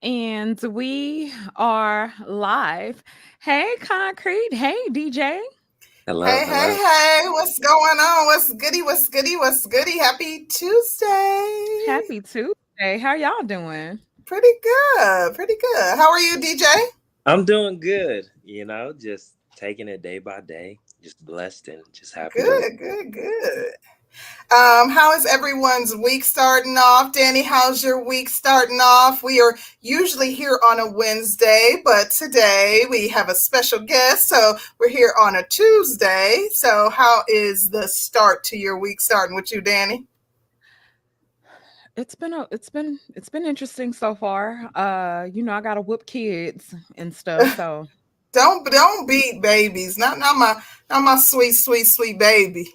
And we are live. Hey, Concrete. Hey, DJ. Hello, Hey, hey, hello. hey, what's going on? What's goody? What's goody? What's goody? Happy Tuesday. Happy Tuesday. How y'all doing? Pretty good. Pretty good. How are you, DJ? I'm doing good, just taking it day by day, just blessed and just happy to Good, good, good. How is everyone's week starting off? Danny, how's your week starting off? We are usually here on a Wednesday, but today we have a special guest, so we're here on a Tuesday. So how is the start to your week starting with you, Danny? It's been interesting so far. I gotta whoop kids and stuff. So Don't beat babies. Not my sweet baby.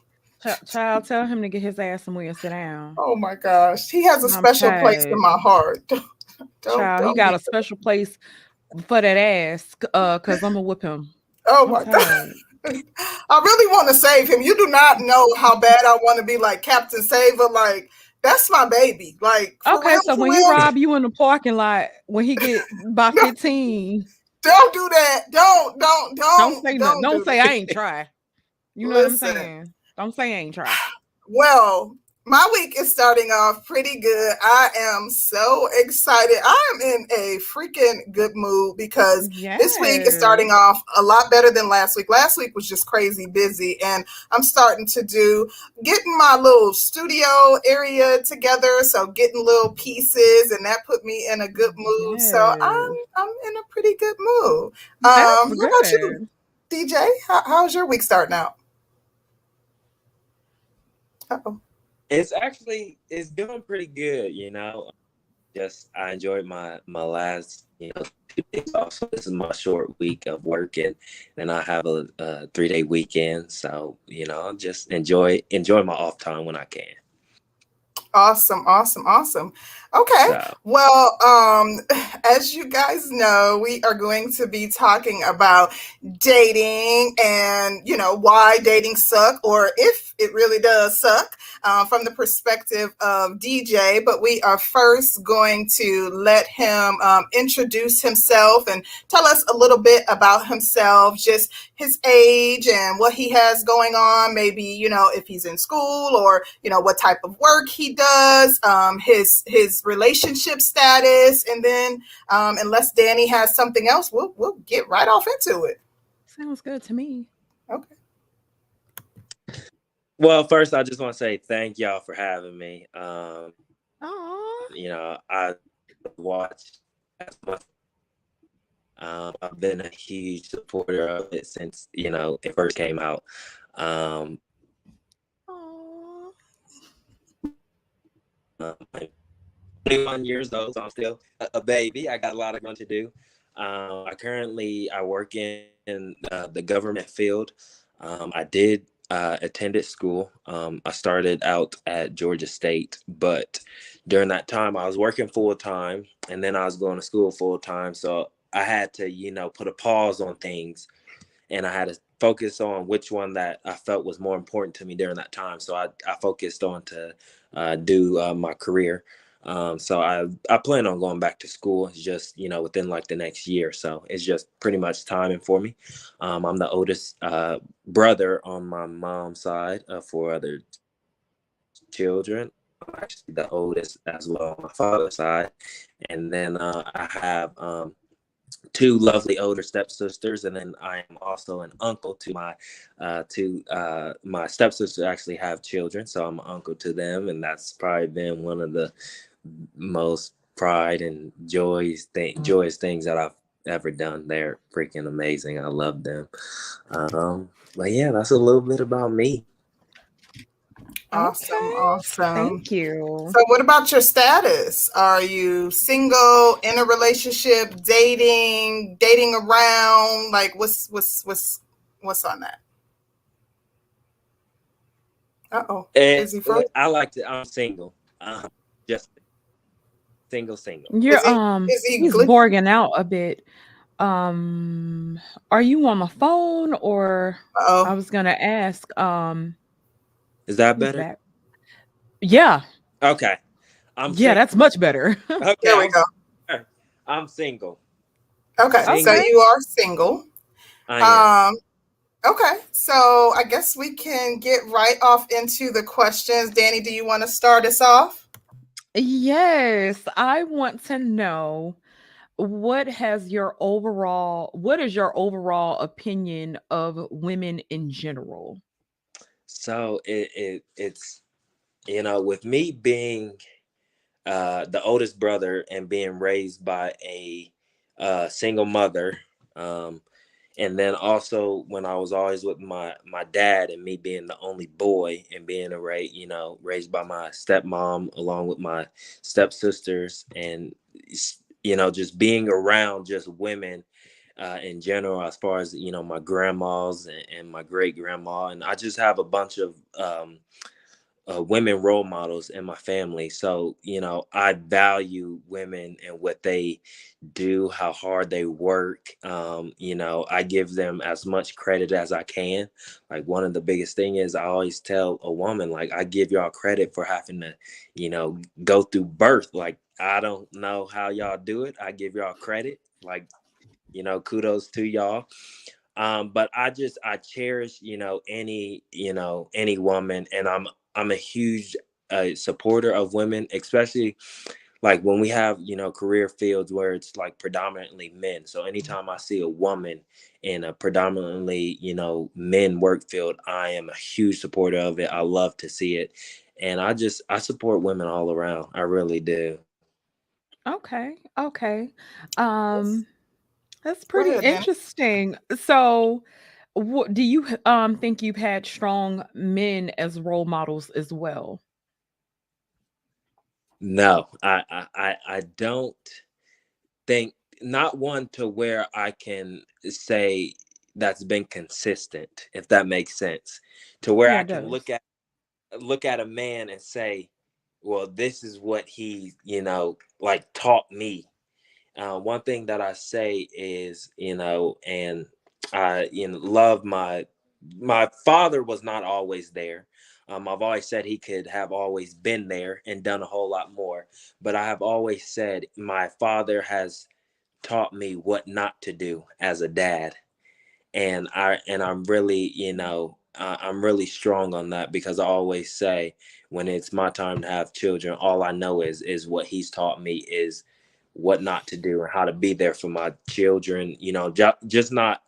child, tell him to get his ass somewhere and sit down. Oh my gosh. He has a I'm special place in tired. my heart. Child, he Don't got beat a special place for that ass. Cause I'm gonna whip him. Oh I'm my god. tired. I really want to save him. You do not know how bad I want to be like Captain Saver. Like, that's my baby. Like, for Okay, real, so for when he real. rob you in the parking lot when he get by No, 15. don't do that. Don't say nothing. Don't Don't do say that. I ain't try. You know what I'm Listen. saying? Don't say I ain't try. Well, my week is starting off pretty good. I am so excited. I am in a freaking good mood because this week is Yes. starting off a lot better than last week. Last week was just crazy busy, and I'm starting to getting my little studio area together. So getting little pieces, and that put me in a good mood. So Yes. I'm in a pretty good mood. That's How about you, good. DJ? How's your week starting out? Uh-oh. it's doing pretty good, Just I enjoyed my last, 2 days off. So this is my short week of work and then I have a 3-day weekend. So, just enjoy my off time when I can. Awesome. Okay. So Well, as you guys know, we are going to be talking about dating and, why dating suck or if it really does suck from the perspective of DJ. But we are first going to let him introduce himself and tell us a little bit about himself, just his age and what he has going on, maybe, if he's in school or, what type of work he does, his relationship status, and then unless Danny has something else, we'll get right off into it. Sounds good to me. Okay. well, first I just want to say thank y'all for having me. Oh. I watched as much. I've been a huge supporter of it since it first came out. Um, I'm 21 years old, so I'm still a baby. I got a lot of growing to do. I work in the government field. I did attended school. I started out at Georgia State, but during that time I was working full time, and then I was going to school full time. So I had to, put a pause on things, and I had to focus on which one that I felt was more important to me during that time. So I focused on to do my career. So I plan on going back to school. It's just within like the next year. So it's just pretty much timing for me. I'm the oldest brother on my mom's side of 4 other children. I'm actually the oldest as well on my father's side, and then I have 2 lovely older stepsisters, and then I am also an uncle to my stepsister actually have children, so I'm an uncle to them, and that's probably been one of the most pride and joyous things that I've ever done. They're freaking amazing. I love them. But yeah, that's a little bit about me. Okay. Awesome. Thank you. So what about your status? Are you single, in a relationship, dating around? Like what's on that? Uh-oh. Is he frozen? I'm single. Just single. You're Is he he's glitching? borging out a bit. Are you on the phone or I Uh-oh. was gonna ask, Is that he's better? back. Yeah. Okay. I'm Yeah, single. that's much better. Okay. There we go. I'm single. Okay, so Single. Okay. you are single. I am. Um, okay, so I guess we can get right off into the questions. Danny, do you want to start us off? Yes, I want to know what is your overall opinion of women in general? So it's with me being the oldest brother and being raised by a single mother. Um, and then also when I was always with my dad and me being the only boy and being raised by my stepmom along with my stepsisters and just being around just women in general, as far as my grandmas and my great grandma, and I just have a bunch of women role models in my family. So, I value women and what they do, how hard they work. I give them as much credit as I can. Like, one of the biggest thing is I always tell a woman, like, I give y'all credit for having to, go through birth. Like, I don't know how y'all do it. I give y'all credit. Like, kudos to y'all. But I cherish any woman, and I'm a huge supporter of women, especially like when we have career fields where it's like predominantly men. So anytime I see a woman in a predominantly men work field, I am a huge supporter of it. I love to see it, and I support women all around. I really do. Okay. Okay. Yes. Um that's Go pretty ahead, Danny. interesting. So, what do you think you've had strong men as role models as well? No, I don't think, not one to where I can say that's been consistent, if that makes sense, to where Yeah, I it can does. look at a man and say, well, this is what he like taught me. One thing that I say is, and I love my father was not always there. I've always said he could have always been there and done a whole lot more, but I have always said my father has taught me what not to do as a dad, and I'm really I'm really strong on that, because I always say when it's my time to have children, all I know is what he's taught me is what not to do and how to be there for my children, just not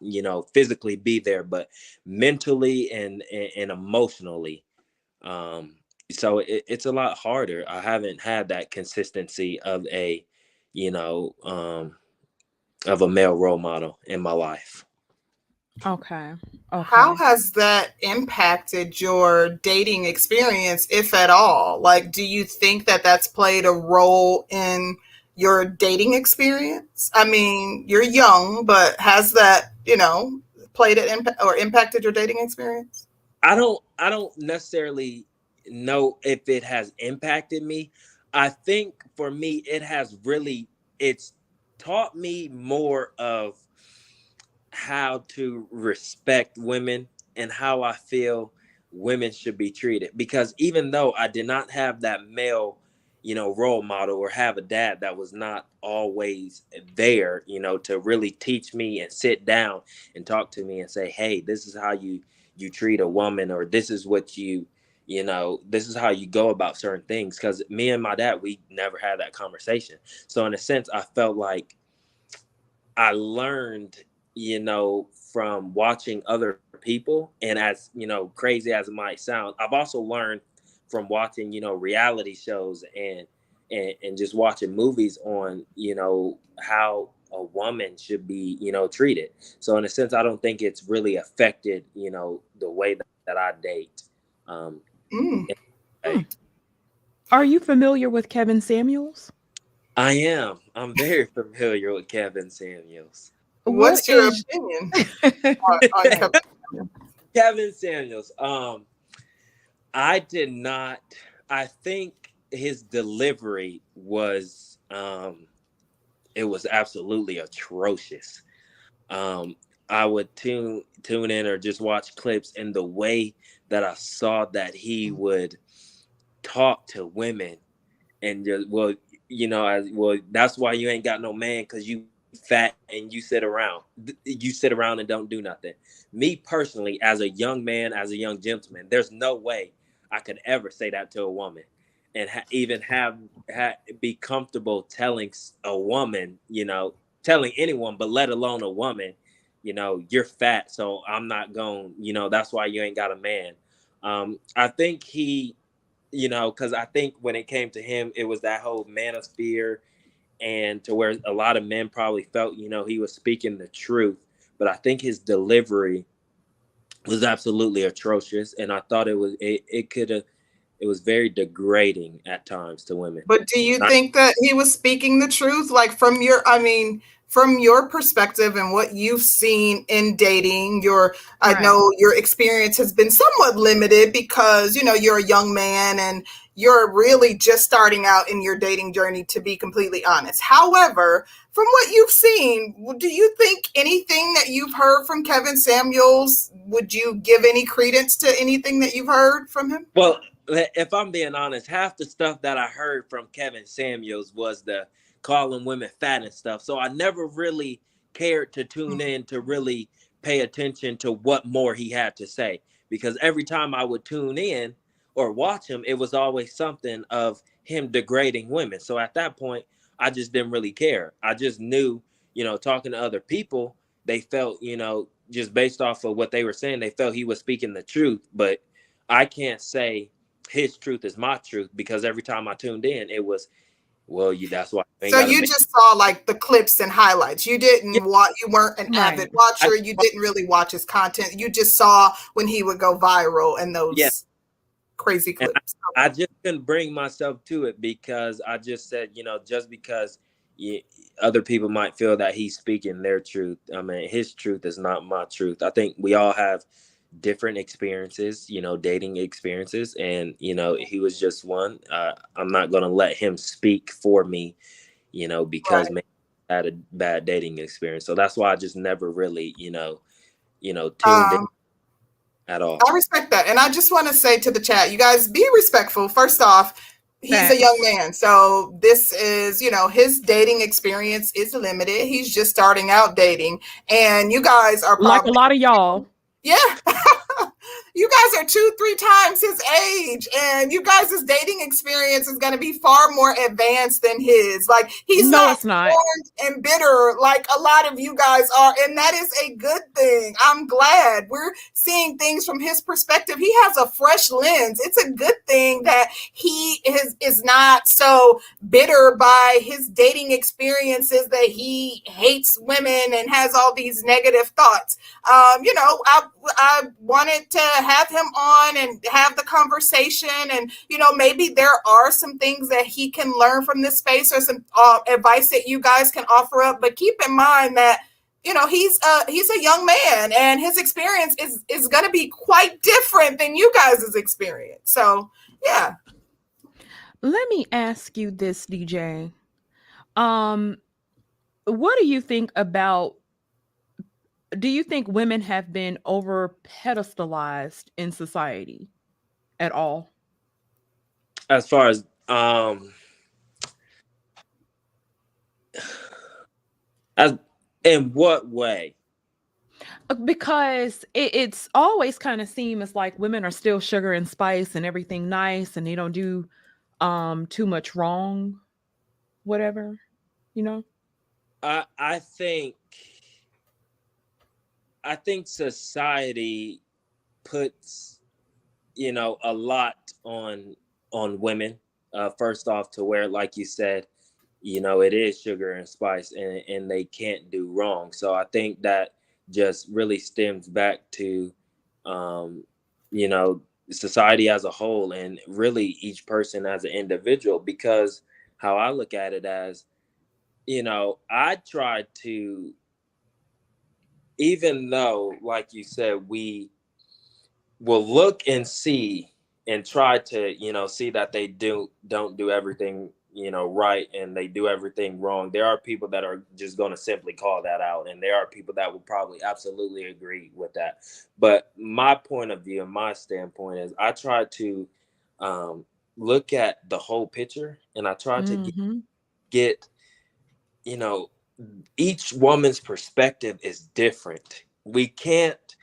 physically be there, but mentally and emotionally. um so it's a lot harder. I haven't had that consistency you know um of a male role model in my life. Okay. How Okay. has that impacted your dating experience, if at all? Like, do you think that that's played a role in your dating experience? I mean, you're young, but has that, played it or impacted your dating experience? I don't necessarily know if it has impacted me. I think for me it's taught me more of how to respect women and how I feel women should be treated. Because even though I did not have that male, role model, or have a dad that was not always there, to really teach me and sit down and talk to me and say, hey, this is how you treat a woman, or this is what this is how you go about certain things. Because me and my dad, we never had that conversation. So in a sense, I felt like I learned, from watching other people. And as, crazy as it might sound, I've also learned from watching, reality shows and just watching movies on, how a woman should be, treated. So in a sense, I don't think it's really affected, the way that I date. Um, Mm. Hmm. anyway. Are you familiar with Kevin Samuels? I am. I'm very familiar with Kevin Samuels. What What's your is opinion on Kevin? Kevin Samuels. I did not. I think his delivery was it was absolutely atrocious. Um, I would tune in or just watch clips, and the way that I saw that he would talk to women and just, well, as well, that's why you ain't got no man, because you fat and you sit around and don't do nothing. Me personally, as a young man, as a young gentleman, there's no way I could ever say that to a woman, and even be comfortable telling a woman, telling anyone, but let alone a woman, you're fat, so I'm not going, that's why you ain't got a man. I think because I think when it came to him, it was that whole manosphere, and to where a lot of men probably felt, he was speaking the truth. But I think his delivery was absolutely atrocious, and I thought it was very degrading at times to women. But do you think that he was speaking the truth? Like from your perspective and what you've seen in dating, I know your experience has been somewhat limited because, you're a young man and you're really just starting out in your dating journey, to be completely honest. However, from what you've seen, do you think anything that you've heard from Kevin Samuels, would you give any credence to anything that you've heard from him? Well, if I'm being honest, half the stuff that I heard from Kevin Samuels was the calling women fat and stuff. So I never really cared to tune in to really pay attention to what more he had to say, because every time I would tune in or watch him, it was always something of him degrading women. So at that point, I just didn't really care. I just knew, talking to other people, they felt, just based off of what they were saying, they felt he was speaking the truth. But I can't say his truth is my truth, because every time I tuned in, it was, that's why. So you just saw like the clips and highlights. You didn't watch. You weren't an avid watcher. You didn't really watch his content. You just saw when he would go viral and those crazy clips. I just couldn't bring myself to it, because I just said, just because other people might feel that he's speaking their truth, I mean, his truth is not my truth. I think we all have different experiences, dating experiences, and he was just one. I'm not going to let him speak for me, because maybe I had a bad dating experience. So that's why I just never really tuned in at all. I respect that, and I just want to say to the chat, you guys, be respectful. First off, he's a young man, so this is, his dating experience is limited. He's just starting out dating, and you guys are probably, like a lot of y'all. Yeah. You guys are 2-3 times his age, and you guys' dating experience is going to be far more advanced than his. Like, he's not scorned and bitter like a lot of you guys are, and that is a good thing. I'm glad we're seeing things from his perspective. He has a fresh lens. It's a good thing that he is not so bitter by his dating experiences that he hates women and has all these negative thoughts. I wanted to have him on and have the conversation, and maybe there are some things that he can learn from this space, or some advice that you guys can offer up. But keep in mind that he's a young man, and his experience is going to be quite different than you guys' experience. So yeah. Let me ask you this, DJ. What do you think about? Do you think women have been over pedestalized in society at all? As far as in what way? Because it's always kind of seems like women are still sugar and spice and everything nice, and they don't do too much wrong, whatever, I think society puts, a lot on women. First off, to where, like you said, it is sugar and spice, and they can't do wrong. So I think that just really stems back to, society as a whole, and really each person as an individual. Because how I look at it as, I try to, even though, like you said, we will look and see and try to, see that they don't do everything, right, and they do everything wrong. There are people that are just going to simply call that out, and there are people that will probably absolutely agree with that. But my point of view and my standpoint is, I try to look at the whole picture, and I try to get, you know, each woman's perspective is different. We can't,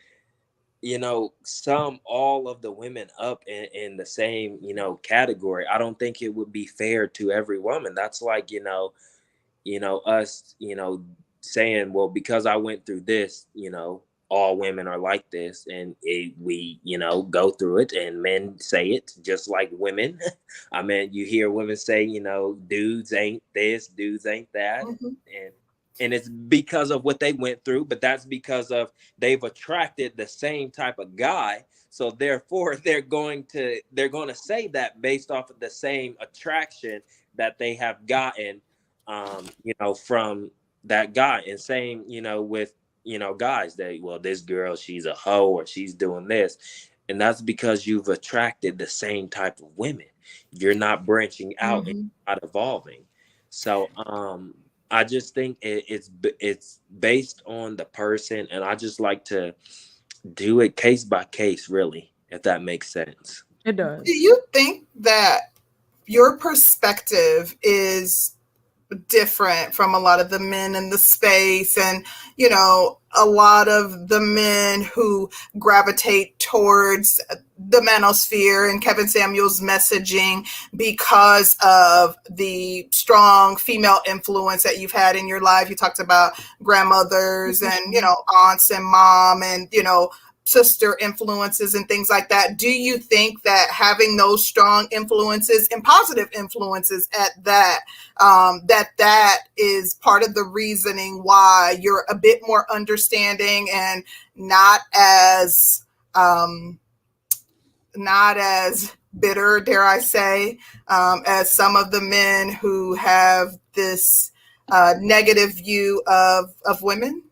you know, sum all of the women up in the same, you know, category. I don't think it would be fair to every woman. That's like, us, saying, well, because I went through this, all women are like this, and we, go through it, and men say it just like women. I mean, you hear women say, dudes ain't this, dudes ain't that, and it's because of what they went through, but that's because of they've attracted the same type of guy. So therefore, they're going to say that based off of the same attraction that they have gotten, from that guy. And same, with guys, this girl, she's a hoe, or she's doing this, and that's because you've attracted the same type of women. You're not branching out and not evolving. So I just think it's based on the person, and I just like to do it case by case, really, if that makes sense. It does. Do you think that your perspective is different from a lot of the men in the space, and a lot of the men who gravitate towards the manosphere and Kevin Samuels messaging because of the strong female influence that you've had in your life? You talked about grandmothers and aunts and mom and sister influences and things like that. Do you think that having those strong influences and positive influences at that, that is part of the reasoning why you're a bit more understanding and not as bitter, dare I say, as some of the men who have this negative view of women?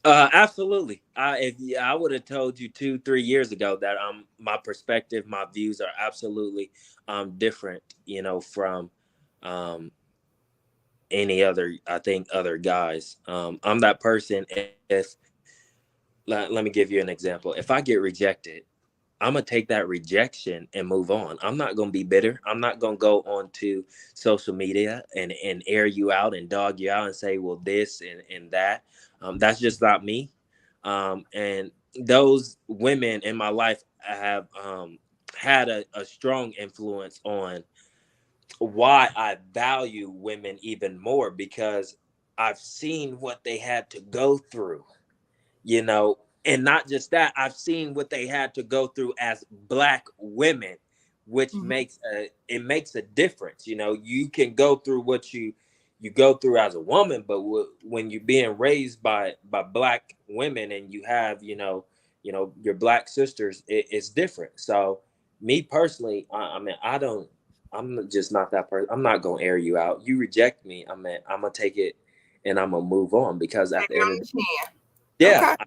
Absolutely. I would have told you 2-3 years ago that my perspective, my views are absolutely different, from any other, I think, other guys. I'm that person. Let me give you an example. If I get rejected, I'm going to take that rejection and move on. I'm not going to be bitter. I'm not going to go onto social media and air you out and dog you out and say, well, this and that. That's just not me. And those women in my life have had a strong influence on why I value women even more, because I've seen what they had to go through, and not just that, I've seen what they had to go through as Black women, which makes a difference. You can go through what you go through as a woman, but when you're being raised by Black women and you have, your Black sisters, it's different. So me personally, I'm just not that person. I'm not going to air you out. You reject me, I'm going to take it and I'm going to move on, because at the end of the day,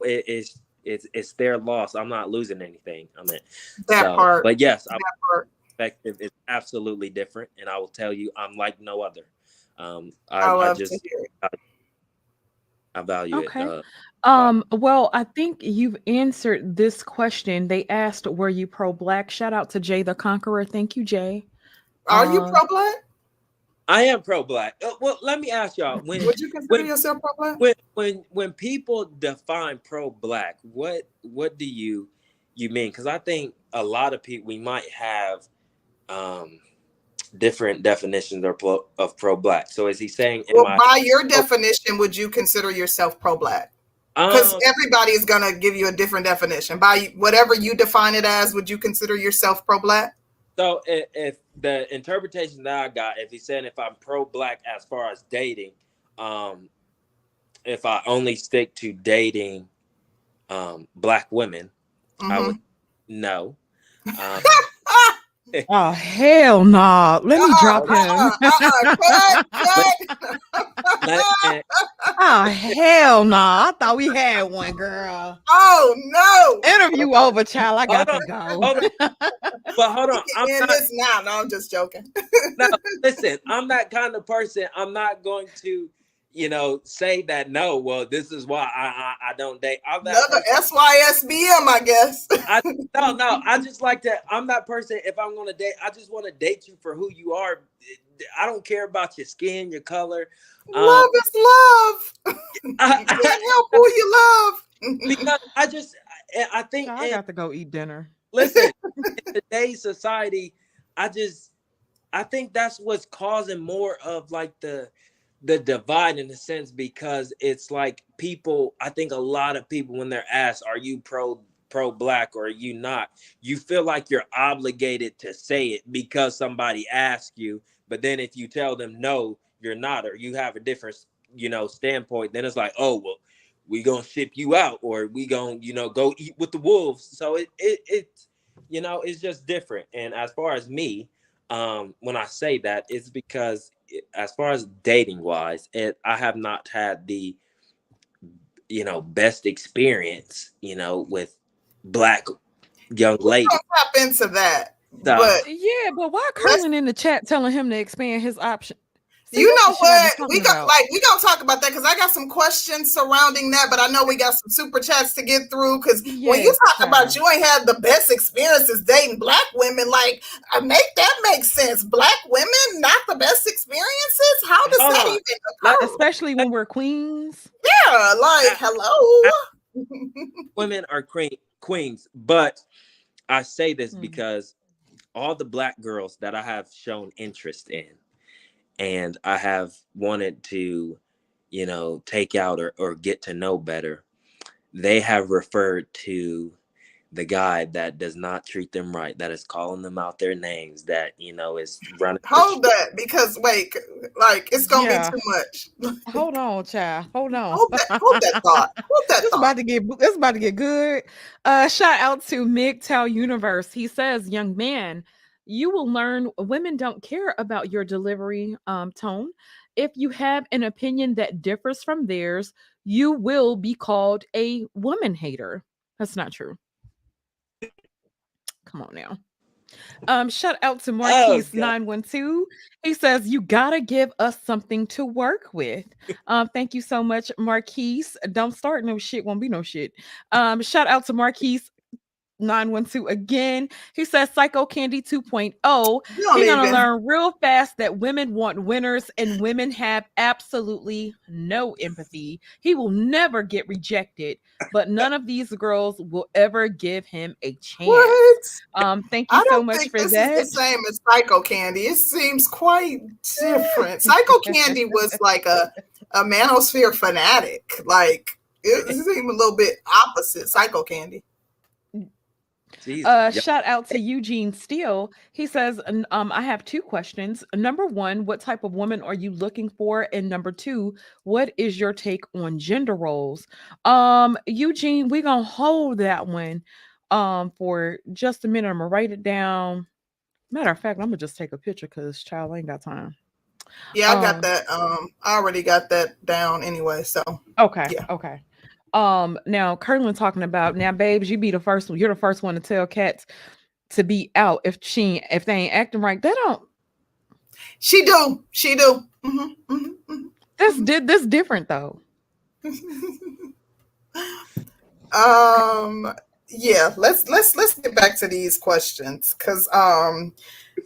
it's their loss. I'm not losing anything. But yes, our perspective is absolutely different, and I will tell you, I'm like no other. I value it. Well, I think you've answered this question. They asked, were you pro-Black? Shout out to Jay the Conqueror. Thank you, Jay. Are you pro-Black? I am pro-Black. Well, let me ask y'all. Would you consider yourself pro-Black? When people define pro-Black, what do you mean? Because I think a lot of people, we might have different definitions of pro-Black. So is he saying, by your definition, would you consider yourself pro-Black? Because everybody is going to give you a different definition. By whatever you define it as, would you consider yourself pro-Black? So if the interpretation that I got, if he's saying if I'm pro-Black as far as dating, if I only stick to dating Black women, I would no. Oh, hell no. Nah. Let me drop him. Oh, hell no. Nah. I thought we had one, girl. Oh, no. Interview over, child. I got to go. But hold on. No, I'm just joking. No, listen, I'm that kind of person. I'm not going to, say that no, well, this is why I don't date. I'm that Another person. SYSBM, I guess. No, I just like to. I'm that person. If I'm gonna date, I just want to date you for who you are. I don't care about your skin, your color. Love is love. You can't help who you love. Because I think, I got to go eat dinner. listen, in today's society, I think that's what's causing more of like the divide in a sense, because it's like people, I think a lot of people, when they're asked, are you pro black or are you not, you feel like you're obligated to say it because somebody asked you. But then if you tell them no, you're not, or you have a different standpoint, then it's like, oh well, we gonna ship you out, or we gonna go eat with the wolves. So it's just different. And as far as me, when I say that, it's because as far as dating wise, I have not had the best experience with black young ladies. We'll tap into that. So, But Yeah, but why Curlin in the chat telling him to expand his option? See, you that's know the shit I be what? talking We got about. we gonna talk about that because I got some questions surrounding that, but I know we got some super chats to get through. Because when you Yes, talk about you ain't had the best experiences dating black women, like that makes sense. Black women, not the best experiences. How does Hold that on. even occur? especially when we're queens. Yeah, like hello. Women are queens, but I say this Hmm. because all the black girls that I have shown interest in, and I have wanted to, take out or get to know better, they have referred to the guy that does not treat them right, that is calling them out their names, that is running. Hold that, because wait, like it's gonna be Yeah. too much. Hold on, child. Hold on. Hold that thought. Hold that It's thought. about to get good. Shout out to MGTOW Universe. He says, young man, you will learn women don't care about your delivery tone. If you have an opinion that differs from theirs, you will be called a woman hater. That's not true. Come on now. Shout out to Oh Marquise God. 912. He says, you gotta give us something to work with. Thank you so much, Marquise. Don't start no shit, won't be no shit. Shout out to Marquise 912 again. He says Psycho Candy 2.0. You don't He gonna even. learn real fast that women want winners and women have absolutely no empathy. He will never get rejected, but none of these girls will ever give him a chance. What? Thank you I so don't much think for this is the that. same as Psycho Candy. It seems quite different. Psycho Candy was like a manosphere fanatic. Like it seemed a little bit opposite Psycho Candy. Shout out to Eugene Steele. He says, I have two questions. Number one, what type of woman are you looking for? And number two, what is your take on gender roles? Eugene, we're gonna hold that one for just a minute. I'm gonna write it down. Matter of fact, I'm gonna just take a picture because child I ain't got time. Yeah, I got Um, that. I already got that down anyway. So okay, yeah. okay. Now Curlin talking about now, babes, you be the first one. You're the first one to tell cats to be out if they ain't acting right. They don't. She do. Mm-hmm, mm-hmm, This different though. Yeah, let's get back to these questions because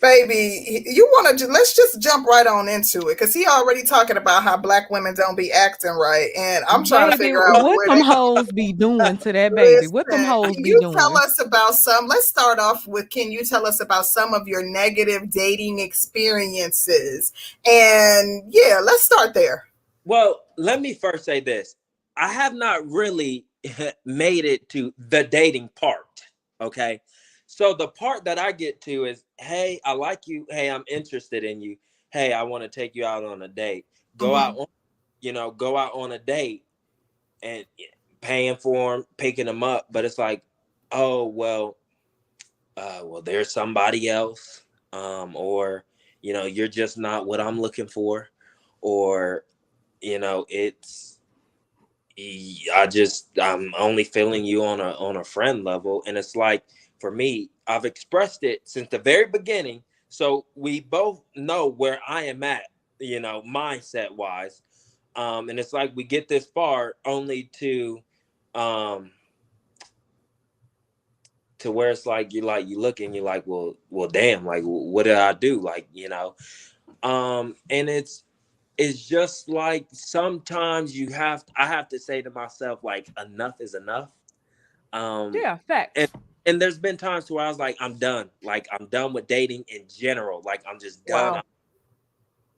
baby, you want to let's just jump right on into it because he already talking about how black women don't be acting right, and I'm trying to Baby, figure out what where them they hoes be doing to that baby? What them listen. hoes Can be you tell doing? us about some? Let's start off with, can you tell us about some of your negative dating experiences? And yeah, let's start there. Well, let me first say this. I have not really made it to the dating part. Okay. So the part that I get to is, hey, I like you. Hey, I'm interested in you. Hey, I want to take you out on a date. Go Mm-hmm. out on, go out on a date and paying for them, picking them up. But it's like, oh, well, there's somebody else. Or, you're just not what I'm looking for. Or, it's, I'm only feeling you on a friend level. And it's like, for me, I've expressed it since the very beginning. So we both know where I am at, mindset wise. And it's like we get this far only to where it's like you look and you're like, well, damn, like what did I do? Like, and it's just like sometimes I have to say to myself, like, enough is enough. Yeah, And facts. there's been times where I was like, I'm done. Like, I'm done with dating in general. Like, I'm just done. Wow.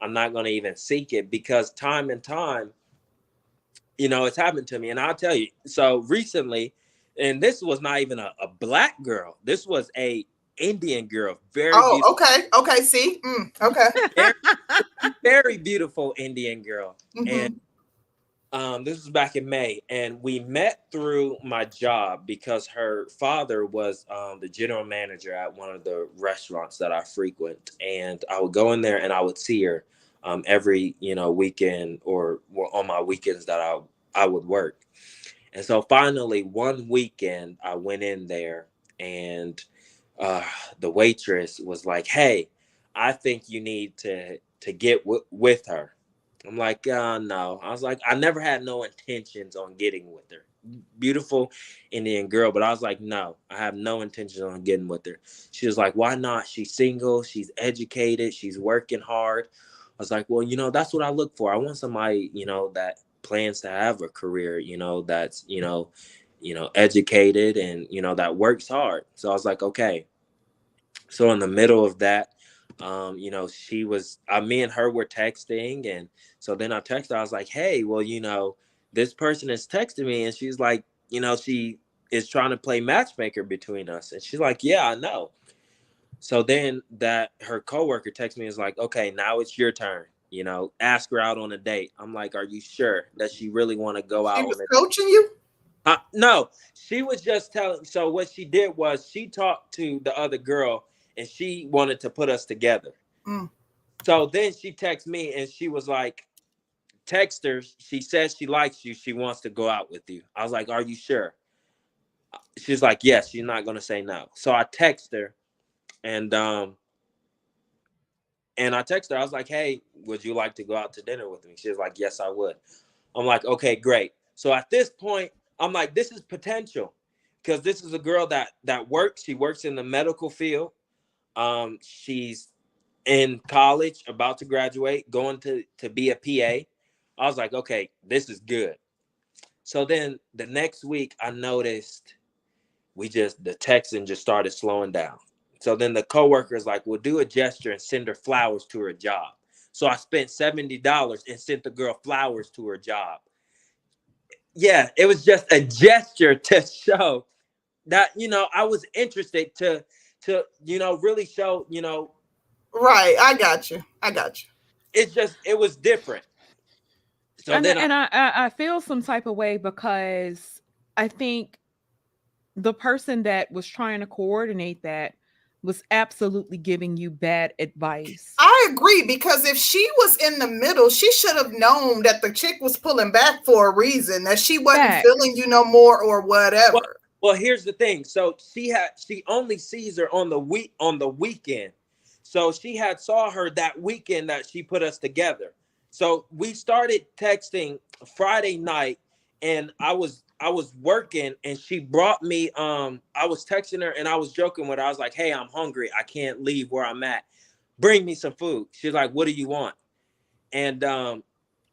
I'm not going to even seek it, because time and time, it's happened to me. And I'll tell you, so recently, and this was not even a black girl. This was a Indian girl, very Oh, beautiful, okay. See, okay. very, very beautiful Indian girl. And Mm-hmm. this was back in May, and we met through my job because her father was the general manager at one of the restaurants that I frequent, and I would go in there and I would see her every weekend, or on my weekends that I would work. And so finally one weekend I went in there, and the waitress was like, "Hey, I think you need to get with her." I'm like, no. I was like, I never had no intentions on getting with her. Beautiful Indian girl, but I was like, no, I have no intention on getting with her. She was like, why not? She's single, she's educated, she's working hard. I was like, well, that's what I look for. I want somebody, that plans to have a career, that's, educated, and, that works hard. So I was like, okay. So in the middle of that, me and her were texting. And so then I texted her, I was like, hey, well, this person is texting me. And she's like, she is trying to play matchmaker between us. And she's like, yeah, I know. So then that her coworker texts me, is like, okay, now it's your turn, ask her out on a date. I'm like, are you sure that she really want to go She out was on a coaching you? no, she was just telling. So what she did was she talked to the other girl, and she wanted to put us together. Mm. So then she texted me, and she was like, text her. She says she likes you. She wants to go out with you. I was like, are you sure? She's like, yes, she's not going to say no. So I text her, and I text her. I was like, hey, would you like to go out to dinner with me? She was like, yes, I would. I'm like, okay, great. So at this point, I'm like, this is potential, because this is a girl that works. She works in the medical field. She's in college, about to graduate, going to be a PA. I was like, okay, this is good. So then the next week, I noticed the texting just started slowing down. So then the coworker is like, we'll do a gesture and send her flowers to her job. So I spent $70 and sent the girl flowers to her job. Yeah, it was just a gesture to show that, I was interested to really show, Right. I got you. it was different. So And then I feel some type of way because I think the person that was trying to coordinate that was absolutely giving you bad advice. I agree, because if she was in the middle, she should have known that the chick was pulling back for a reason, that she wasn't feeling Facts. you no more or well, whatever. well, here's the thing. So she only sees her on the weekend. So she had saw her that weekend that she put us together. So we started texting Friday night, and I was working, and she brought me I was texting her, and I was joking with her. I was like, hey, I'm hungry, I can't leave where I'm at, bring me some food. She's like, what do you want? And I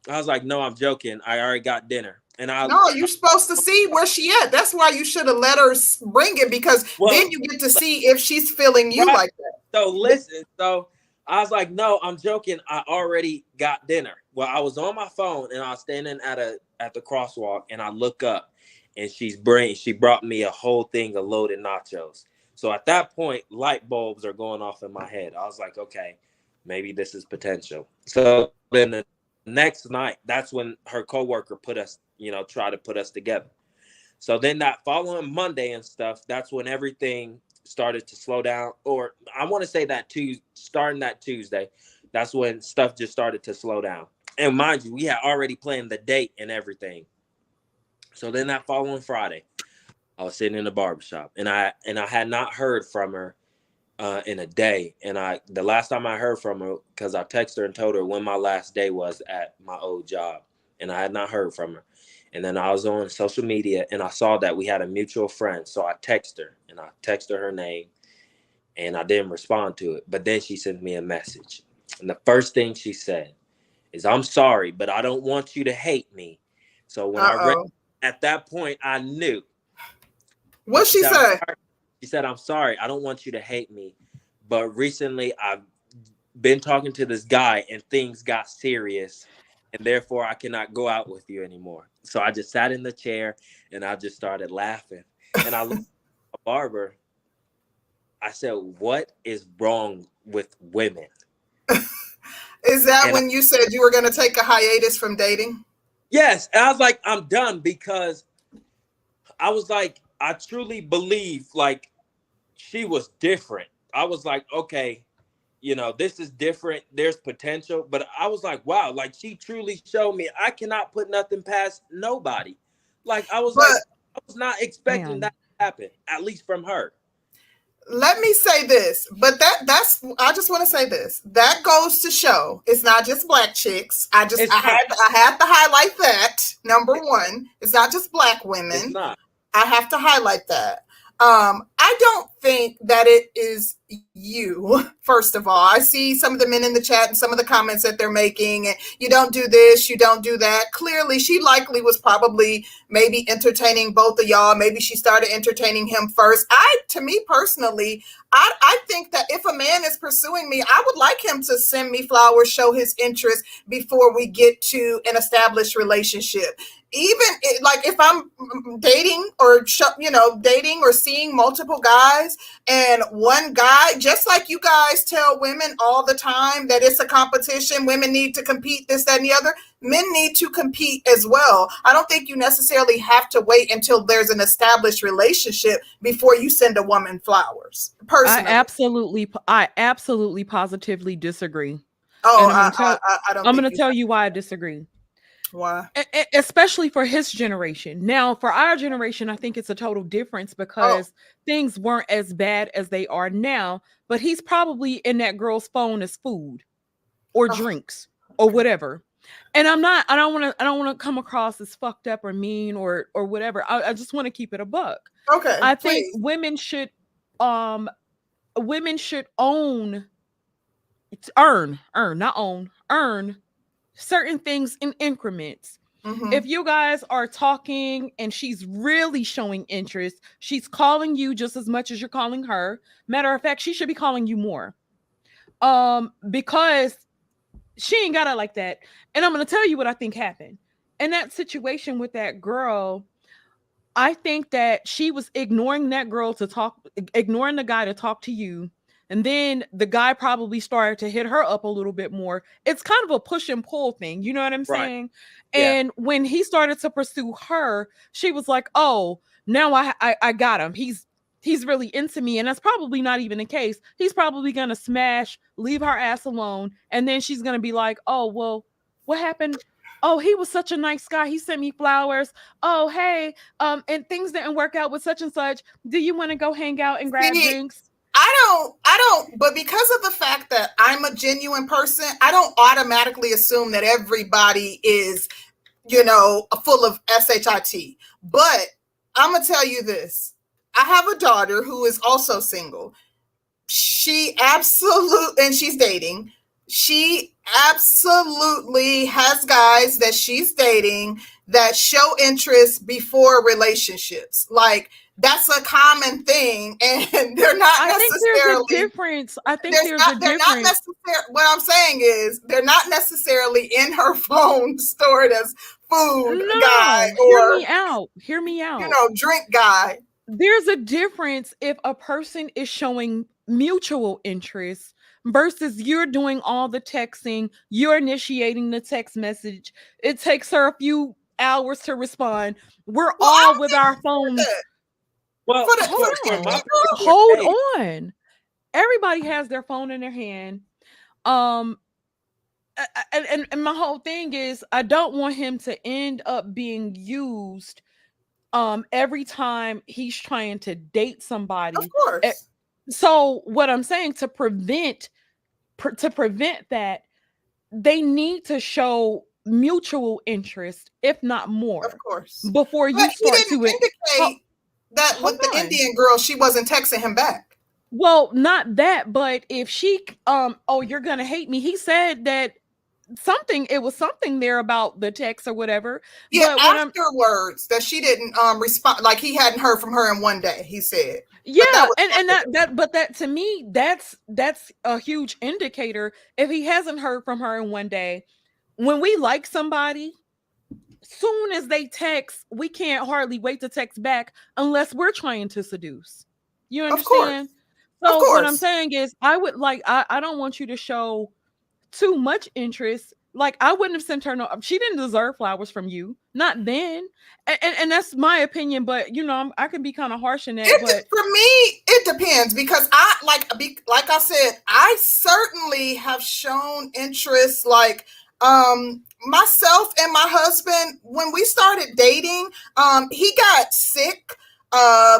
was like, no, I'm joking, I already got dinner. And No, you're supposed to see where she at. That's why you should have let her bring it, because well, then you get to see if she's feeling you right. like that. So listen, so I was like, no, I'm joking, I already got dinner. Well, I was on my phone, and I was standing at the crosswalk, and I look up, and she brought me a whole thing of loaded nachos. So at that point, light bulbs are going off in my head. I was like, okay, maybe this is potential. So then the next night, that's when her coworker tried to put us together. So then that following Monday and stuff, that's when everything started to slow down. Or I want to say that starting that Tuesday, that's when stuff just started to slow down. And mind you, we had already planned the date and everything. So then that following Friday, I was sitting in the barbershop, and I had not heard from her in a day. And the last time I heard from her, because I texted her and told her when my last day was at my old job. and I had not heard from her. And then I was on social media and I saw that we had a mutual friend. So I texted her and I texted her name and I didn't respond to it. But then she sent me a message. And the first thing she said is, "I'm sorry, but I don't want you to hate me." So when I read at that point, I knew. What she said? She said, "I'm sorry, I don't want you to hate me. But recently I've been talking to this guy and things got serious. And therefore I cannot go out with you anymore." So I just sat in the chair and I just started laughing. And I looked at a barber. I said, "What is wrong with women?" Is that when you said you were going to take a hiatus from dating? Yes. And I was like, I'm done, because I was like, I truly believe like she was different. I was like, okay, you know, this is different. There's potential. But I was like, wow, like she truly showed me I cannot put nothing past nobody. Like I was not expecting that to happen, at least from her. Let me say this, but that's I just want to say this. That goes to show it's not just black chicks. I had to highlight that. Number one, it's not just black women. It's not. I have to highlight that. I don't think that it is you, first of all. I see some of the men in the chat and some of the comments that they're making, and you don't do this, you don't do that. Clearly, she likely was probably maybe entertaining both of y'all. Maybe she started entertaining him first. To me personally, I think that if a man is pursuing me, I would like him to send me flowers, show his interest before we get to an established relationship. Even like if I'm dating or dating or seeing multiple guys, and one guy, just like you guys tell women all the time that it's a competition, women need to compete, this, that, and the other, men need to compete as well. I don't think you necessarily have to wait until there's an established relationship before you send a woman flowers. Personally, I absolutely positively disagree. Oh, I'm going to tell you why I disagree. Why? Especially for his generation. Now, for our generation, I think it's a total difference because things weren't as bad as they are now. But he's probably in that girl's phone as food or drinks or whatever. And I don't want to come across as fucked up or mean or whatever. I just want to keep it a buck. Okay. I think women should earn certain things in increments. Mm-hmm. If you guys are talking and she's really showing interest, she's calling you just as much as you're calling her. Matter of fact, she should be calling you more. Because she ain't got it like that. And I'm going to tell you what I think happened. In that situation with that girl, I think that she was ignoring that girl ignoring the guy to talk to you. And then the guy probably started to hit her up a little bit more. It's kind of a push and pull thing. You know what I'm saying? Yeah. And when he started to pursue her, she was like, oh, now I got him. He's really into me. And that's probably not even the case. He's probably going to smash, leave her ass alone. And then she's going to be like, oh, well, what happened? Oh, he was such a nice guy. He sent me flowers. Oh, hey, and things didn't work out with such and such. Do you want to go hang out and grab drinks? I don't, but because of the fact that I'm a genuine person, I don't automatically assume that everybody is, full of shit. But I'm going to tell you this. I have a daughter who is also single. And she's dating. She absolutely has guys that she's dating that show interest before relationships. Like, that's a common thing, and they're not necessarily. I think there's a difference. They're not necessarily. What I'm saying is, they're not necessarily in her phone stored as food guy or hear me out. Drink guy. There's a difference if a person is showing mutual interest versus you're doing all the texting, you're initiating the text message. It takes her a few hours to respond. We're all with our phones. Well, hold on. Everybody has their phone in their hand. And my whole thing is I don't want him to end up being used every time he's trying to date somebody. Of course. So what I'm saying, to prevent that, they need to show mutual interest, if not Of more, course. before But you he start didn't to it. Ho- indicate that Hold with the on. Indian girl, she wasn't texting him back. Well, not that, but if oh, you're gonna hate me. He said that it was something there about the text or whatever. Yeah, But what I'm afterwards that she didn't respond, like he hadn't heard from her in one day, he said. But that Yeah, was and afterwards. but that to me, that's a huge indicator. If he hasn't heard from her in one day, when we like somebody, soon as they text, we can't hardly wait to text back unless we're trying to seduce. You Of course. understand? Of So what I'm course. saying is I don't want you to show too much interest. Like I wouldn't have sent her no. She didn't deserve flowers from you, not then. And that's my opinion. But I can be kind of harsh in that. But For me, it depends because I like I said, I certainly have shown interest. Like myself and my husband, when we started dating, he got sick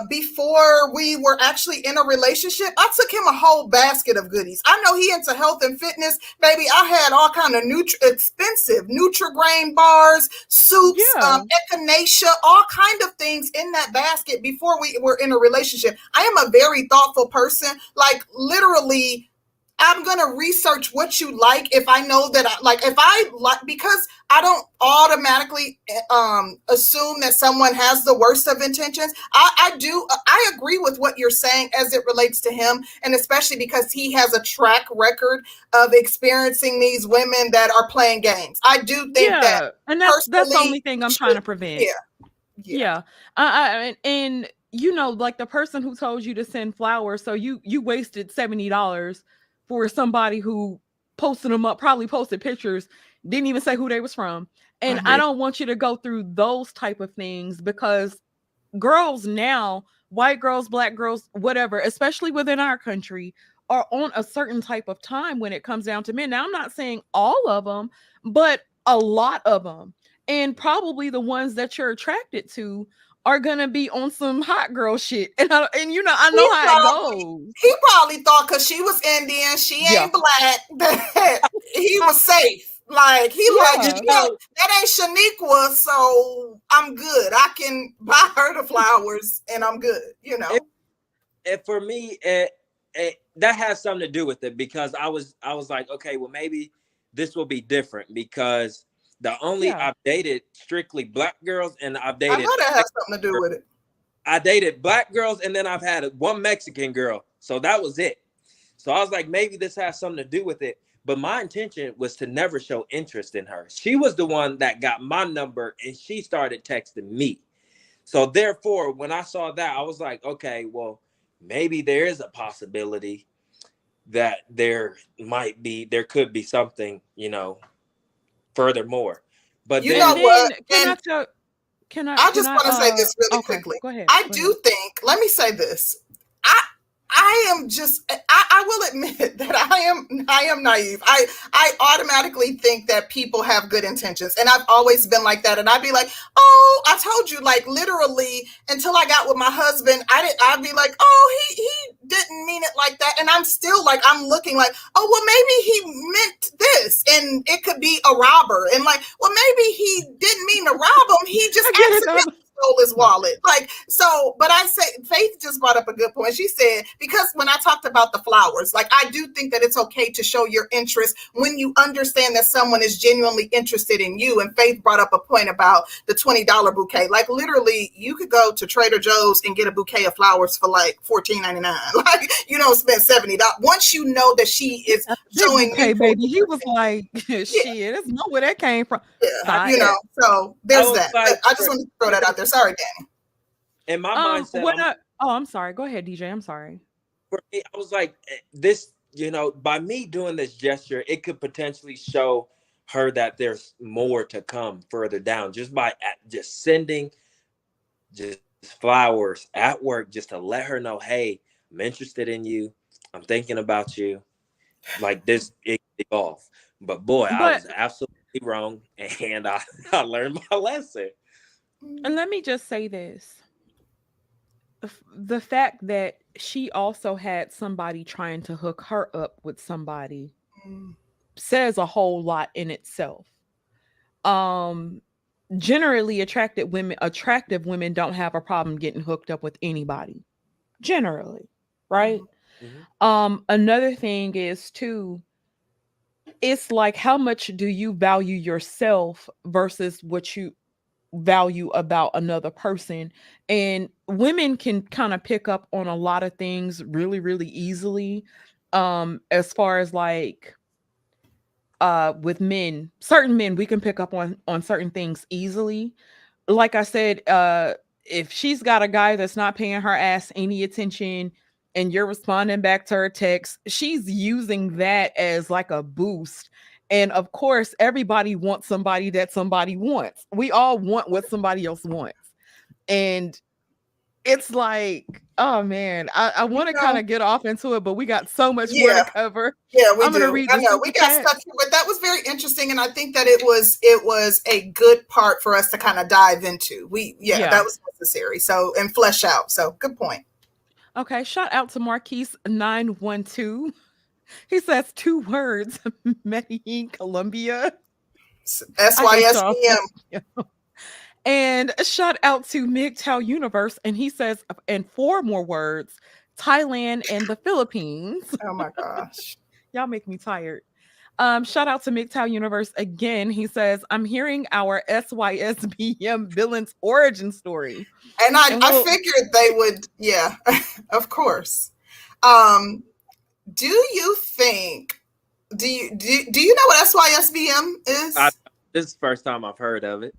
before we were actually in a relationship. I took him a whole basket of goodies. I know he into health and fitness, baby. I had all kind of expensive Nutri-Grain bars, soups, yeah, echinacea, all kind of things in that basket before we were in a relationship. I am a very thoughtful person. Like literally, I'm gonna research what you like if I know that if I like, because I don't automatically assume that someone has the worst of intentions. I agree with what you're saying as it relates to him, and especially because he has a track record of experiencing these women that are playing games. I do think that yeah, and that's the only personally, thing I'm trying should, to prevent. yeah, yeah. Yeah, and like the person who told you to send flowers, so you wasted $70 for somebody who posted them up, probably posted pictures, didn't even say who they was from, and I Mhm. don't want you to go through those type of things because girls now, white girls, black girls, whatever, especially within our country, are on a certain type of time when it comes down to men. Now, I'm not saying all of them, but a lot of them. And probably the ones that you're attracted to are gonna be on some hot girl shit. I He know how it probably goes. he probably thought because she was Indian, she Yeah. ain't black, that he was safe. Like he like, You Yeah. know, that ain't Shaniqua, so I'm good. I can buy her the flowers and I'm good. for me, that has something to do with it because I was like, okay, well maybe this will be different because the only Yeah. I've dated strictly black girls and I've I know dated that has something to do with it. I dated black girls and then I've had one Mexican girl, so that was it. So I was like, maybe this has something to do with it. But my intention was to never show interest in her. She was the one that got my number and she started texting me. So therefore, when I saw that, I was like, okay, well, maybe there is a possibility that there could be something, furthermore. But You And know then, then what? can I And tell I can just I want to say this really okay, quickly. go ahead. I Go ahead. do think, let me say this. I am just I will admit that I am naive. I automatically think that people have good intentions. And I've always been like that. And I'd be like, oh, I told you, like literally until I got with my husband, I'd be like, oh, he didn't mean it like that. And I'm still like, I'm looking like, oh, well, maybe he meant this. And it could be a robber. And like, well, maybe he didn't mean to rob him. He just I get it though. accidentally stole his wallet. Like, so, but I say Faith just brought up a good point. She said, because when I talked about the flowers, like I do think that it's okay to show your interest when you understand that someone is genuinely interested in you. And Faith brought up a point about the $20 bouquet. Like literally you could go to Trader Joe's and get a bouquet of flowers for like $14.99. Like you don't spend $70. Once you know that she is Big showing bouquet, mutual baby. He was interest. like, Yeah, shit, that's not where that came from. yeah, I, Bye. so I there's was that. But like, I just wanted to throw that out there. Sorry, Danny. in my mindset, I'm sorry. Go ahead, DJ. I'm sorry. for me, I was like, this, by me doing this gesture, it could potentially show her that there's more to come further down just by just sending just flowers at work just to let her know, hey, I'm interested in you. I'm thinking about you. Like this, it could evolve. But boy, I But was absolutely wrong. And I learned my lesson. and let me just say this. The fact that she also had somebody trying to hook her up with somebody Mm. says a whole lot in itself. um generally attractive women don't have a problem getting hooked up with anybody. Generally, right? Mhm. Another thing is too, it's like how much do you value yourself versus what you value about another person. And women can kind of pick up on a lot of things really really easily, as far as like with men, certain men, we can pick up on certain things easily. Like I said, if she's got a guy that's not paying her ass any attention and you're responding back to her text, she's using that as like a boost. And of course, everybody wants somebody that somebody wants. We all want what somebody else wants. And it's like, oh man, I You want to kind know, of get off into it, but we got so much more to yeah. cover. Yeah, we I'm gonna do. read I the know super we got chat. stuck here, but that was very interesting, and I think that it was a good part for us to kind of dive into. Yeah, Yeah. that was necessary. So and flesh out. So good point. Okay. Shout out to Marquise912. He says two words, Medellin, Colombia. I hate y'all. SYSBM. And a shout out to MGTOW Universe. And he says, and four more words, Thailand and the Philippines. Oh my gosh. Y'all make me tired. Shout out to MGTOW Universe again. He says, I'm hearing our SYSBM villain's origin story. And I, And I we'll, figured they would, yeah, of course. Um, do you think do you know what SYSBM I, is? this is the first time I've heard of it.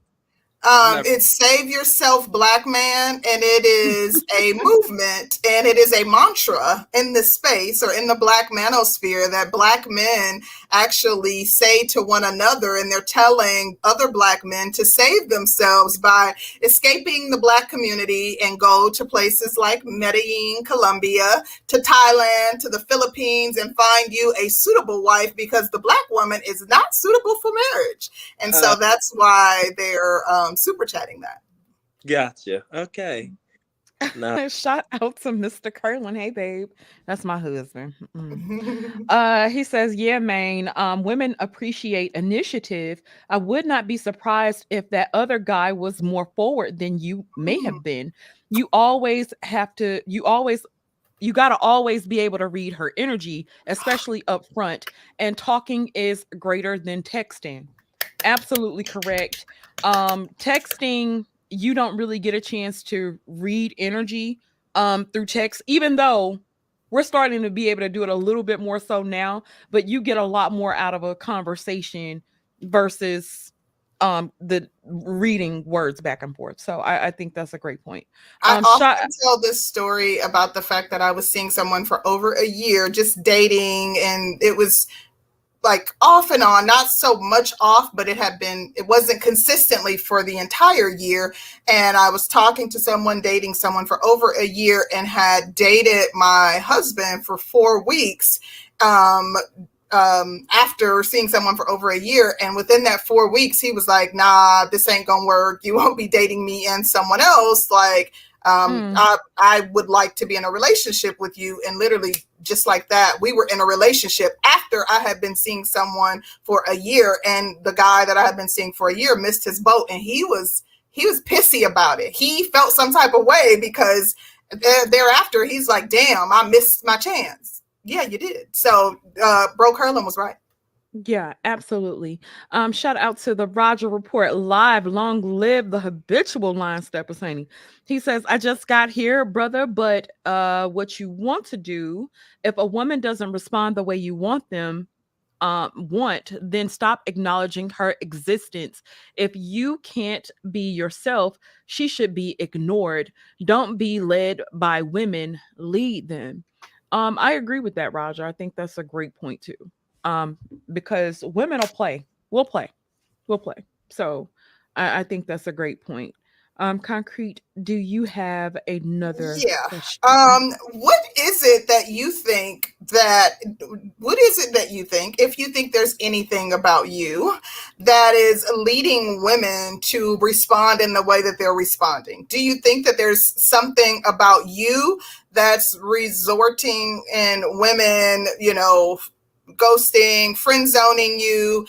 Never. It's Save Yourself Black Man, and it is a movement and it is a mantra in this space or in the Black manosphere that Black men actually say to one another, and they're telling other Black men to save themselves by escaping the Black community and go to places like Medellin, Colombia, to Thailand, to the Philippines, and find you a suitable wife because the Black woman is not suitable for marriage. And so that's why they're super chatting that. Gotcha. Okay. No. shout out to Mr. Curlin. Hey, babe. That's my husband. He says, yeah, man, women appreciate initiative. I would not be surprised if that other guy was more forward than you may have been. You always have to, you got to always be able to read her energy, especially up front. And talking is greater than texting. Absolutely correct. Texting, you don't really get a chance to read energy through text, even though we're starting to be able to do it a little bit more so now, but you get a lot more out of a conversation versus the reading words back and forth. So I think that's a great point. I Shot often tell this story about the fact that I was seeing someone for over a year, just dating, and it was like off and on, not so much off, but it wasn't consistently for the entire year. And I was talking to someone, dating someone for over a year, and had dated my husband for 4 weeks. After seeing someone for over a year, and within that 4 weeks, he was like, nah, this ain't gonna work. You won't be dating me and someone else. Like, I would like to be in a relationship with you. And literally just like that, we were in a relationship after I had been seeing someone for a year, and the guy that I had been seeing for a year missed his boat, and he was pissy about it. He felt some type of way because thereafter he's like, damn, I missed my chance. Yeah, you did. So Bro Curlin was right. Yeah, absolutely. Shout out to the Roger Report live. Long live the habitual line steppers, honey. He says, I just got here, brother, but what you want to do, if a woman doesn't respond the way you want them, then stop acknowledging her existence. If you can't be yourself, she should be ignored. Don't be led by women, lead them. I agree with that, Roger. I think that's a great point too. Because women will play. We'll play. So I think that's a great point. Concrete, do you have another Yeah. question? What is it that you think if you think there's anything about you that is leading women to respond in the way that they're responding? Do you think that there's something about you that's resorting in women, ghosting, friend zoning you,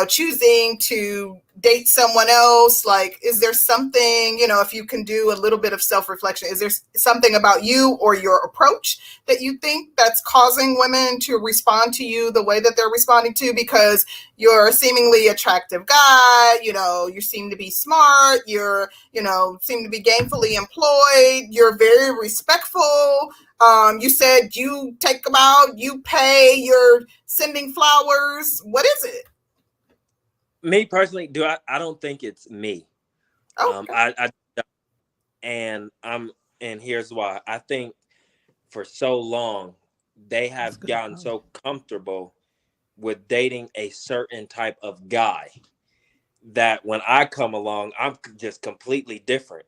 choosing to date someone else? Like, is there something, if you can do a little bit of self-reflection, is there something about you or your approach that you think that's causing women to respond to you the way that they're responding to? Because you're a seemingly attractive guy, you seem to be smart, you're, seem to be gainfully employed, you're very respectful. You said you take them out, you pay, you're sending flowers. What is it? Me personally, I don't think it's me. Oh, I and here's why. I think for so long they That's have good. gotten so comfortable with dating a certain type of guy that when I come along, I'm just completely different,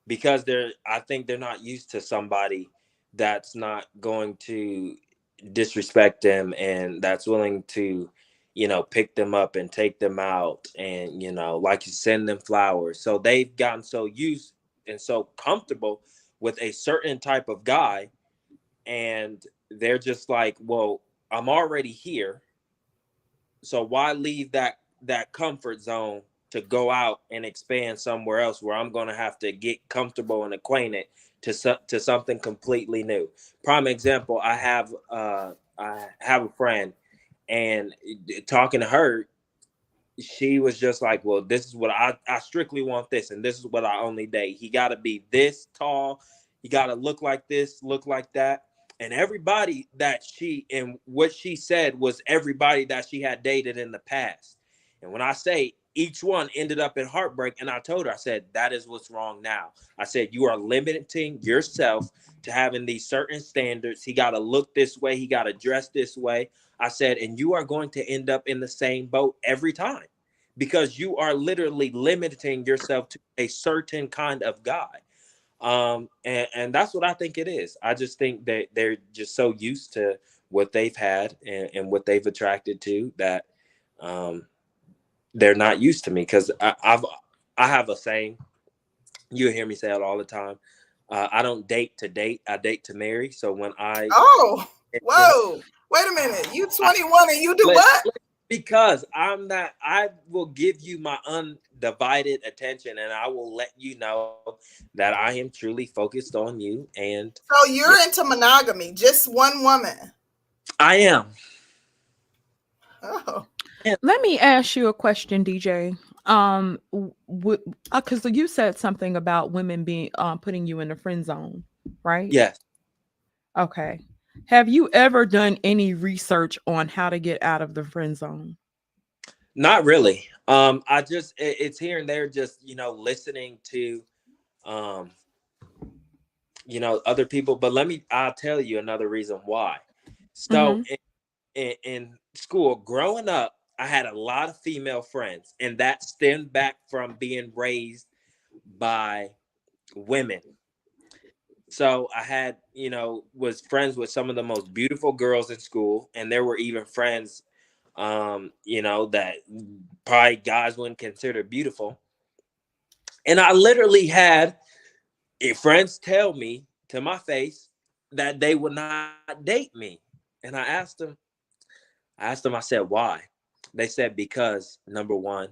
because I think they're not used to somebody that's not going to disrespect them and that's willing to, pick them up and take them out and, like you send them flowers. So they've gotten so used and so comfortable with a certain type of guy, and they're just like, well, I'm already here, so why leave that comfort zone to go out and expand somewhere else where I'm going to have to get comfortable and acquainted to something completely new. Prime example, I have a friend, and talking to her, she was just like, well, this is what I strictly want this, and this is what I only date. He got to be this tall. He got to look like this, look like that. And everybody that what she said was everybody that she had dated in the past. And when I say each one ended up in heartbreak, and I told her, I said, that is what's wrong now. I said, you are limiting yourself to having these certain standards. He got to look this way. He got to dress this way. I said, and you are going to end up in the same boat every time, because you are literally limiting yourself to a certain kind of guy. And that's what I think it is. I just think that they're just so used to what they've had and what they've attracted to that they're not used to me. Because I have a saying, you hear me say it all the time. I don't date to date, I date to marry. So when Oh, whoa. Wait a minute. You 21 and you do what? Because I will give you my undivided attention, and I will let you know that I am truly focused on you. And so you're into monogamy, just one woman? I am. Oh. Let me ask you a question, DJ. Because you said something about women being putting you in the friend zone, right? Yes. Okay. Have you ever done any research on how to get out of the friend zone? Not really. I just it's here and there, just listening to other people. But I'll tell you another reason why. So Mm-hmm. in school, growing up, I had a lot of female friends, and that stemmed back from being raised by women. So I had, was friends with some of the most beautiful girls in school, and there were even friends, that probably guys wouldn't consider beautiful. And I literally had friends tell me to my face that they would not date me. And I said, why? They said, because number one,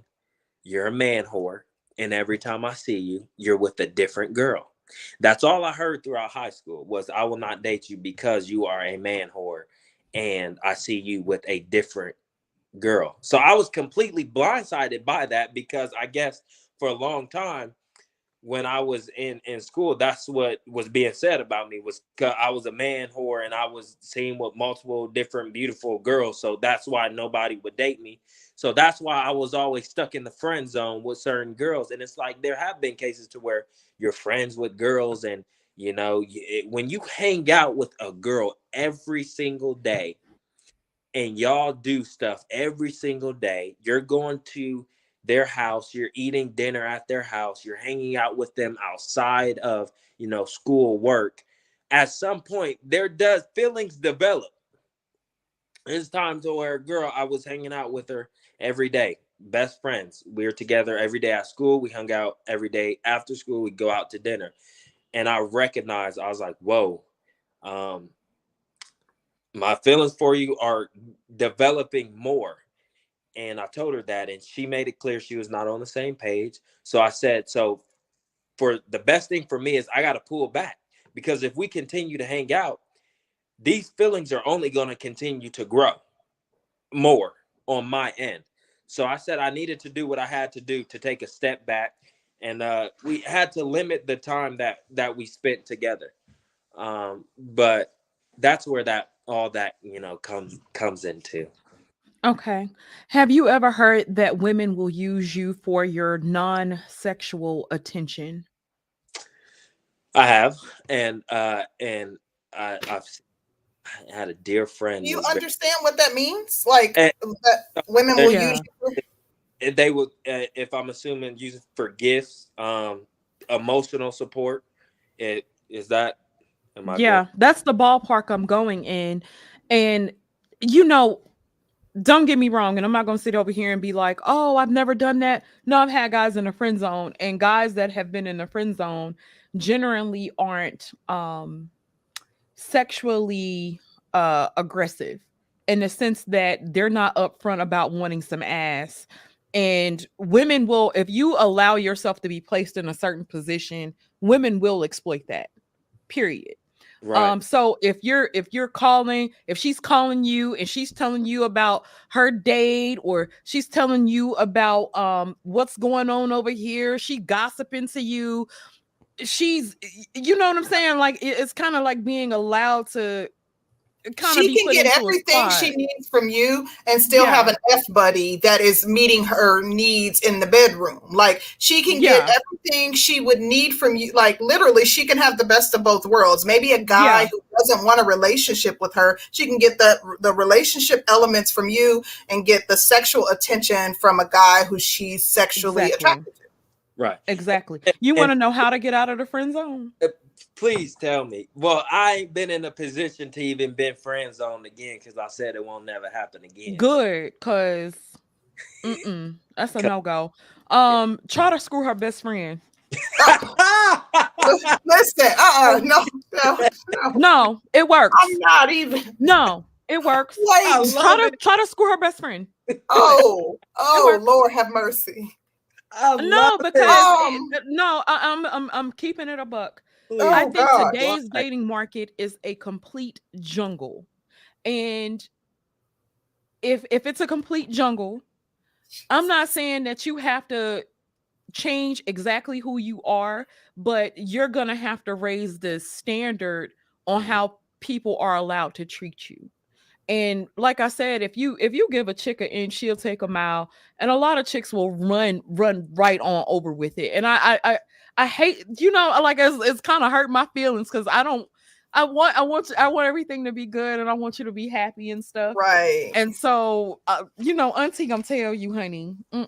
you're a man whore. And every time I see you, you're with a different girl. That's all I heard throughout high school was, I will not date you because you are a man whore. And I see you with a different girl. So I was completely blindsided by that, because I guess for a long time, when I was in school, that's what was being said about me, was I was a man whore and I was seen with multiple different beautiful girls. So that's why nobody would date me. So that's why I was always stuck in the friend zone with certain girls. And it's like, there have been cases to where you're friends with girls, and when you hang out with a girl every single day, and y'all do stuff every single day. You're going to their house, you're eating dinner at their house, you're hanging out with them outside of, school, work. At some point, there does feelings develop. It's time to where, girl, I was hanging out with her every day. Best friends. We were together every day at school. We hung out every day after school. We go out to dinner. And I recognized, I was like, whoa, my feelings for you are developing more. And I told her that, and she made it clear she was not on the same page. So I said, so for the best thing for me is I got to pull back, because if we continue to hang out, these feelings are only going to continue to grow more on my end. So I said I needed to do what I had to do to take a step back, and we had to limit the time that we spent together. But that's where that all that comes into. Okay. Have you ever heard that women will use you for your non-sexual attention? I have, and I've had a dear friend Do you was very, understand what that means? Like and, that women will use Yeah. you. and they would, if I'm assuming, use it for gifts, emotional support. It is that. Am I going? Yeah, that's the ballpark I'm going in. And you know, don't get me wrong, and I'm not going to sit over here and be like, "Oh, I've never done that." No, I've had guys in the friend zone, and guys that have been in the friend zone generally aren't sexually aggressive, in the sense that they're not upfront about wanting some ass. And women will, if you allow yourself to be placed in a certain position, women will exploit that. Period. Right, So if you're calling, if she's calling you and she's telling you about her date, or she's telling you about what's going on over here, she gossiping to you, she's, you know what I'm saying? Like it's kind of like being allowed to kind of She be can put get into a everything spot. she needs from you and still have Yeah. an F buddy that is meeting her needs in the bedroom. Like she can get Yeah. everything she would need from you. Like literally, she can have the best of both worlds. Maybe a guy Yeah. who doesn't want a relationship with her, she can get the relationship elements from you and get the sexual attention from a guy who she's sexually Exactly. attracted to. right. Exactly. You want And to know how to get out of the friend zone? please tell me. Well, I ain't been in a position to even been friend zoned again, because I said it won't never happen again. Good, cause that's a 'Cause- no-go. Try to screw her best friend. Listen, no, no, no. No, it I'm works. not even. No, it works. I Wait. Try love to it. try to screw her best friend. Oh, It oh, works. Lord have mercy. I love No, because it. no, I'm keeping it a buck. I Please. Oh think gosh. today's dating market is a complete jungle. And if it's a complete jungle, I'm not saying that you have to change exactly who you are, but you're going to have to raise the standard on how people are allowed to treat you. And like I said, if you give a chick an inch, she'll take a mile, and a lot of chicks will run right on over with it. And I hate, like it's kind of hurt my feelings, because I want everything to be good, and I want you to be happy and stuff. Right. And so, auntie, I'm tell you, honey, Yeah,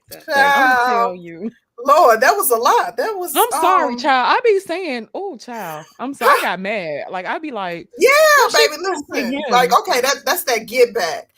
that. Thank I'm you. tell Child. you. Lord, that was a lot. That was I'm sorry, child. I be saying, "Oh, child." I'm sorry. I got mad. Like I be like, yeah, "How she baby. gonna say Listen. Like, him?" okay, that's that get back.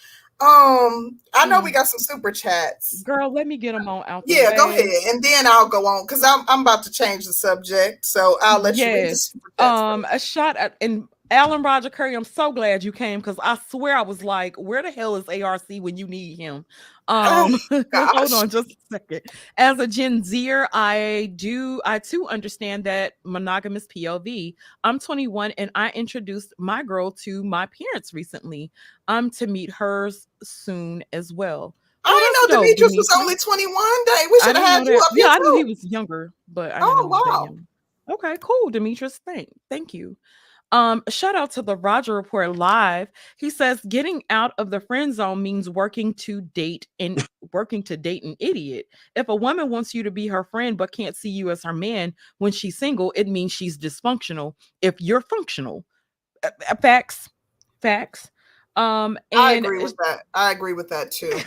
I know we Mm. got some super chats. Girl, let me get them on out the Yeah, go ahead. way. And then I'll go on because I'm about to change the subject. So I'll let you read the Yes. super chats first. A shot at and Alan Roger Curry. I'm so glad you came, because I swear I was like, "Where the hell is ARC when you need him?" Oh Hold gosh. on just a second. As a Gen Zer, I too understand that monogamous POV. I'm 21 and I introduced my girl to my parents recently. I'm to meet hers soon as well. Oh, I that's didn't know dope, Demetrius was Demetrius. only 21. Dang, we I should have didn't had know you that. up here Yeah, I knew he too. was younger, but I didn't know Oh he was that wow. young. Okay, cool, Demetrius. Thank you. Shout out to the Roger Report Live. He says getting out of the friend zone means working to date an idiot. If a woman wants you to be her friend but can't see you as her man when she's single, it means she's dysfunctional. If you're functional, facts, facts. I And agree with that. I agree with that too.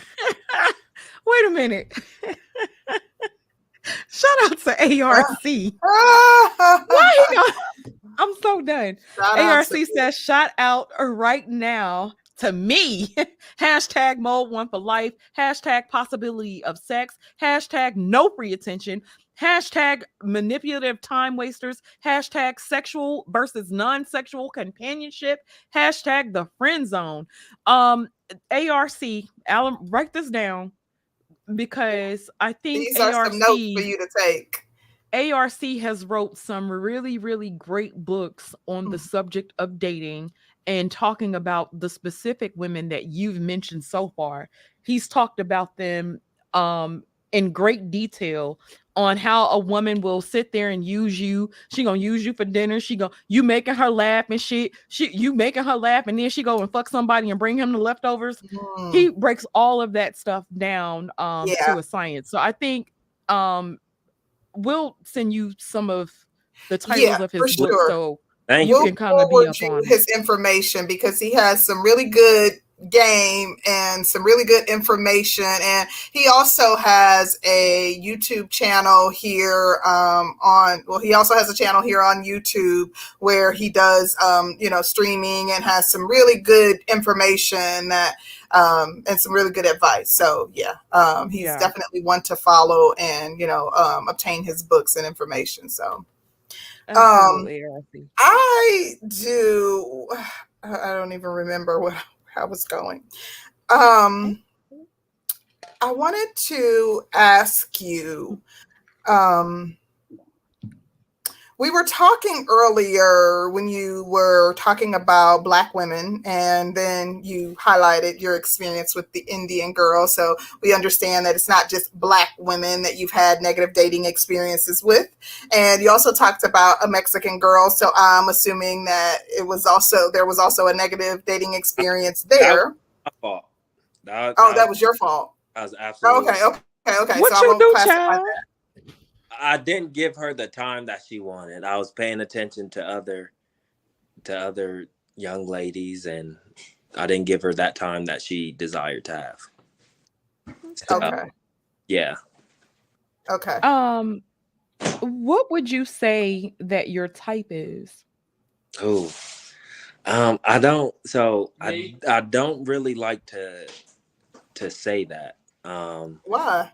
wait a minute. Shout out to ARC. Why he going? I'm so done. Shout out ARC to says, shout out right now. to me. Hashtag mode one for life. Hashtag possibility of sex. Hashtag no free attention. Hashtag manipulative time wasters. Hashtag sexual versus non-sexual companionship. Hashtag the friend zone. ARC, Alan, write this down because I think These are some notes for you to take. ARC has wrote some really, really great books on the subject of dating and talking about the specific women that you've mentioned so far. He's talked about them in great detail on how a woman will sit there and use you. She gonna use you for dinner. You making her laugh and shit. You making her laugh, and then she go and fuck somebody and bring him the leftovers. He breaks all of that stuff down to a science. So I think we'll send you some of the titles of his books so you can kind of be up on his information, because he has some really good game and some really good information, and he also has a YouTube channel here he also has a channel here on YouTube where he does streaming and has some really good information that and some really good advice. So he's definitely one to follow and obtain his books and information. So absolutely. I don't even remember where I was going. I wanted to ask you, we were talking earlier when you were talking about Black women, and then you highlighted your experience with the Indian girl. So we understand that it's not just Black women that you've had negative dating experiences with. And you also talked about a Mexican girl. So I'm assuming that there was also a negative dating experience there. That was my fault. That was your fault. That was absolutely Okay. What so you do, classify child? that. I didn't give her the time that she wanted. I was paying attention to other young ladies, and I didn't give her that time that she desired to have. So, Okay. Yeah. Okay. What would you say that your type is? Oh, I don't. So I don't really like to say that. Why?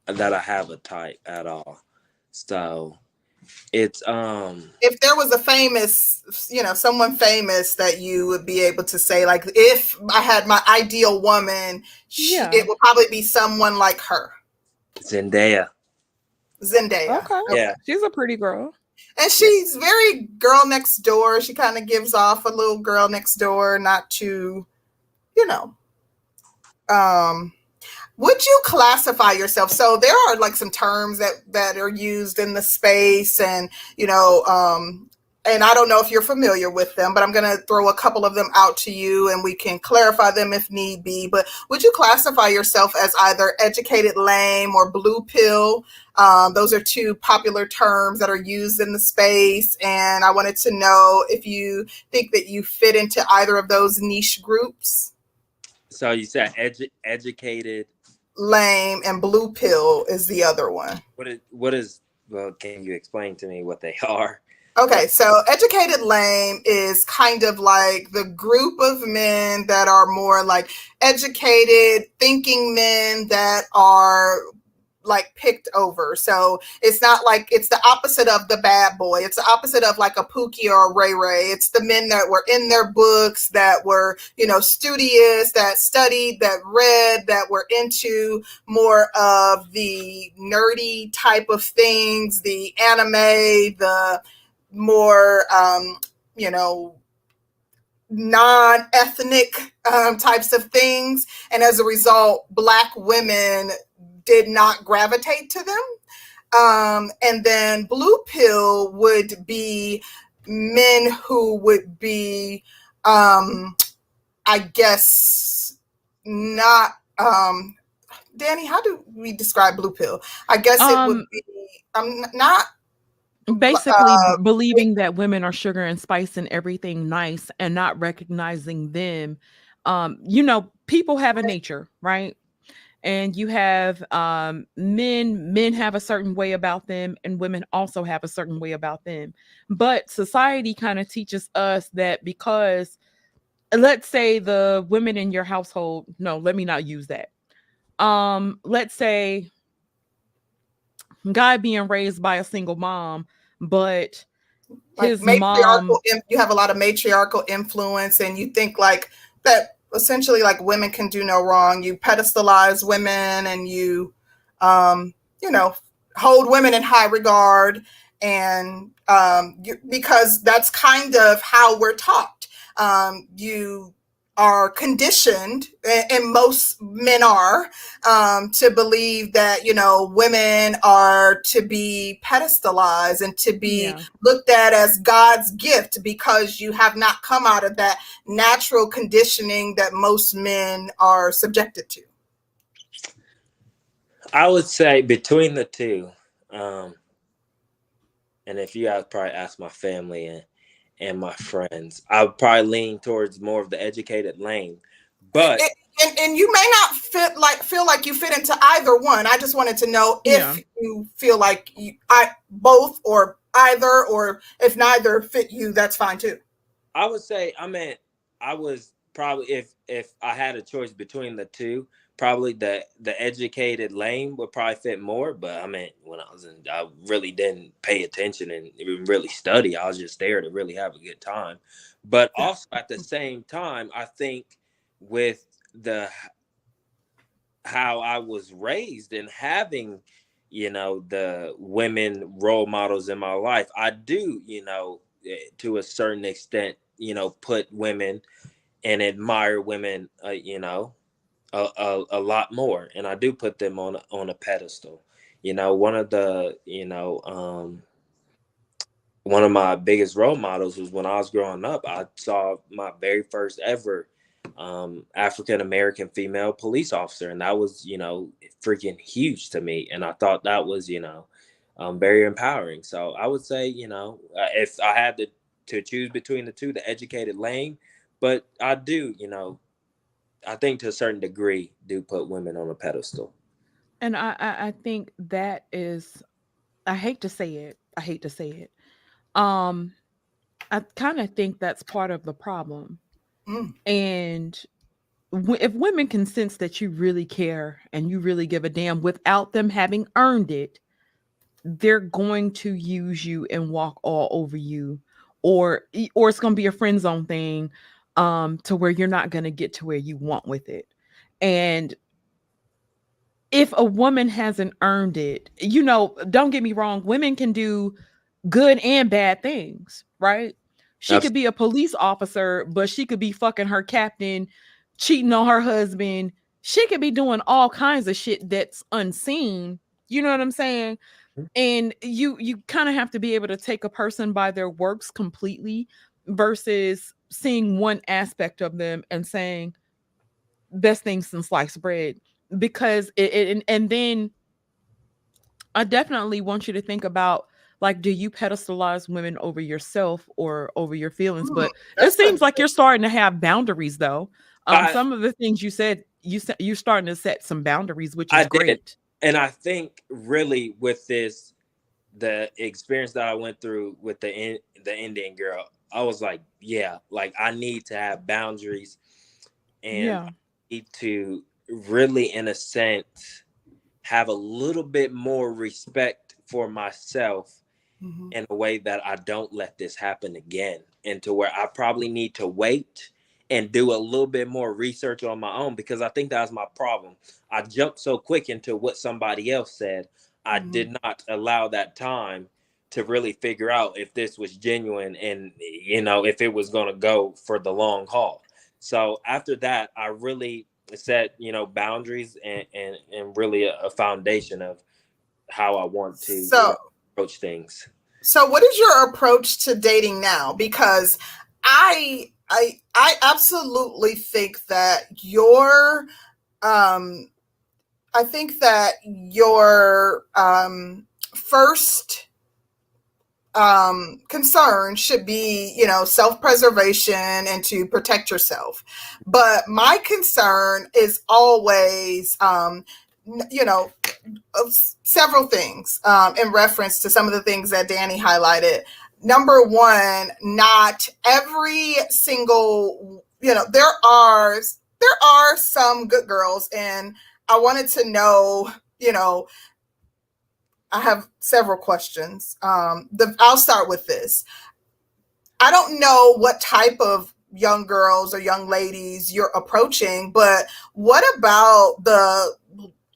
That I have a type at all. So it's if there was a famous, someone famous that you would be able to say, like, if I had my ideal woman, it would probably be someone like her. Zendaya. Okay. Yeah. She's a pretty girl. And she's very girl next door. She kind of gives off a little girl next door, not too, would you classify yourself? So there are like some terms that are used in the space, and and I don't know if you're familiar with them, but I'm going to throw a couple of them out to you and we can clarify them if need be. But would you classify yourself as either educated lame or blue pill? Those are two popular terms that are used in the space. And I wanted to know if you think that you fit into either of those niche groups. So you said educated, lame, and blue pill is the other one. What is well, can you explain to me what they are? Okay, so educated lame is kind of like the group of men that are more like educated, thinking men that are like picked over. So it's not like, it's the opposite of the bad boy. It's the opposite of like a Pookie or a Ray Ray. It's the men that were in their books, that were, studious, that studied, that read, that were into more of the nerdy type of things, the anime, the more, non-ethnic types of things. And as a result, Black women did not gravitate to them. And then blue pill would be men who would be, I guess, not, Danny, how do we describe blue pill? I guess it would be, not, basically believing that women are sugar and spice and everything nice, and not recognizing them. People have a nature, right? And you have men have a certain way about them, and women also have a certain way about them. But society kind of teaches us that because let's say the women in your household, no, let me not use that. Let's say guy being raised by a single mom, but Like his matriarchal, mom, you have a lot of matriarchal influence, and you think like that essentially like women can do no wrong. You pedestalize women, and you know, hold women in high regard, and because that's kind of how we're taught. You are conditioned, and most men are, to believe that, you know, women are to be pedestalized and to be yeah. looked at as God's gift, because you have not come out of that natural conditioning that most men are subjected to. I would say between the two, um, and if you guys probably ask my family and my friends, I would probably lean towards more of the educated lane. But And you may not feel like you fit into either one. I just wanted to know Yeah. if you feel like I both or either, or if neither fit you, that's fine too. I would say, I mean, I was probably, if I had a choice between the two, probably the educated lane would probably fit more. But I mean, when I was in, I really didn't pay attention and even really study. I was just there to really have a good time. But also at the same time, I think with the how I was raised and having, you know, the women role models in my life, I do, you know, to a certain extent, you know, put women and admire women, you know, a lot more, and I do put them on a pedestal. You know, one of the, you know, one of my biggest role models was when I was growing up. I saw my very first ever African American female police officer, and that was, you know, freaking huge to me. And I thought that was, you know, very empowering. So I would say, you know, if I had to choose between the two, the educated lane, but I do, you know, I think to a certain degree, do put women on a pedestal. And I think that is, I hate to say it. I hate to say it. Um, I kind of think that's part of the problem. Mm. And if women can sense that you really care and you really give a damn without them having earned it, they're going to use you and walk all over you, or it's going to be a friend zone thing, to where you're not going to get to where you want with it. And if a woman hasn't earned it, you know, don't get me wrong, women can do good and bad things, right? She could be a police officer, but she could be fucking her captain, cheating on her husband. She could be doing all kinds of shit that's unseen. You know what I'm saying? And you kind of have to be able to take a person by their works completely versus seeing one aspect of them and saying best thing since sliced bread, because and then I definitely want you to think about, like, do you pedestalize women over yourself or over your feelings? Mm. But it That's a seems like you're starting to have boundaries, though. I Some of the things you said, you're starting to set some boundaries, which I is did, great. and I think really with this, the experience that I went through with the Indian girl, I was like, yeah, like I need to have boundaries, and I Yeah. need to really, in a sense, have a little bit more respect for myself Mhm. in a way that I don't let this happen again, and to where I probably need to wait and do a little bit more research on my own, because I think that was my problem. I jumped so quick into what somebody else said. I Mhm. did not allow that time to really figure out if this was genuine and, you know, if it was going to go for the long haul. So after that, I really set, you know, boundaries and really a foundation of how I want to, you So know, approach things. So what is your approach to dating now? Because I absolutely think that um I think that your first concern should be, you know, self-preservation and to protect yourself. But my concern is always, you know, of several things, in reference to some of the things that Danny highlighted. Number one, not every single there are some good girls, and I wanted to know, I have several questions. I'll start with this. I don't know what type of young girls or young ladies you're approaching, but what about the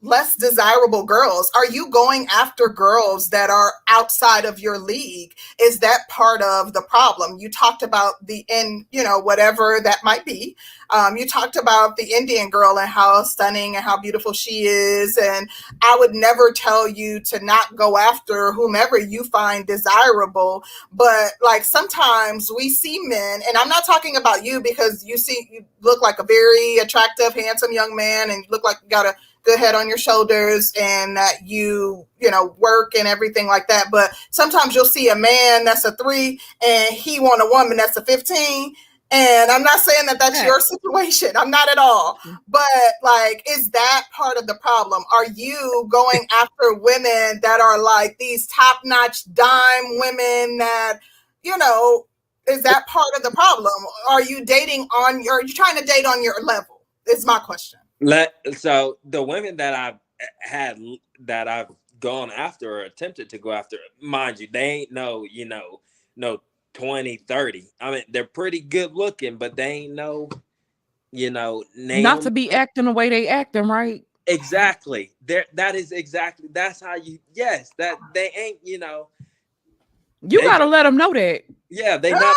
less desirable girls? Are you going after girls that are outside of your league? Is that part of the problem? You talked about whatever that might be. You talked about the Indian girl and how stunning and how beautiful she is. And I would never tell you to not go after whomever you find desirable. But like sometimes we see men, and I'm not talking about you because you look like a very attractive, handsome young man, and you look like you got a good head on your shoulders, and that you work and everything like that. But sometimes you'll see a man that's a 3 and he want a woman that's a 15. And I'm not saying that that's your situation. I'm not at all. But like, is that part of the problem? Are you going after women that are like these top-notch dime women that, is that part of the problem? Are you are you trying to date on your level? Is my question. So the women that I've gone after or attempted to go after, mind you, they ain't no 20, 30. I mean, they're pretty good looking, but they ain't no, not to be acting the way they acting, right? Exactly. That's how that they ain't, you gotta let them know that. Yeah, they not.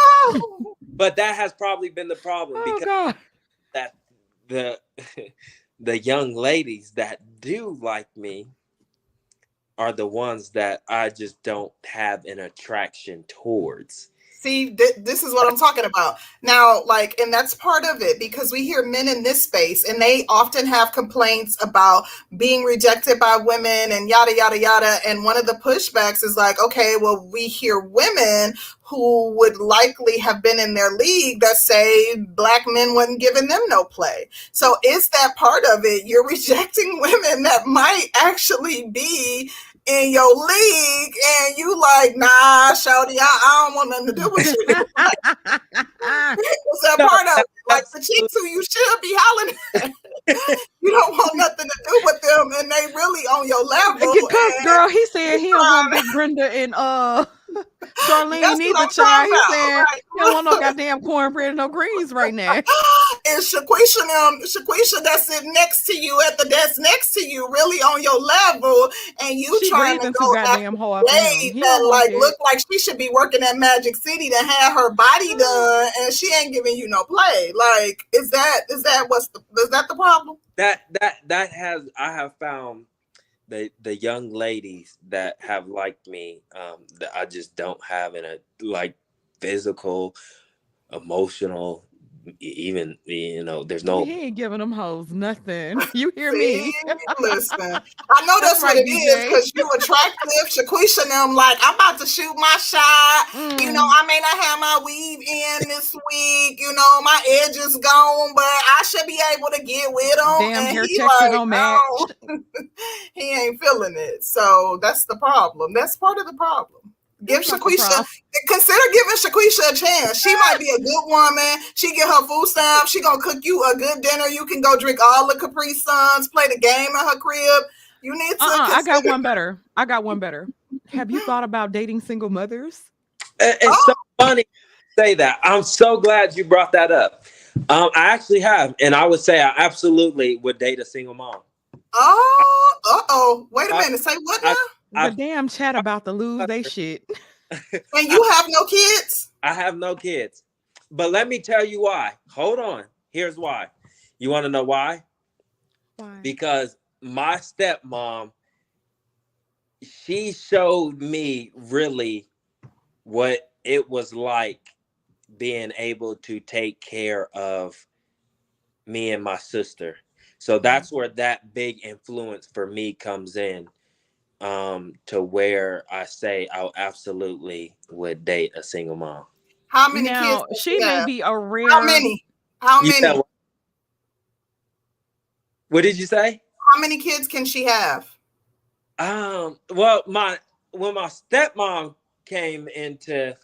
But that has probably been the problem because that the young ladies that do like me are the ones that I just don't have an attraction towards. See, this is what I'm talking about. Now, like, and that's part of it, because we hear men in this space and they often have complaints about being rejected by women and yada, yada, yada. And one of the pushbacks is like, okay, well, we hear women who would likely have been in their league that say Black men wasn't giving them no play. So is that part of it? You're rejecting women that might actually be in your league, and you like, nah, shawty, I don't want nothing to do with you. Is that part of it? Like the chicks who you should be hollering at, you don't want nothing to do with them, and they really on your level. Because girl, he said he don't want Big Brenda and Charlene neither, child. He said right? He don't want no goddamn cornbread and no greens right now. And Shaquisha that's sitting next to you at the desk next to you, really on your level, and you trying to go goddamn hard that like look like she should be working at Magic City to have her body done, and she ain't giving you no play. Like, is that the problem? I have found the young ladies that have liked me, that I just don't have in a like physical, emotional, even there's no. He ain't giving them hoes nothing. You hear me? Listen, I know that's right, what it is, because you attractive. Shaquisha and them like, I'm about to shoot my shot. I may not have my weave in this week. My edge is gone, but I should be able to get with him. Damn, hair texture don't match. He ain't feeling it. So that's the problem. That's part of the problem. Consider giving Shaquisha a chance. She might be a good woman. She get her food stamp. She gonna cook you a good dinner. You can go drink all the Capri Suns, play the game in her crib. You need to I got one better. Have you thought about dating single mothers? It's so funny to say that. I'm so glad you brought that up. I actually have, and I would say I absolutely would date a single mom. Wait a minute. Say what now? The damn chat about to lose they shit. And you have no kids? I have no kids. But let me tell you why. Hold on. Here's why. You want to know why? Why? Because my stepmom, she showed me really what it was like being able to take care of me and my sister. So that's where that big influence for me comes in. To where I say I absolutely would date a single mom. How many kids? She may be a rare. How many? What did you say? How many kids can she have? Well, when my stepmom came into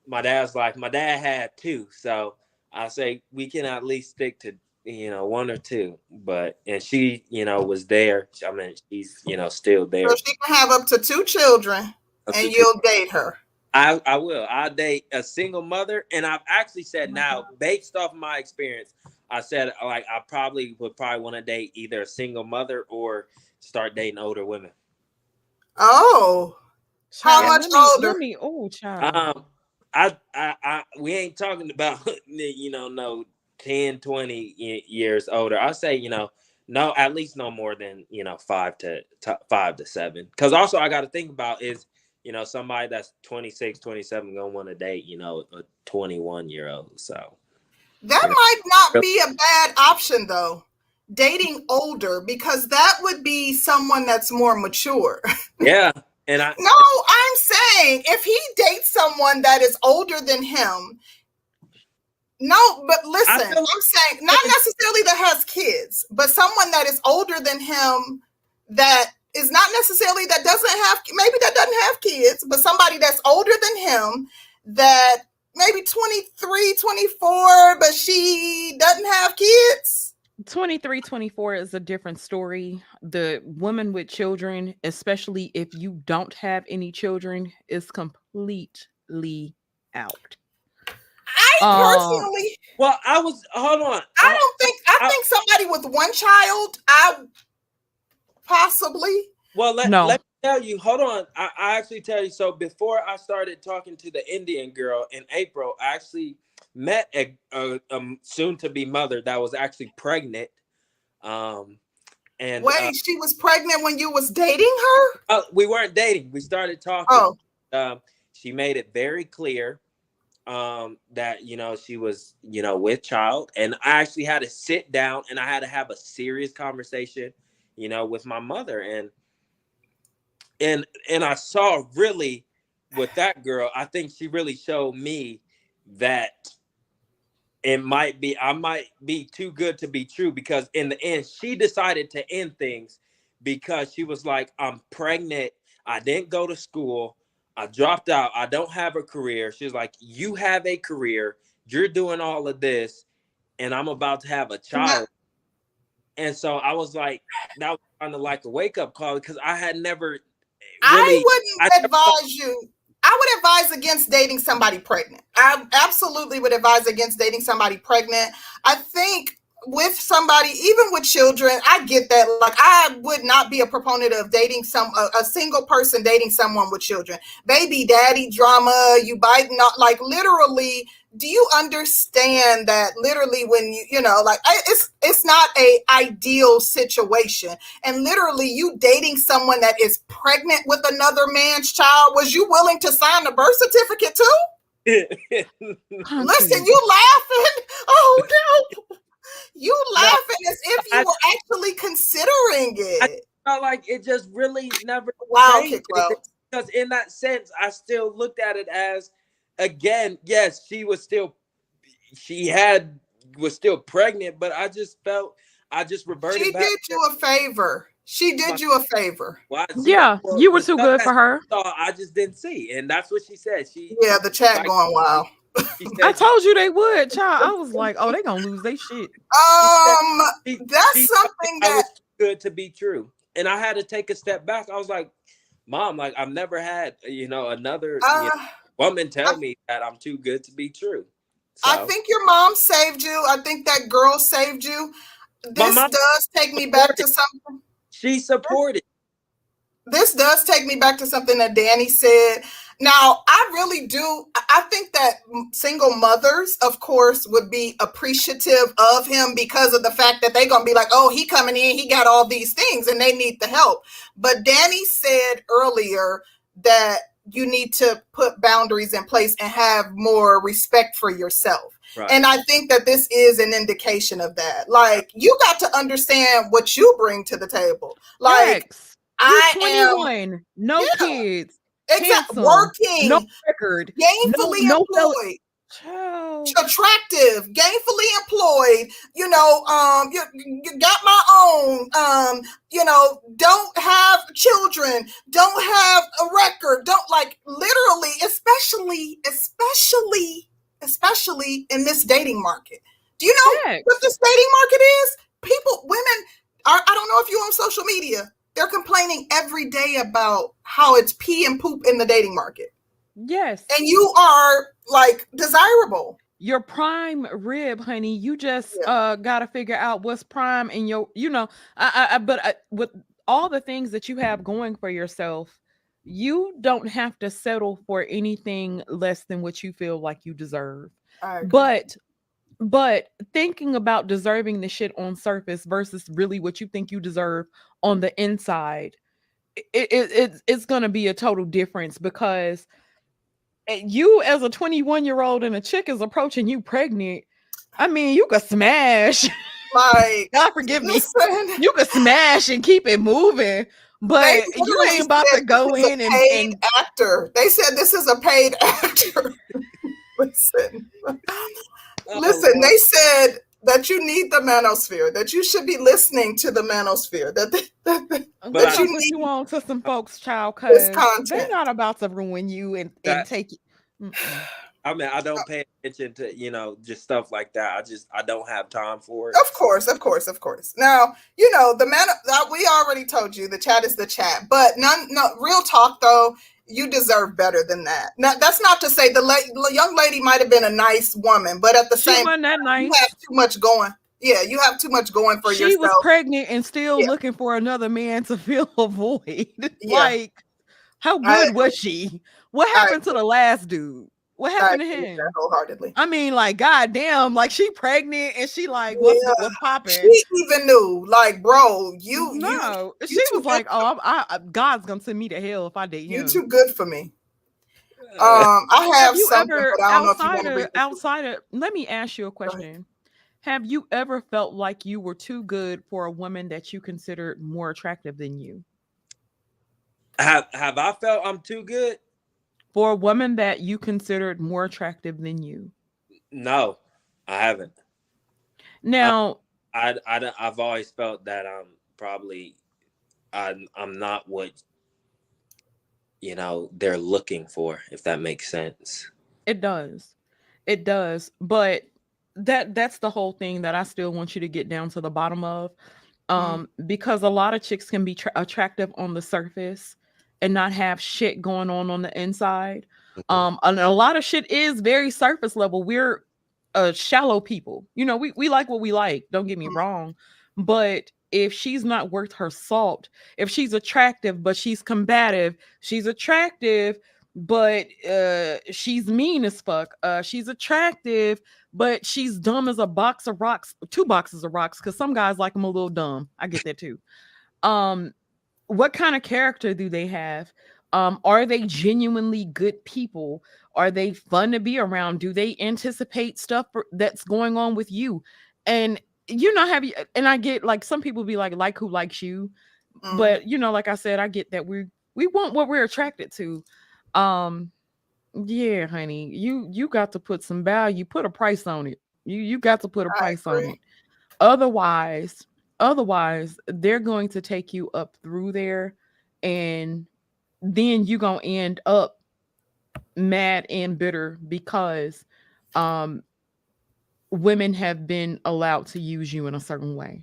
my dad's life, my dad had 2, so I say we can at least stick to, one or two. But and she, was there. I mean, she's, still So there. she can have up to 2 children Up to and two. you'll date her. I will. I'll date a single mother, and I've actually said now, based off my experience, I said like I would want to date either a single mother or start dating older women. Oh, how much older? Oh, child. We ain't talking about no 10, 20 years older. I say no, at least no more than 5 to 7. Because also I got to think about is somebody that's 26, 27 gonna want to date a 21-year-old. So That might not be a bad option though. Dating older, because that would be someone that's more mature. Yeah. No, I'm saying if he dates someone that is older than him, no, but listen, I'm saying not necessarily that has kids, but someone that is older than him that is not necessarily that doesn't have kids, but somebody that's older than him that maybe 23, 24, but she doesn't have kids. 23, 24 is a different story. The woman with children, especially if you don't have any children, is completely out. I personally, well, hold on. I think somebody with one child, I possibly. Well, let me tell you, hold on. I actually tell you, so before I started talking to the Indian girl in April, I actually met a soon-to-be mother that was actually pregnant. And wait, she was pregnant when you was dating her? We weren't dating. We started talking. Oh. She made it very clear that she was with child, and I actually had to sit down and I had to have a serious conversation with my mother, and I saw really with that girl, I think she really showed me that I might be too good to be true, because in the end she decided to end things because she was like, I'm pregnant, I didn't go to school, I dropped out, I don't have a career. She's like, you have a career, you're doing all of this, and I'm about to have a child. And so I was like, that was kind of like a wake-up call, because I had never really, I would advise against dating somebody pregnant. I absolutely would advise against dating somebody pregnant. I think with somebody, even with children, I get that. Like, I would not be a proponent of dating a single person dating someone with children. Baby daddy drama, you biting not like literally. Do you understand that literally when it's not a ideal situation, and literally you dating someone that is pregnant with another man's child, was you willing to sign the birth certificate too? Listen, you laughing. Oh no. You laughing as if you were actually considering it. I felt like it just really never changed. Because in that sense, I still looked at it as, again, yes, she was still pregnant, but I just reverted back. She did you a favor. She did you a favor. Well, you were too good for her. I just didn't see, and that's what she said. The chat going wild. I told you they would, child. I was like, oh, they gonna lose their shit. That's something that was too good to be true, and I had to take a step back. I was like, Mom, like I've never had another woman tell me that I'm too good to be true. So. I think your mom saved you. I think that girl saved you. This does take me back to something. She supported. This does take me back to something that Danny said. Now, I think that single mothers, of course, would be appreciative of him because of the fact that they're going to be like, oh, he coming in, he got all these things and they need the help. But Danny said earlier that you need to put boundaries in place and have more respect for yourself. Right. And I think that this is an indication of that. Like, you got to understand what you bring to the table. Like, you're 21, no kids. Exactly. Working, no record, gainfully employed, attractive, gainfully employed. You got my own. Don't have children, don't have a record, don't like literally, especially especially in this dating market. Do you know Facts. what this dating market is? Women are, I don't know if you're on social media, they're complaining every day about how it's pee and poop in the dating market. Yes. And you are like desirable. Your prime rib, honey. You just gotta figure out what's prime in your, but with all the things that you have going for yourself, you don't have to settle for anything less than what you feel like you deserve. I agree. But thinking about deserving the shit on surface versus really what you think you deserve on the inside, it's gonna be a total difference, because you as a 21-year-old and a chick is approaching you pregnant. I mean, you could smash. Like, God forgive me. listen, You could smash and keep it moving, but you literally ain't about said to go this is a in paid and actor. They said this is a paid actor. Listen. Listen, Lord. they said that you need the manosphere, that you should be listening to the manosphere, I'm But gonna you put need you on to some folks, child, this because they're content. not about to ruin you and that take it. I mean, I don't pay attention to just stuff like that. I don't have time for it. Of course. Now, we already told you the chat is the chat, but no, real talk though, you deserve better than that. Now, that's not to say the young lady might have been a nice woman, but at the She same wasn't that time, nice. you have too much going. Yeah, you have too much going for She was yourself. pregnant and still Yeah. looking for another man to fill a void. Yeah. Like, how I good was she? What happened to the last dude? What I happened to agree with that him? wholeheartedly. I mean, like, goddamn, like she pregnant and she like, Yeah. what's popping? She even knew, like, bro, you She too was good like, oh, God's gonna send me to hell if I date him. you too good for me. Uh, I have you something, ever but I don't know if you want to bring it. outside of? Let me ask you a question. Have you ever felt like you were too good for a woman that you considered more attractive than you? have I felt I'm too good? For a woman that you considered more attractive than you? No, I haven't. Now, I've always felt that I'm not what they're looking for, if that makes sense. it does. It does. But that's the whole thing that I still want you to get down to the bottom of. Because a lot of chicks can be attractive on the surface and not have shit going on the inside. Mhm. And a lot of shit is very surface level. We're shallow people. We like what we like. Don't get me wrong. But if she's not worth her salt, if she's attractive but she's combative, she's attractive but she's mean as fuck. She's attractive but she's dumb as a box of rocks, 2 boxes of rocks, because some guys like them a little dumb. I get that too. What kind of character do they have? Are they genuinely good people? Are they fun to be around? Do they anticipate stuff that's going on with you? And have you? And I get, like, some people be like who likes you, but like I said, I get that we want what we're attracted to. Yeah, honey, you got to put some value, put a price on it. You got to put a I price on agree. it. Otherwise, they're going to take you up through there, and then you're gonna end up mad and bitter because women have been allowed to use you in a certain way.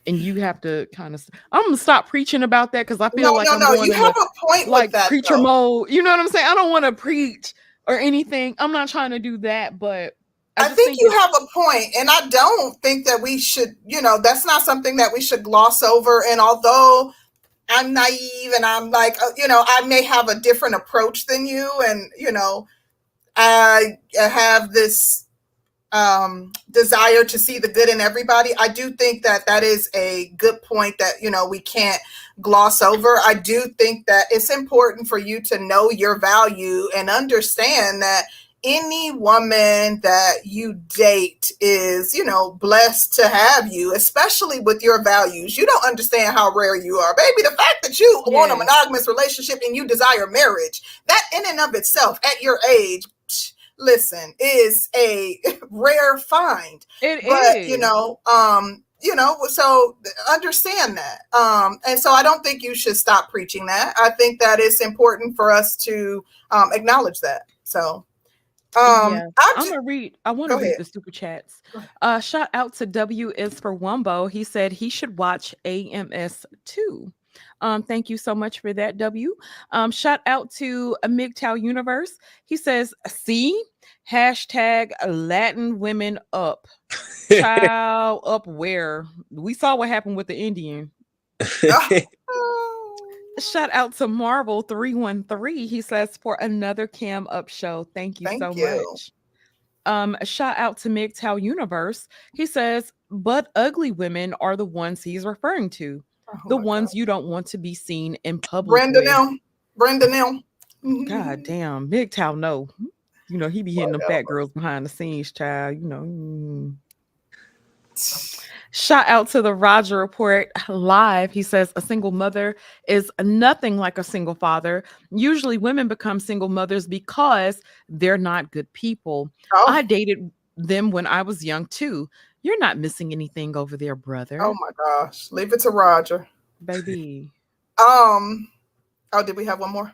And you have to kind of, I'm gonna stop preaching about that because I feel like I'm No. going You into have a point with like that, preacher though. mode. You know what I'm saying? I don't want to preach or anything. I'm not trying to do that, but I I just think think you it's have a point, and I don't think that we should, that's not something that we should gloss over. And although I'm naive and I'm like, I may have a different approach than you, and, I have this desire to see the good in everybody. I do think that that is a good point that, we can't gloss over. I do think that it's important for you to know your value and understand that any woman that you date is, blessed to have you, especially with your values. You don't understand how rare you are, baby. The fact that you want a yes. monogamous relationship and you desire marriage, that in and of itself at your age, listen, is a rare find. It But is. so understand that. And so I don't think you should stop preaching that. I think that it's important for us to acknowledge that. So Yeah, I I'm just gonna read. I want to go read ahead. the super chats. Go ahead. Shout out to W is for Wumbo. He said he should watch AMS too. Thank you so much for that, W. Shout out to a MGTOW Universe. He says, "See, hashtag Latin women up, child up where we saw what happened with the Indian." Oh, Shout out to Marvel 313. He says for another cam up show. Thank you so thank you. much. A shout out to MGTOW Universe. He says, but ugly women are the ones he's referring to, Oh the my God. ones you don't want to be seen in public Brenda with. now. Brenda now. God damn, MGTOW, no. You know, he be hitting them fat Whatever. girls behind the scenes, child. You know. Shout out to the Roger Report live. He says a single mother is nothing like a single father. Usually women become single mothers because they're not good people. Oh, I dated them when I was young too. You're not missing anything over there, oh brother. my gosh. Leave it to Roger. Baby. Um, oh, did we have one more?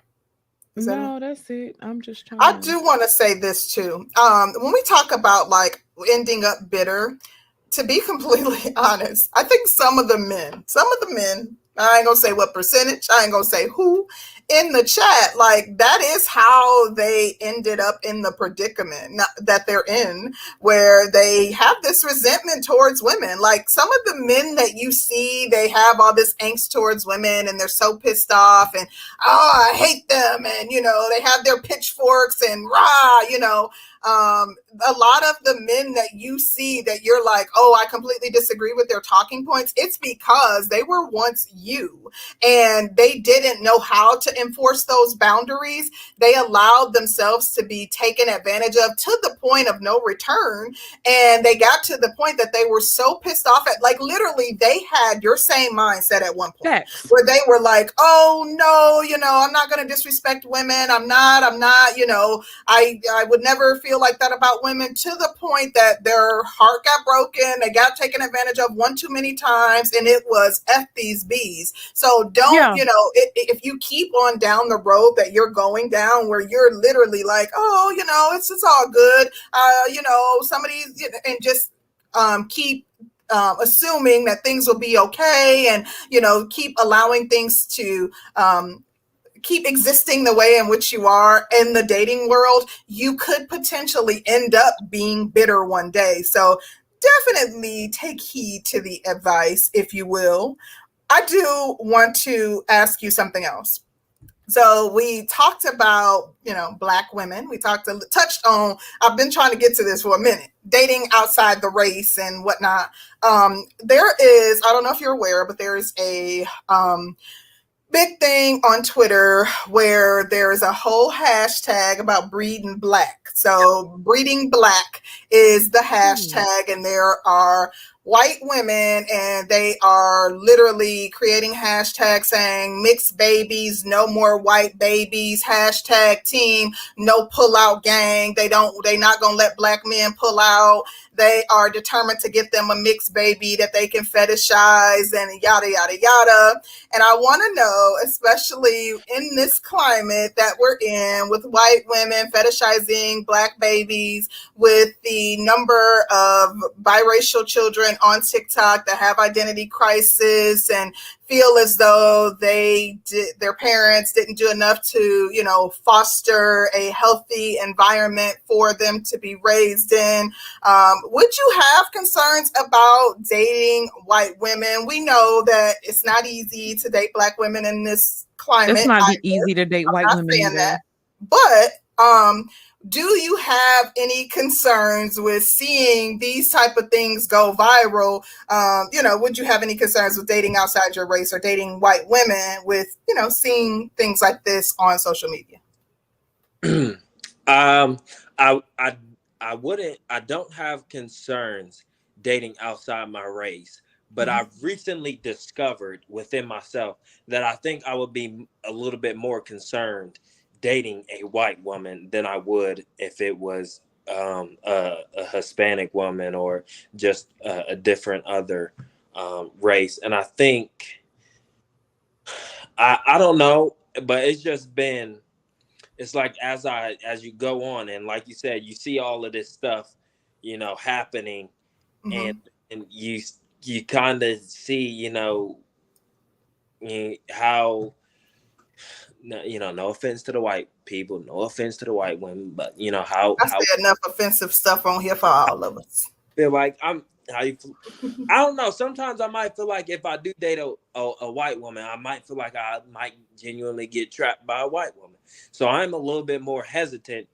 Is that it? No, that's it. I'm just trying I to. do want to say this too. When we talk about like ending up bitter, to be completely honest, I think some of the men, I ain't gonna say what percentage, I ain't gonna say who in the chat, like that is how they ended up in the predicament that they're in, where they have this resentment towards women. Like some of the men that you see, they have all this angst towards women and they're so pissed off and, oh, I hate them. And, you know, they have their pitchforks and rah, you know, a lot of the men that you see that you're like, oh, I completely disagree with their talking points. It's because they were once you and they didn't know how to enforce those boundaries. They allowed themselves to be taken advantage of to the point of no return. And they got to the point that they were so pissed off at, like, literally, they had your same mindset at one point Facts. where they were like, oh, no, you know, I'm not going to disrespect women. I'm not, you know, I would never feel like that about women, to the point that their heart got broken. They got taken advantage of one too many times, and it was F these bees. So don't, Yeah. you know, if you keep on down the road that you're going down, where you're literally like, oh, you know, it's all good, you know, somebody's, you know, and just keep assuming that things will be okay, and, you know, keep allowing things to keep existing the way in which you are in the dating world, you could potentially end up being bitter one day. So definitely take heed to the advice, if you will. I do want to ask you something else. So we talked about, you know, Black women. We touched on, I've been trying to get to this for a minute, dating outside the race and whatnot. There is, I don't know if you're aware, but there is a big thing on Twitter where there is a whole hashtag about breeding black. So breeding black is the hashtag, and there are white women and they are literally creating hashtags saying mixed babies, no more white babies, hashtag team no pull out gang. They're not gonna let Black men pull out. They are determined to get them a mixed baby that they can fetishize and yada yada yada. And I want to know, especially in this climate that we're in, with white women fetishizing Black babies, with the number of biracial children on TikTok that have identity crisis and feel as though their parents didn't do enough to, you know, foster a healthy environment for them to be raised in. Would you have concerns about dating white women? We know that it's not easy to date Black women in this It's climate not either. easy to date I'm white not women saying either. that. But do you have any concerns with seeing these type of things go viral? You know, would you have any concerns with dating outside your race or dating white women with, you know, seeing things like this on social media? I wouldn't. I don't have concerns dating outside my race, but Mm-hmm. I've recently discovered within myself that I think I would be a little bit more concerned dating a white woman than I would if it was a Hispanic woman or just a different other race. And I think I don't know, but it's just been it's like as you go on, and like you said, you see all of this stuff, happening, and Mm-hmm. you kind of see, how, no offense to the white people, no offense to the white women, but I how say enough offensive stuff on here for all of us. feel like how you I don't know. Sometimes I might feel like if I do date a white woman, I might feel like I might genuinely get trapped by a white woman. So I'm a little bit more hesitant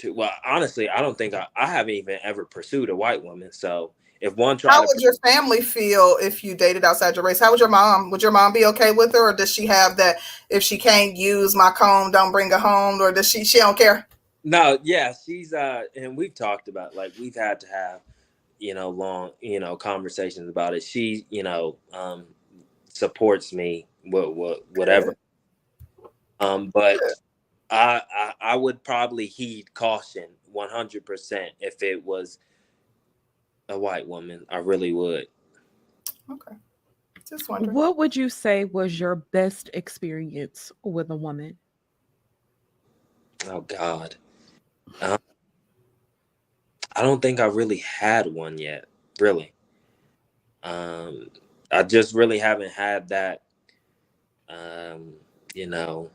well, honestly, I don't think I haven't even ever pursued a white woman. So if one How tried to, would your family feel if you dated outside your race? How would your mom? Would your mom be okay with her, or does she have that if she can't use my comb, don't bring her home, or does she don't care? no, yeah, she's and we've talked about, like, we've had to have long conversations about it. She supports me whatever. Good. But I would probably heed caution 100% if it was a white woman. I really would. Okay. Just wondering. What would you say was your best experience with a woman? Oh God, um, I don't think I really had one yet. Really, um, I just really haven't had that. Um, you know,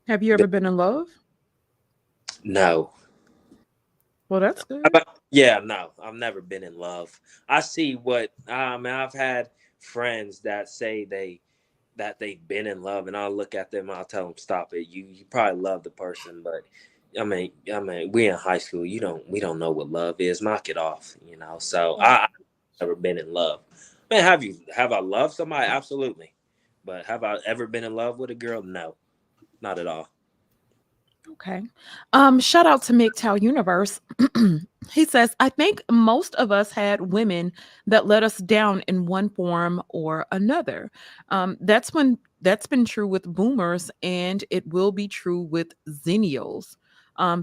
Have you the, ever been in love? no. Well, that's good. Yeah, no, I've never been in love. I see what I've had friends that say that they've been in love, and I'll look at them, I'll tell them, stop it. You probably love the person, but I mean, we in high school. We don't know what love is. Knock it off, So I've never been in love. Man, have I loved somebody? Absolutely, but have I ever been in love with a girl? No, not at all. Okay. Shout out to MGTOW Universe. He says, I think most of us had women that let us down in one form or another. That's been true with boomers, and it will be true with zennials.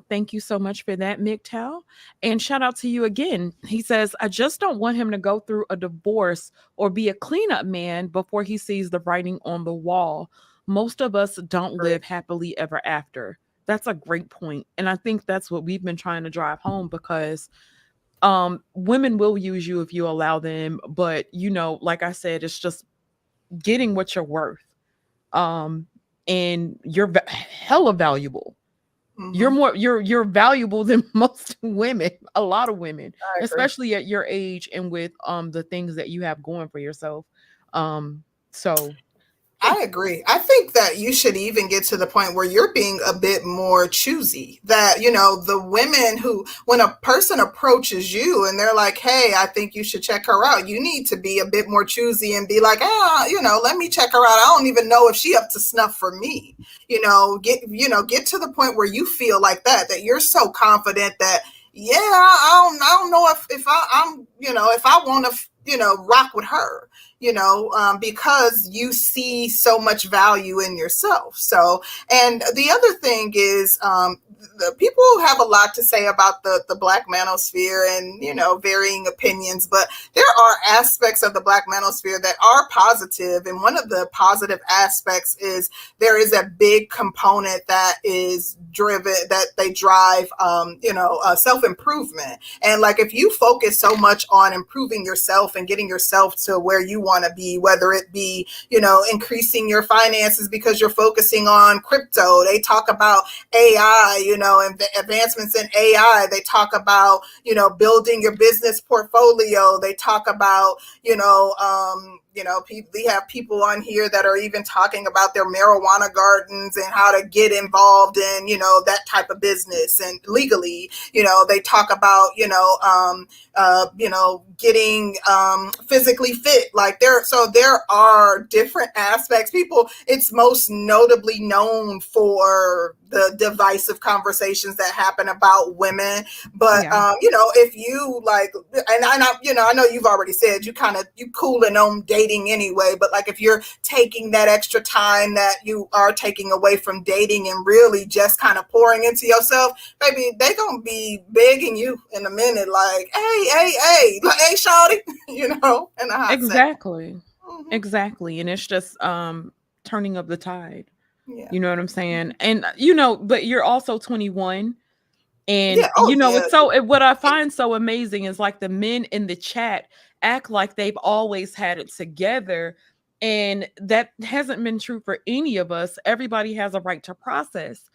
Thank you so much for that, MGTOW. And shout out to you again. He says, I just don't want him to go through a divorce or be a cleanup man before he sees the writing on the wall. Most of us don't live happily ever after. That's a great point. And I think that's what we've been trying to drive home, because women will use you if you allow them, but like I said, it's just getting what you're worth. Um and you're hella valuable. You're Mm-hmm. more you're valuable than most women, a lot of women, I agree. especially at your age and with the things that you have going for yourself. So yeah. I agree. I think that you should even get to the point where you're being a bit more choosy. That, the women who, when a person approaches you and they're like, hey, I think you should check her out, you need to be a bit more choosy and be like, let me check her out. I don't even know if she up to snuff for me. Get to the point where you feel like that you're so confident that, yeah, I don't know if I want to, rock with her, because you see so much value in yourself. So, and the other thing is, the people have a lot to say about the Black manosphere and, varying opinions, but there are aspects of the Black manosphere that are positive. And one of the positive aspects is there is a big component that is driven, that they drive, self-improvement. And like, if you focus so much on improving yourself and getting yourself to where you want to be, whether it be, increasing your finances because you're focusing on crypto, they talk about AI, and advancements in AI. They talk about, building your business portfolio. They talk about, we have people on here that are even talking about their marijuana gardens and how to get involved in, that type of business and legally. They talk about, getting physically fit. Like, there are different aspects. People, it's most notably known for the divisive conversations that happen about women. But Yeah. if you like, and I know you've already said you cooling on dating anyway, but like, if you're taking that extra time that you are taking away from dating and really just kind of pouring into yourself, baby, they gonna be begging you in a minute, like, hey, like, hey, shawty, in a hot second. Exactly. Mm-hmm. Exactly. And it's just turning of the tide. Yeah. You know what I'm saying? And but you're also 21. And Yeah. Oh, yeah. it's so what I find so amazing is like the men in the chat act like they've always had it together. And that hasn't been true for any of us. Everybody has a right to process.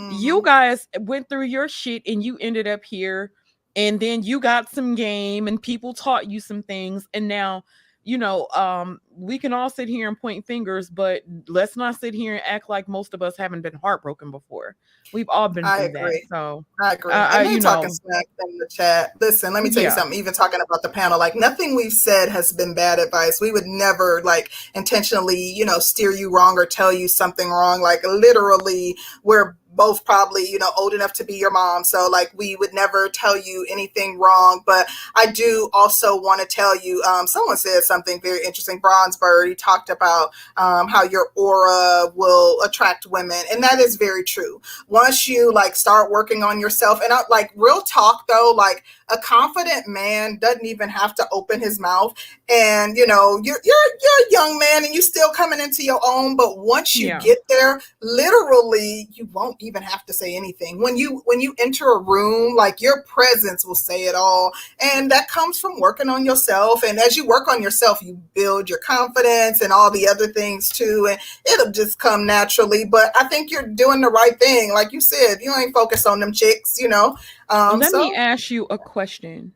You Hmm. guys went through your shit and you ended up here, and then you got some game and people taught you some things, and now we can all sit here and point fingers, but let's not sit here and act like most of us haven't been heartbroken before. We've all been I through that. agree. So I agree. And they talking you know, smack in the chat. Listen, let me tell you yeah, something. Even talking about the panel, like nothing we've said has been bad advice. We would never like intentionally, steer you wrong or tell you something wrong. Like literally, we're both probably, old enough to be your mom. So like we would never tell you anything wrong. But I do also want to tell you, someone said something very interesting. Bronzebird, he talked about how your aura will attract women. And that is very true. Once you like start working on yourself, and like real talk though, like a confident man doesn't even have to open his mouth. And you're a young man and you still coming into your own, but once you yeah. get there, literally you won't even have to say anything. When you enter a room, like your presence will say it all. And that comes from working on yourself. And as you work on yourself, you build your confidence and all the other things too, and it'll just come naturally. But I think you're doing the right thing. Like you said, you ain't focused on them chicks. Let me So ask you a question.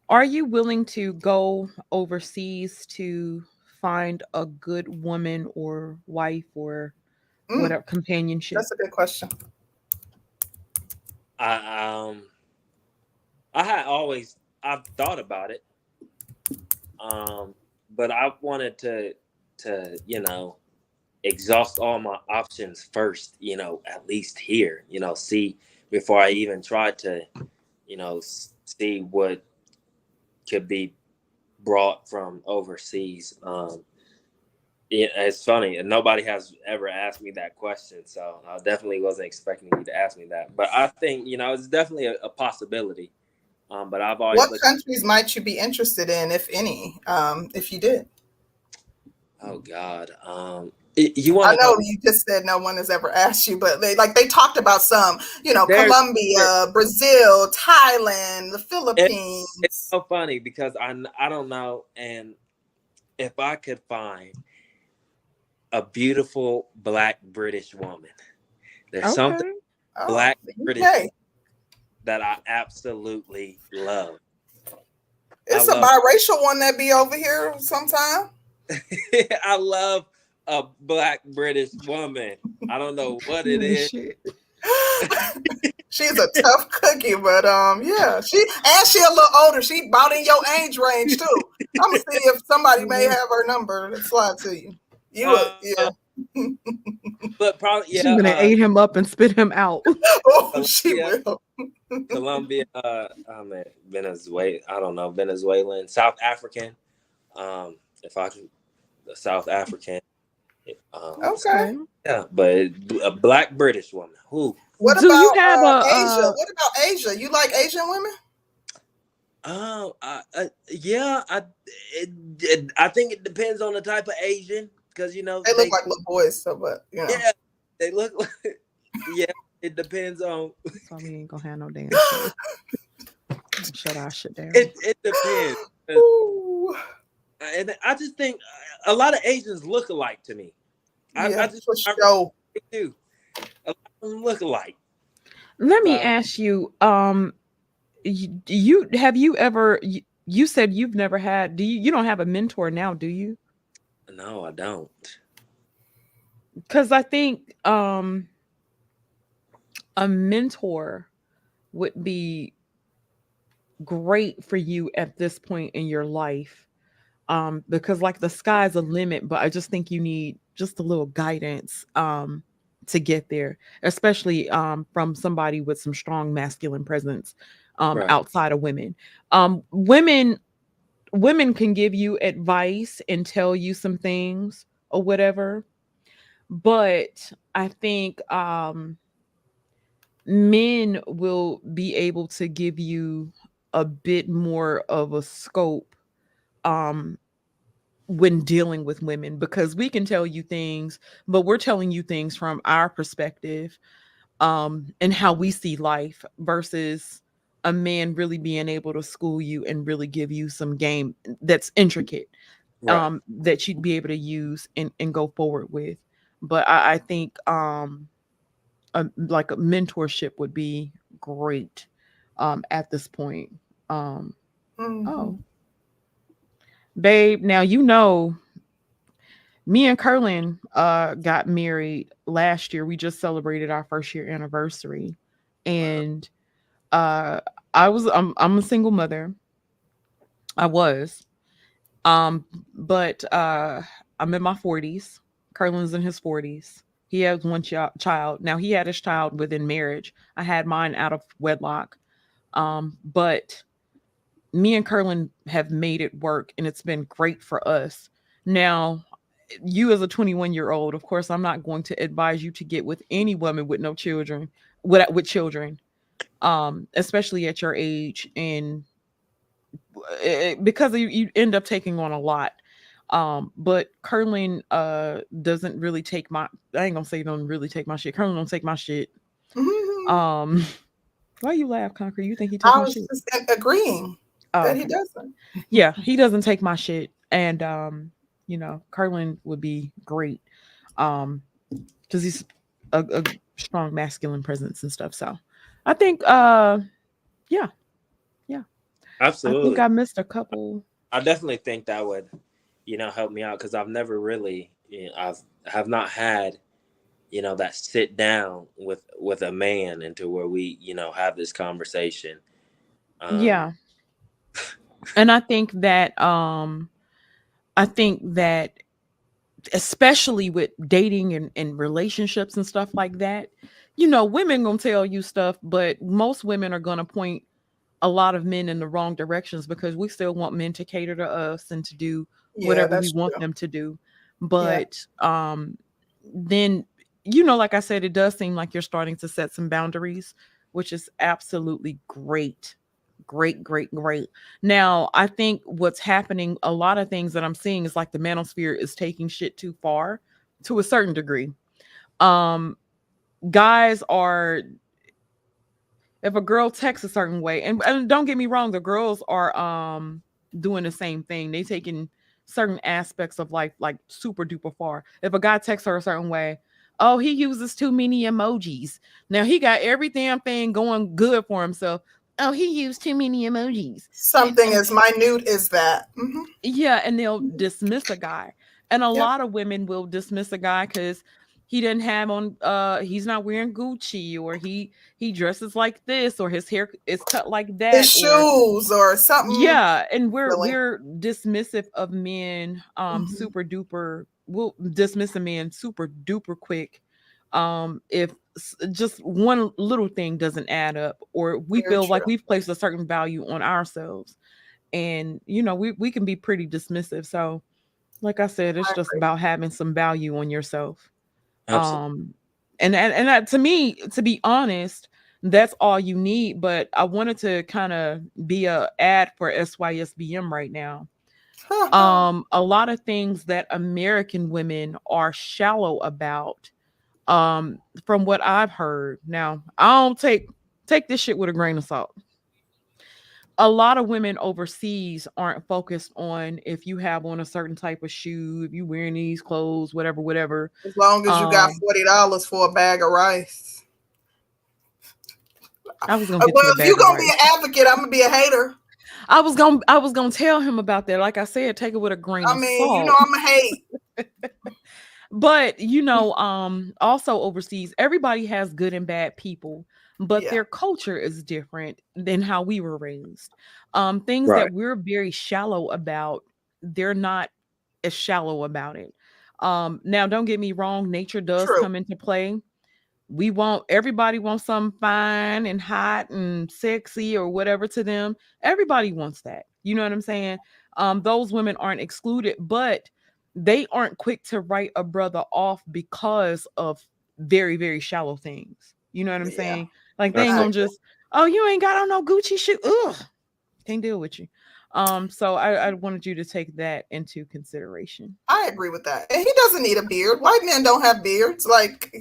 Are you willing to go overseas to find a good woman or wife or mm, whatever companionship? that's a good question. I I had always I've thought about it, but I wanted to exhaust all my options first. At least here. See before I even tried to see what could be brought from overseas. It's funny, and nobody has ever asked me that question, so I definitely wasn't expecting you to ask me that. But I think it's definitely a possibility. But I've always What looked. countries might you be interested in, if any, if you did? Oh God, you want I to know go you just said no one has ever asked you, but they talked about some, there? Colombia, Brazil, Thailand, the It's Philippines. so funny because I don't know, and if I could find a beautiful Black British woman, there's something Okay. Oh, Black the British UK. that I absolutely love. I It's a love biracial one that be over here sometime. I love a Black British woman. I don't know what it You ain't is. shit. She's a tough cookie, but yeah, she a little older. She about in your age range too. I'm gonna see if somebody may Mhm. have her number to slide to you. Uh, Yeah. but probably She's gonna ate him up and spit him out. Oh, she Colombia, will. Colombia, I mean Venezuela. I don't know Venezuelan, South African. If I could, South African. Okay. Okay. Yeah, but a Black British woman. Who? What Do you about have a Asia? What about Asia? You like Asian women? Oh, yeah. I think it depends on the type of Asian because They look they like little boys, so but yeah they look like yeah. It depends on that's why we ain't gonna have no damn show. Shut our shit down. it depends. Ooh, And I just think a lot of Asians look alike to me. yeah, for I sure. really do. A lot of them look alike. Let me So ask you, you have you ever you said you've never had, you don't have a mentor now, do you? no, I don't. Because I think a mentor would be great for you at this point in your life, because like the sky's a limit, but I just think you need just a little guidance to get there, especially from somebody with some strong masculine presence Right. outside of women. Women can give you advice and tell you some things or whatever, but I think men will be able to give you a bit more of a scope, um when dealing with women, because we can tell you things, but we're telling you things from our perspective, and how we see life, versus a man really being able to school you and really give you some game that's intricate, Right. that you'd be able to use and go forward with. But I think like a mentorship would be great at this point. Um, Hmm. oh, babe, now you know me and Curlin got married last year. We just celebrated our first year anniversary. And uh I'm a single mother. I was. Um but I'm in my 40s. Curlin's in his 40s. He has one child. Now he had his child within marriage. I had mine out of wedlock. But me and Curlin have made it work, and it's been great for us. Now, you as a 21-year-old, of course, I'm not going to advise you to get with any woman with no children, with children, especially at your age, and because you end up taking on a lot. But Curlin doesn't really take my, I ain't gonna say don't really take my shit. Curlin don't take my shit. Hmm. Um, why you laugh, Concrete? You think he take I my was shit? just agreeing Oh, that he okay. doesn't. Yeah, he doesn't take my shit. And Carlin would be great. Um, because he's a strong masculine presence and stuff. So I think yeah, yeah. I think Absolutely. I missed a couple. I definitely think that would, help me out because I've never really, I've have not had, that sit down with a man into where we, have this conversation. Um, Yeah. And I think that especially with dating and relationships and stuff like that, women gonna tell you stuff, but most women are gonna point a lot of men in the wrong directions, because we still want men to cater to us and to do Yeah, whatever we that's want true. them to do. Yeah, But then, like I said, it does seem like you're starting to set some boundaries, which is absolutely great. Great, great, great. Now, I think what's happening, a lot of things that I'm seeing is like the manosphere is taking shit too far to a certain degree. Um, Guys are, if a girl texts a certain way, and don't get me wrong, the girls are doing the same thing. They taking certain aspects of life like super duper far. If a guy texts her a certain way, oh, he uses too many emojis. Now he got every damn thing going good for himself. Oh, he used too many emojis. something And as minute as that. Hmm. yeah, and they'll dismiss a guy. And a Yep. lot of women will dismiss a guy because he didn't have on he's not wearing Gucci, or he dresses like this, or his hair is cut like His that, or shoes or something yeah, and we're silly. we're dismissive of men Hmm. super duper. We'll dismiss a man super duper quick if just one little thing doesn't add up, or we Very feel like true. we've placed a certain value on ourselves. And we can be pretty dismissive. So like I said, it's I just agree. about having some value on yourself. Absolutely. um and that, to me, to be honest, that's all you need. But I wanted to kind of be a ad for SYSBM right now. A lot of things that American women are shallow about, from what I've heard. Now, I don't take this shit with a grain of salt. A lot of women overseas aren't focused on if you have on a certain type of shoe, if you wearing these clothes, whatever, whatever. As long as you got Um, $40 for a bag of rice. I was gonna get to Well, the if you're bag of gonna be rice. an advocate, I'm gonna be a hater. I was gonna tell him about that. Like I said, take it with a grain I of mean, salt. I'm a hate. But also overseas, everybody has good and bad people, but Yeah, their culture is different than how we were raised. Things Right. that we're very shallow about, they're not as shallow about it. Now don't get me wrong, nature does true. come into play. Everybody wants something fine and hot and sexy or whatever to them. Everybody wants that. You know what I'm saying? Those women aren't excluded, but they aren't quick to write a brother off because of very, very shallow things. You know what I'm Yeah, saying? Like they ain't I Absolutely. gonna agree. just, oh, you ain't got on no Gucci shoe. Ugh, can't deal with you. So I wanted you to take that into consideration. I agree with that. And he doesn't need a beard. White men don't have beards. Like,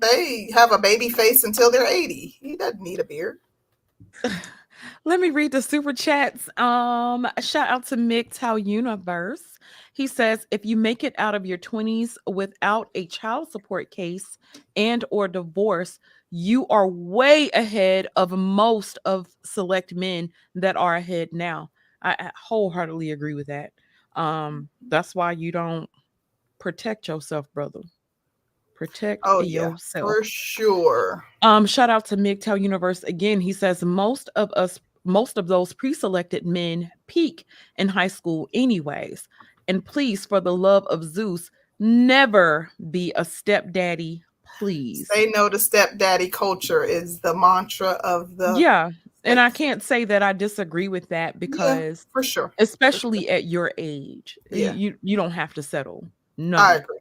they have a baby face until they're 80. He doesn't need a beard. Let me read the super chats. Shout out to MGTOW Universe. He says, if you make it out of your 20s without a child support case and or divorce, you are way ahead of most of select men that are ahead now. I wholeheartedly agree with that. That's why you don't protect yourself, brother. Protect Oh yeah, yourself. for sure. Shout out to MGTOW Universe again. He says most of those pre-selected men peak in high school anyways. And please, for the love of Zeus, never be a stepdaddy, please. Say no to stepdaddy culture is the mantra of the Yeah. And I can't say that I disagree with that because for sure. especially at your age, Yeah. you don't have to settle. No. I agree.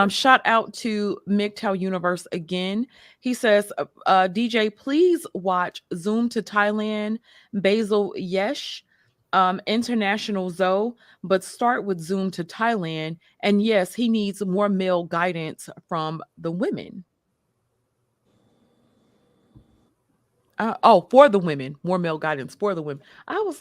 Shout out to MGTOW Universe again. He says, DJ, please watch Zoom to Thailand, Basil Yesh, International Zoe, but start with Zoom to Thailand. And yes, he needs more male guidance from the women. For the women, more male guidance for the women. I was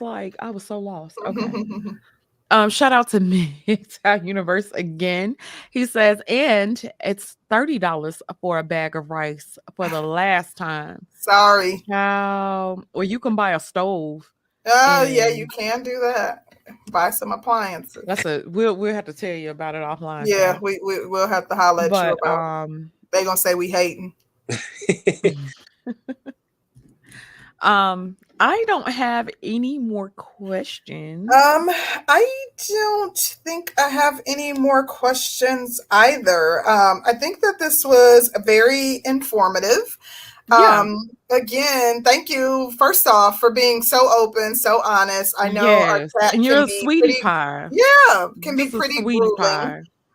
so lost. Okay. Shout out to MGTOW Universe again. He says, and it's $30 for a bag of rice for the last time. Sorry. Wow. Or you can buy a stove. Oh yeah, you can do that. Buy some appliances. We'll have to tell you about it offline. Yeah, we'll have to holler at you about. They gonna say we hating. I don't have any more questions. I don't think I have any more questions either. I think that this was very informative. Yeah. Again, thank you first off for being so open, so honest. I know our chat and you're can a be sweetie pretty, pie. Yeah, can Just be pretty a sweetie grueling.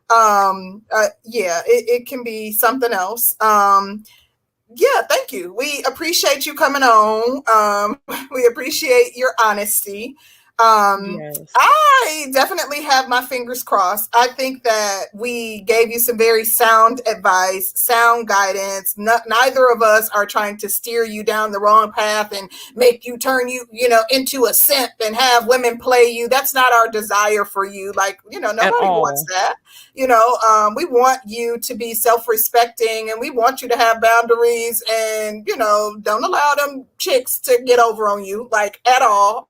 pie. Yeah, it can be something else. Yeah, thank you. We appreciate you coming on. We appreciate your honesty. Yes. I definitely have my fingers crossed. I think that we gave you some very sound advice, sound guidance. Neither of us are trying to steer you down the wrong path and make you turn you into a simp and have women play you. That's not our desire for you. Like, nobody wants that. We want you to be self-respecting and we want you to have boundaries and, don't allow them chicks to get over on you, like at all.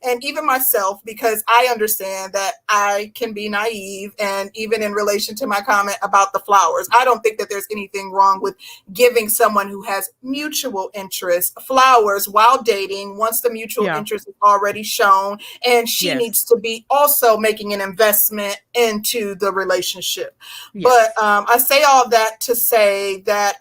And even myself, because I understand that I can be naive. And even in relation to my comment about the flowers, I don't think that there's anything wrong with giving someone who has mutual interest flowers while dating once the mutual interest is already shown. And she needs to be also making an investment into the relationship. But I say all that to say that,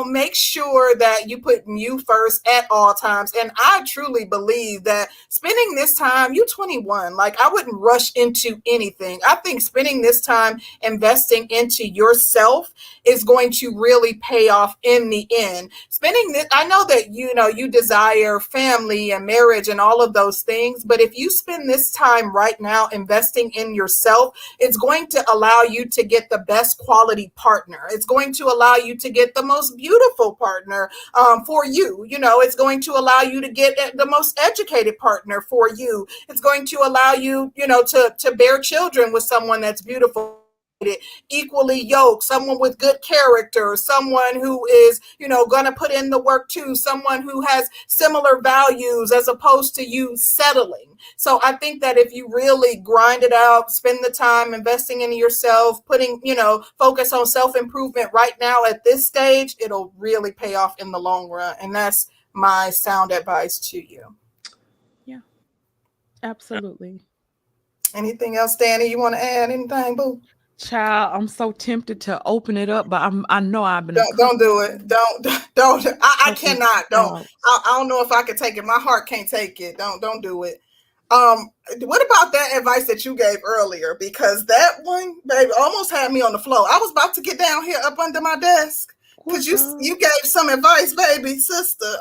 make sure that you put you first at all times. And I truly believe that spending this time, you 21, like I wouldn't rush into anything. I think spending this time investing into yourself is going to really pay off in the end. Spending this, I know that, you desire family and marriage and all of those things, but if you spend this time right now investing in yourself, it's going to allow you to get the best quality partner. It's going to allow you to get the most beautiful partner for you. It's going to allow you to get the most educated partner for you. It's going to allow you, to bear children with someone that's beautiful, equally yoked, someone with good character, someone who is, going to put in the work too, someone who has similar values as opposed to you settling. So I think that if you really grind it out, spend the time investing in yourself, putting, focus on self-improvement right now at this stage, it'll really pay off in the long run. And that's my sound advice to you. Yeah, absolutely. Anything else, Danny? You want to add anything, boo? Child, I'm so tempted to open it up, but I know I've been. Don't do it. Don't. I cannot. Don't. I don't know if I can take it. My heart can't take it. Don't do it. What about that advice that you gave earlier? Because that one, baby, almost had me on the floor. I was about to get down here up under my desk because you gave some advice, baby, sister.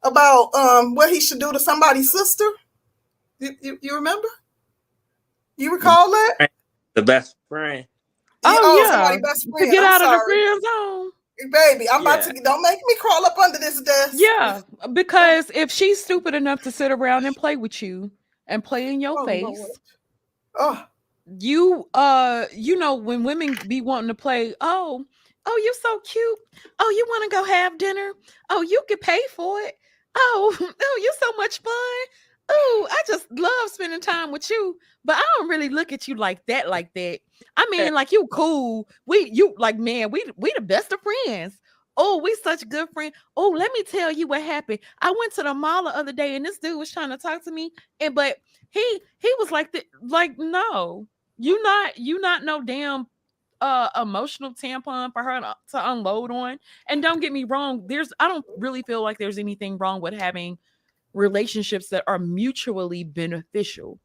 about what he should do to somebody's sister. You remember? You recall that? The best friend. Oh Somebody yeah, best to friend. get I'm out of the sorry, friend zone. baby. I'm about Yeah. to. Don't make me crawl up under this desk. Yeah, because if she's stupid enough to sit around and play with you and play in your Oh Lord. face, Oh, you know, when women be wanting to play, oh, you so cute. Oh, you want to go have dinner? Oh, you could pay for it. Oh, oh, you so much fun. Oh, I just love spending time with you. But I don't really look at you like that, like that. I mean, like you cool. You like, man, we the best of friends. Oh, we such good friends. Oh, let me tell you what happened. I went to the mall the other day and this dude was trying to talk to me. And but he was like no, you not no damn emotional tampon for her to unload on. And don't get me wrong, I don't really feel like there's anything wrong with having relationships that are mutually beneficial,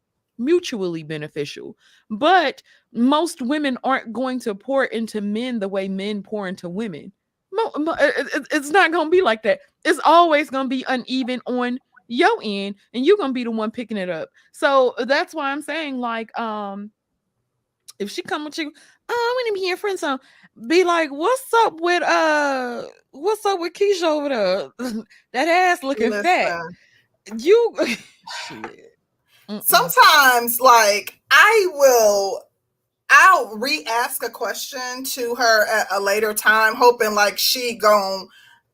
but most women aren't going to pour into men the way men pour into women. It's not going to be like that. It's always going to be uneven on your end, and you're going to be the one picking it up. So that's why I'm saying, like, if she come with you, oh, I want to be your friend. So be like, what's up with Keisha over there? That ass looking fat. listen. You shit. Sometimes, like, I'll re-ask a question to her at a later time, hoping like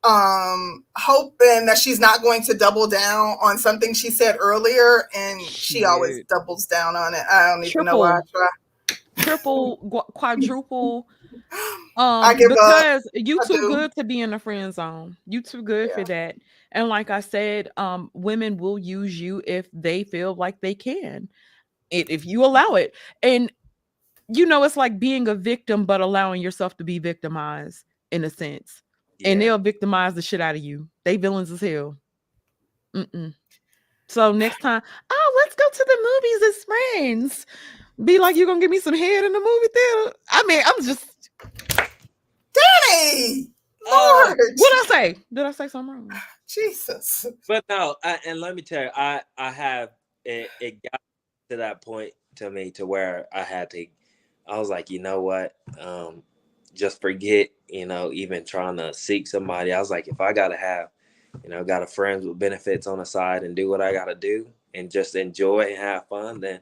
hoping that she's not going to double down on something she said earlier, and she always Shit. doubles down on it. I don't even know why I try. Triple, quadruple. I give up. Because you I too do. good to be in the friend zone. You too good for Yeah. that. And like I said, women will use you if they feel like they can. If you allow it. And you know, it's like being a victim, but allowing yourself to be victimized in a sense. And Yeah. they'll victimize the shit out of you. They villains as hell. So next time, oh, let's go to the movies as friends. Be like, you gonna give me some head in the movie theater? I mean, I'm just. Danny, Lord, What I say? Did I say something wrong? Jesus. But no, and let me tell you, I have it got to that point to me to where I was like, you know what, just forget, even trying to seek somebody. I was like, if I gotta have, got a friends with benefits on the side and do what I gotta do and just enjoy and have fun, then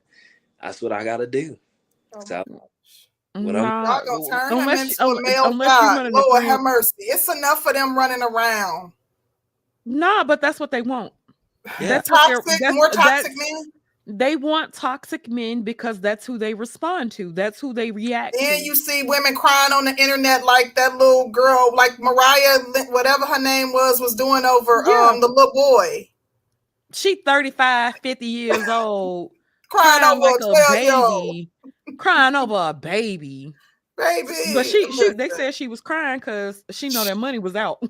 that's what I gotta do. Oh So my what gosh. I'm Nah, Y'all gonna turn him unless into a male unless you god. running the Lord have friend. mercy. It's enough of them running around. Nah, but that's what they want. Yeah. That's what they're. Toxic, more toxic men. They want toxic men because that's who they respond to. That's who they react Then to. you see women crying on the internet like that little girl, like Mariah, whatever her name was doing over Yeah. the little boy. She 35, 50 years old, Crying over like a a 12-year-old. baby, crying over a baby. Baby. But they Listen. said she was crying because she know that money was out.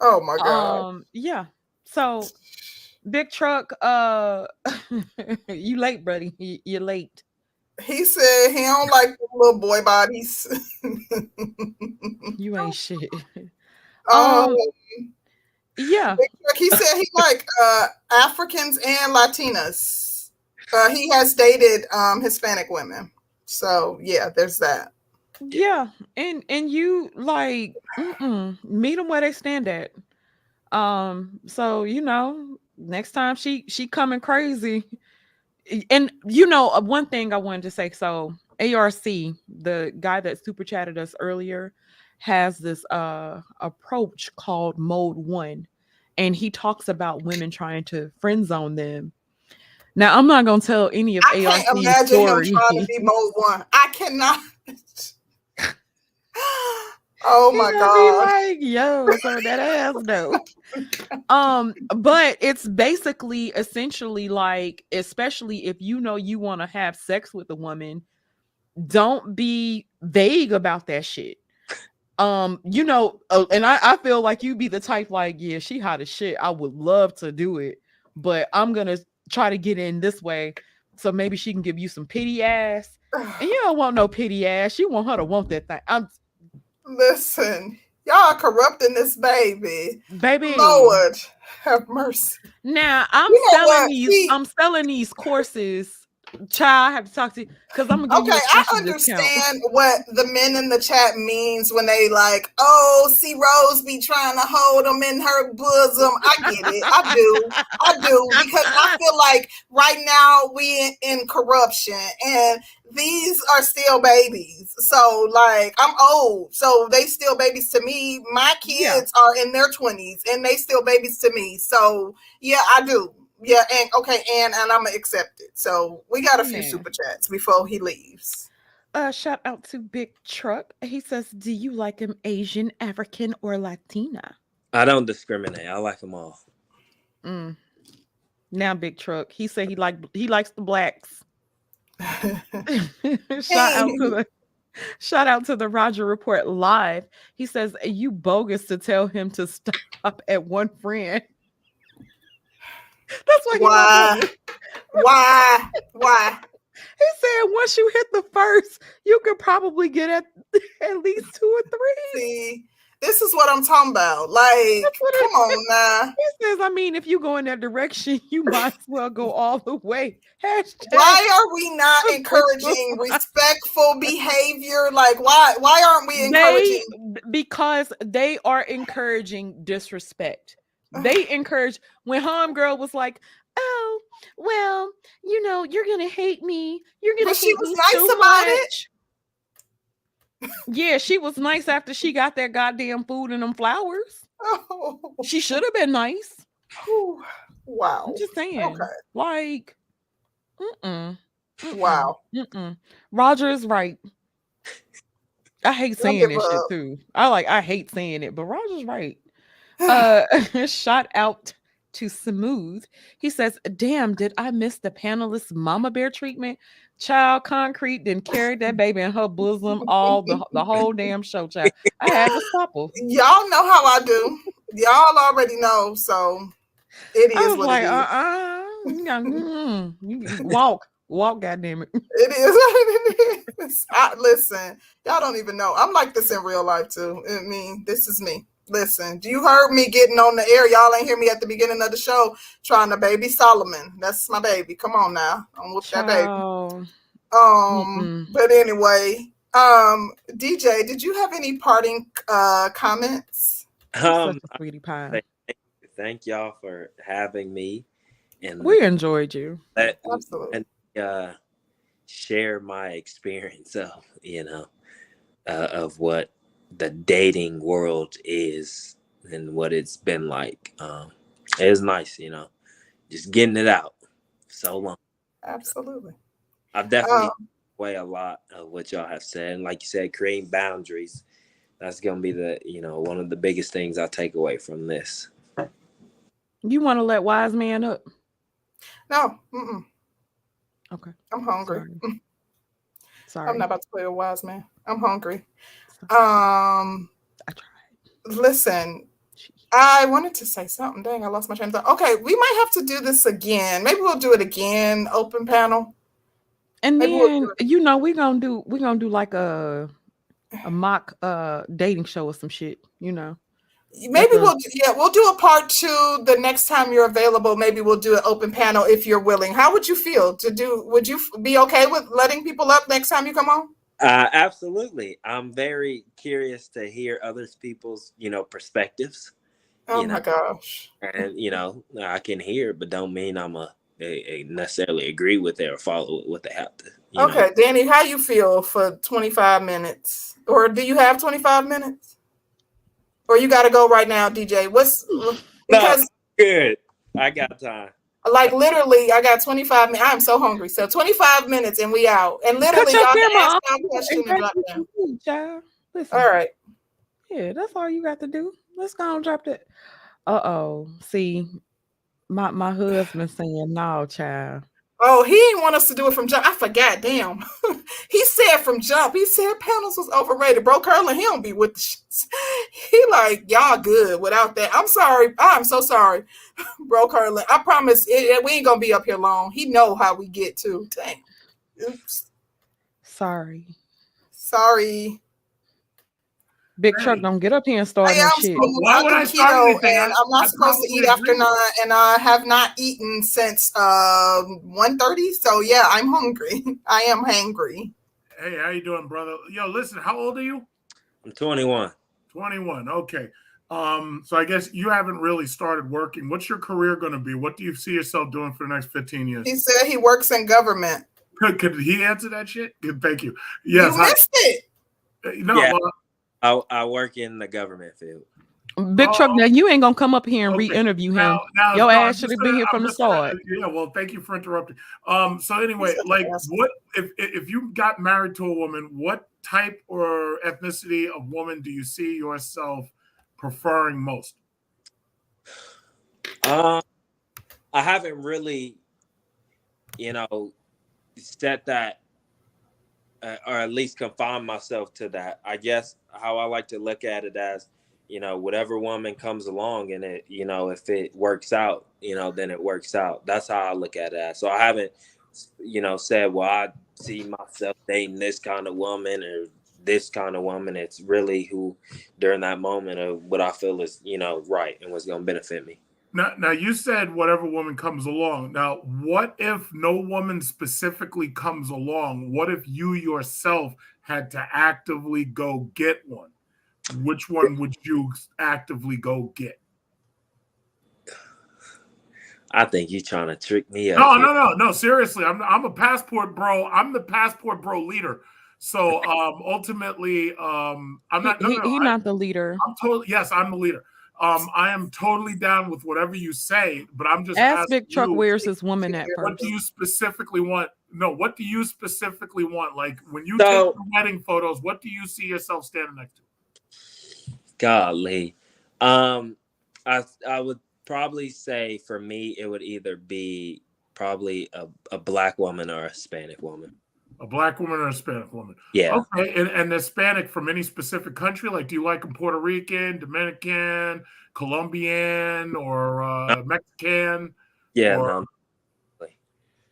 Oh my God. Yeah. So big truck, you late, buddy. You're late. He said he don't like the little boy bodies. You ain't shit. Yeah. He said he like Africans and Latinas. He has dated Hispanic women. So yeah, there's that. Yeah. And you like meet them where they stand at. So next time she coming crazy. And one thing I wanted to say, so ARC, the guy that super chatted us earlier, has this approach called mode 1, and he talks about women trying to friend zone them. Now I'm not gonna tell any of I ARC's can't imagine story. him trying to be mode 1. I cannot. Oh my God. Like, yo, so that ass though. But it's basically essentially like, especially if you want to have sex with a woman, don't be vague about that shit. And I feel like you be the type like, yeah, she hot as shit. I would love to do it, but I'm gonna try to get in this way. So maybe she can give you some pity ass. And you don't want no pity ass. You want her to want that thing. Listen, y'all corrupting this baby. Baby. Lord Have mercy. Now I'm You know selling what? these. See, I'm selling these courses. Child, I have to talk to you because I'm gonna give okay, you a I special discount. understand what the men in the chat means when they like, oh, see Rose be trying to hold them in her bosom. I get it. I do, because I feel like right now we in corruption and these are still babies. So like I'm old, so they still babies to me. My kids are in their 20s and they still babies to me. So yeah, I do. Yeah, and okay, and I'm gonna accept it. So we got a few super chats before he leaves. Shout out to Big Truck. He says, "Do you like him Asian, African, or Latina?" I don't discriminate. I like them all. Now, Big Truck. He said he likes the blacks. Shout out to the Roger Report live. He says, "You bogus to tell him to stop at one friend." That's why Why? He said once you hit the first, you could probably get at least 2 or 3. See, this is what I'm talking about. Like, come on now. He says, I mean, if you go in that direction, you might as well go all the way. Why are we not encouraging respectful behavior? Like, why aren't we encouraging? Because they are encouraging disrespect. They encourage when homegirl was like, oh, well, you know, you're gonna hate me. You're gonna hate me so much. Yeah, she was nice after she got that goddamn food and them flowers. Oh. She should have been nice. Wow. I'm just saying. Okay. Like, wow. Roger is right. I hate saying this shit too. I hate saying it, but Roger's right. Shout out to Smooth. He says, damn, did I miss the panelist mama bear treatment? Child Concrete then carried that baby in her bosom all the whole damn show, child. I had to stop her. Y'all know how I do. Y'all already know, so it is what like, it is. Walk, goddamn it. It is what it is. Listen, y'all don't even know. I'm like this in real life too. I mean, this is me. Listen, you heard me getting on the air. Y'all ain't hear me at the beginning of the show trying to baby Solomon. That's my baby. Come on now. I'm with that baby. But anyway, DJ, did you have any parting comments? Sweetie pie. Thank y'all for having me. And we enjoyed you. Absolutely. And share my experience of, of what the dating world is and what it's been like. It was nice, just getting it out so long. Absolutely. I've definitely away a lot of what y'all have said. And like you said, creating boundaries, that's going to be the, one of the biggest things I take away from this. You want to let Wise Man up? No. Okay. I'm hungry. Sorry. I'm not about to play a Wise Man. I'm hungry. I tried. Listen, I wanted to say something. Dang, I lost my train of thought. Okay, we might have to do this again. Maybe we'll do it again, open panel. And maybe then we're gonna do like a mock dating show or some shit, Maybe we'll do a part 2 the next time you're available. Maybe we'll do an open panel if you're willing. How would you feel to do? Would you be okay with letting people up next time you come on? Absolutely. I'm very curious to hear other people's, perspectives. Oh my gosh. And, I can hear, but don't mean I'm necessarily agree with it or follow what they have to. Okay, Danny, how you feel for 25 minutes? Or do you have 25 minutes? Or you got to go right now, DJ? Because good. I got time. Like literally, I got 25 minutes. I'm so hungry. So 25 minutes and we out. And literally, y'all can ask my question and drop down. Child. Listen. All right. Yeah, that's all you got to do. Let's go and drop that. See, my husband saying no, child. Oh, he didn't want us to do it from jump. I forgot. Damn. He said from jump. He said panels was overrated. Bro, Curlin, he don't be with the shits. He like, y'all good without that. I'm sorry. I'm so sorry. Bro, Curlin. I promise we ain't going to be up here long. He know how we get to. Dang. Oops. Sorry. Big Truck, Hey, don't get up here and I start no am shit. smooth. why I would do I start keto, anything? and I'm not I supposed to probably eat after agree. 9, and I have not eaten since 1:30. So yeah, I'm hungry. I am hangry. Hey, how you doing, brother? Yo, listen, how old are you? I'm 21. 21. Okay. So I guess you haven't really started working. What's your career going to be? What do you see yourself doing for the next 15 years? He said he works in government. Could he answer that shit? Good, thank you. You Yes. missed it. No. Yeah. Well, I work in the government field. Big Truck, now you ain't gonna come up here and okay. re-interview him. Now, Your no, ass should have been here from the start. Yeah, well, thank you for interrupting. So anyway, like, what if you got married to a woman? What type or ethnicity of woman do you see yourself preferring most? I haven't really, set that, or at least confine myself to that. I guess how I like to look at it as, whatever woman comes along and it, if it works out, then it works out. That's how I look at it as. So I haven't, said, well, I see myself dating this kind of woman or this kind of woman. It's really who during that moment of what I feel is, right and what's going to benefit me. Now, you said whatever woman comes along. Now, what if no woman specifically comes along? What if you yourself had to actively go get one? Which one would you actively go get? I think you're trying to trick me up. No. Seriously, I'm a passport bro. I'm the passport bro leader. So ultimately, I'm not. He's not the leader. I'm totally. Yes, I'm the leader. I am totally down with whatever you say, but I'm just ask asking Big Truck you, where's his woman at first. What do you specifically want? No, what do you specifically want? Like when you take the wedding photos, what do you see yourself standing next to? Golly, I would probably say for me it would either be probably a black woman or a Hispanic woman. A black woman or a Hispanic woman. Yeah. Okay. And Hispanic from any specific country? Like, do you like them Puerto Rican, Dominican, Colombian, or Mexican? Yeah. Or... No.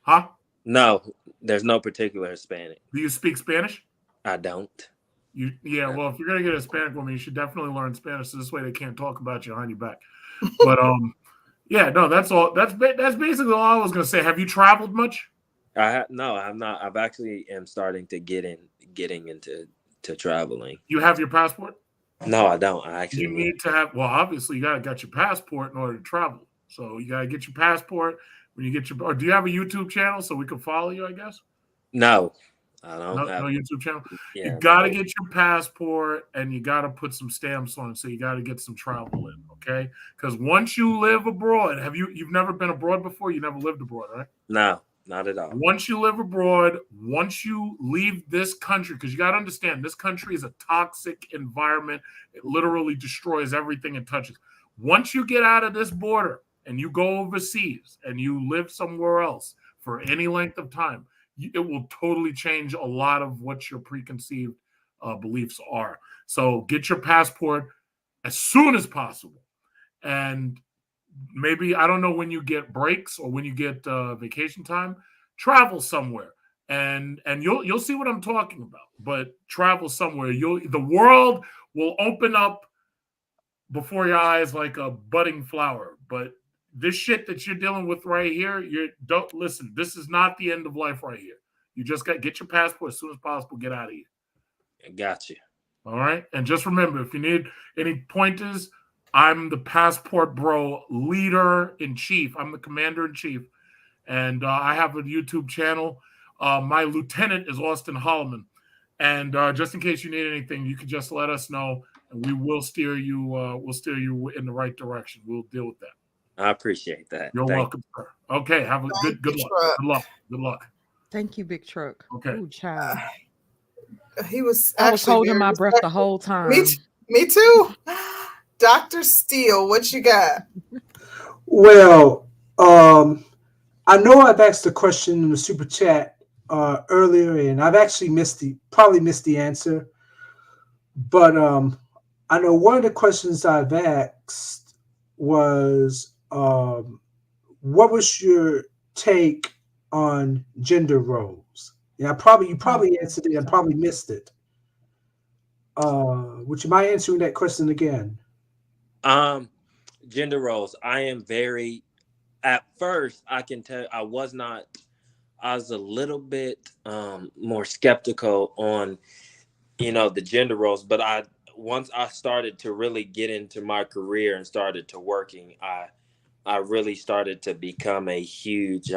Huh? No, there's no particular Hispanic. Do you speak Spanish? I don't. Well, if you're gonna get a Hispanic woman, you should definitely learn Spanish. So this way they can't talk about you behind your back. But yeah, no, that's all. That's basically all I was gonna say. Have you traveled much? No, I have not. I've actually am starting to getting into traveling. You have your passport? No, I don't. I actually need to have. Well, obviously, you gotta get your passport in order to travel. So you gotta get your passport when you get your. Or do you have a YouTube channel so we can follow you? I guess. No, I don't have no YouTube channel. Yeah, you gotta get your passport and you gotta put some stamps on it. So you gotta get some travel in, okay? Because once you live abroad, you've never been abroad before? You never lived abroad, right? No. Not at all. Once you live abroad, once you leave this country, because you got to understand, this country is a toxic environment. It literally destroys everything it touches. Once you get out of this border and you go overseas and you live somewhere else for any length of time, it will totally change a lot of what your preconceived beliefs are. So get your passport as soon as possible. And maybe, I don't know when you get breaks or when you get vacation time, travel somewhere and you'll see what I'm talking about. But travel somewhere. The world will open up before your eyes like a budding flower. But this shit that you're dealing with right here, don't listen. This is not the end of life right here. You just got to get your passport as soon as possible. Get out of here. I got you. All right. And just remember, if you need any pointers, I'm the passport bro leader in chief. I'm the commander in chief. And I have a YouTube channel. My lieutenant is Austin Hallowen. And just in case you need anything, you can just let us know and we will steer you in the right direction. We'll deal with that. I appreciate that. You're welcome, sir. Okay. Have a good luck. Good luck. Thank you, Big Truck. Okay. Ooh, child. He was I was holding my breath the whole time. Me too. Dr. Steele, what you got? Well, I know I've asked the question in the super chat earlier, and I've actually probably missed the answer. But I know one of the questions I've asked was, what was your take on gender roles? Yeah, you probably answered it. I probably missed it. Would you mind answering that question again? Gender roles. I am very. At first, I can tell I was not. I was a little bit more skeptical on, the gender roles, but once I started to really get into my career and started to working, I really started to become a huge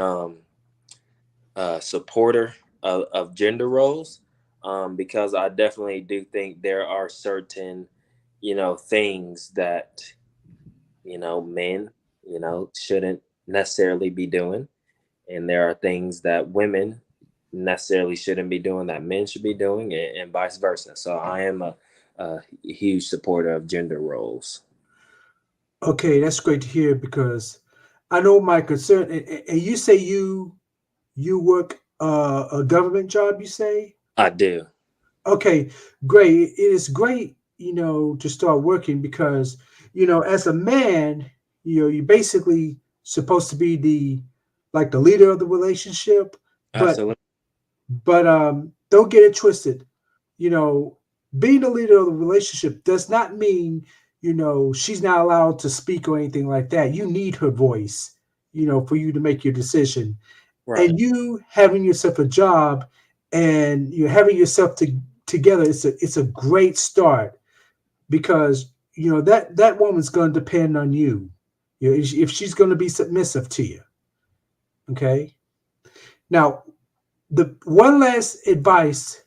supporter of gender roles, because I definitely do think there are certain, things that, men, shouldn't necessarily be doing. And there are things that women necessarily shouldn't be doing that men should be doing, and vice versa. So I am a huge supporter of gender roles. Okay, that's great to hear because I know my concern. And you say you work a government job. You say I do. okay, great. It is great, to start working because as a man, you're basically supposed to be the leader of the relationship, but Absolutely. don't get it twisted. You know, being the leader of the relationship does not mean she's not allowed to speak or anything like that. You need her voice, for you to make your decision. Right. And you having yourself a job and you're having yourself together, it's a great start because that woman's going to depend on you. If she's going to be submissive to you. Okay. Now, the one last advice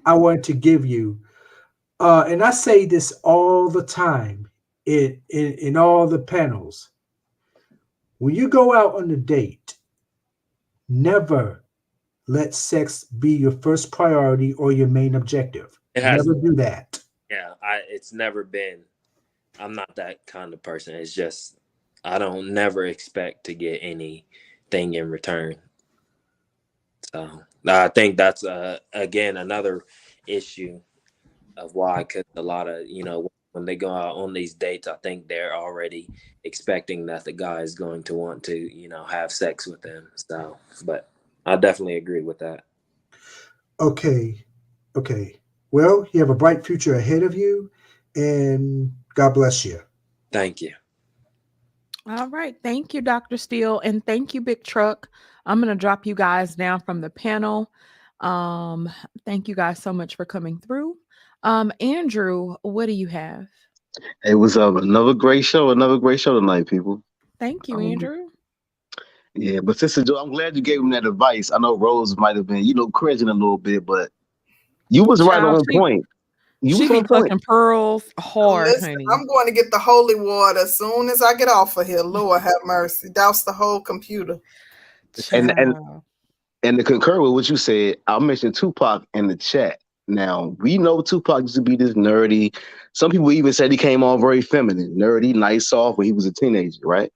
I want to give you, and I say this all the time in all the panels. When you go out on a date, never let sex be your first priority or your main objective. It has. Never do that. Yeah, it's never been. I'm not that kind of person. It's just I don't never expect to get anything in return. So I think that's again another issue of why, because a lot of when they go out on these dates, I think they're already expecting that the guy is going to want to have sex with them. So, but I definitely agree with that. Okay. Well, you have a bright future ahead of you, and God bless you. Thank you. All right. Thank you, Dr. Steele. And thank you, Big Truck. I'm going to drop you guys down from the panel. Thank you guys so much for coming through. Andrew, what do you have? It was another great show tonight, people. Thank you, Andrew. Yeah, but Sister Joe, I'm glad you gave him that advice. I know Rose might have been, cringing a little bit, but you was right Child, on point. You she was be on point. plucking pearls hard, Listen, honey. I'm going to get the holy water as soon as I get off of here. Lord have mercy. Douse the whole computer. And Child. to concur with what you said, I mentioned Tupac in the chat. Now, we know Tupac used to be this nerdy. Some people even said he came on very feminine, nerdy, nice, soft when he was a teenager, right?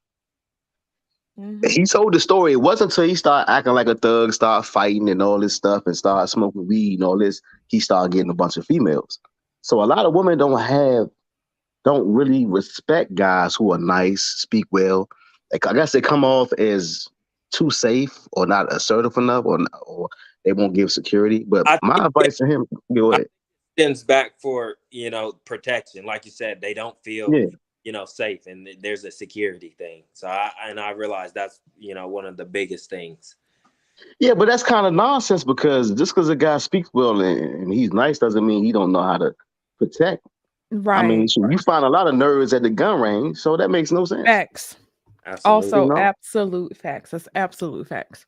Mm-hmm. He told the story. It wasn't until he started acting like a thug, started fighting and all this stuff, and started smoking weed and all this, he started getting a bunch of females. So a lot of women don't really respect guys who are nice, speak well. Like, I guess they come off as too safe or not assertive enough, or they won't give security. But I my think advice to him, go ahead. stems back for protection. Like you said, they don't feel Yeah. Safe, and there's a security thing. So I realize that's one of the biggest things. Yeah, but that's kind of nonsense because just because a guy speaks well and he's nice doesn't mean he don't know how to protect. Right. I mean, you find a lot of nerds at the gun range, so that makes no sense. Facts. Absolutely. Also, absolute facts. That's absolute facts.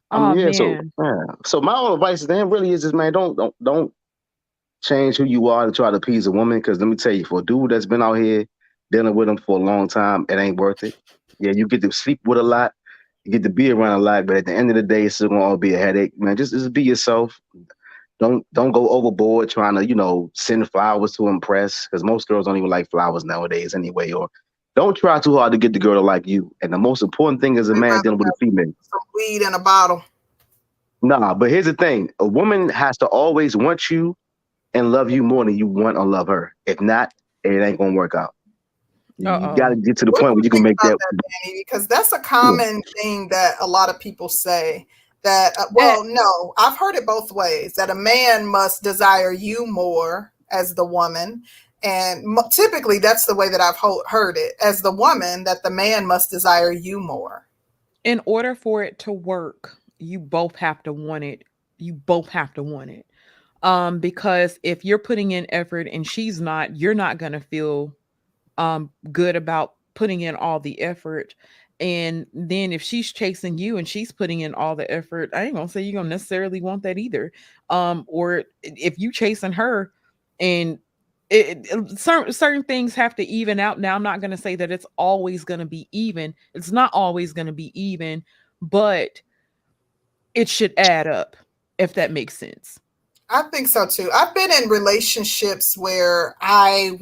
I mean, Oh, yeah, man. so my own advice to him really is just, man, don't change who you are to try to appease a woman. Because let me tell you, for a dude that's been out here dealing with them for a long time, it ain't worth it. Yeah, you get to sleep with a lot, you get to be around a lot, but at the end of the day, it's still gonna all be a headache, man. Just be yourself. Don't go overboard trying to send flowers to impress, because most girls don't even like flowers nowadays anyway. Or don't try too hard to get the girl to like you. And the most important thing is a man dealing with a female. Some weed in a bottle. Nah, but here's the thing: a woman has to always want you and love you more than you want or love her. If not, it ain't gonna work out. You got to get to the What point do where you can think make about that. Danny? Because that's a common thing that a lot of people say. That no, I've heard it both ways. That a man must desire you more as the woman. And typically that's the way that I've heard it. As the woman, that the man must desire you more. In order for it to work, you both have to want it. You both have to want it. Because if you're putting in effort and she's not, you're not going to feel good about putting in all the effort. And then if she's chasing you and she's putting in all the effort, I ain't gonna say you're gonna necessarily want that either. Or if you chasing her and certain things have to even out. Now, I'm not gonna say that it's always gonna be even. It's not always gonna be even, but it should add up, if that makes sense. I think so too. I've been in relationships where I've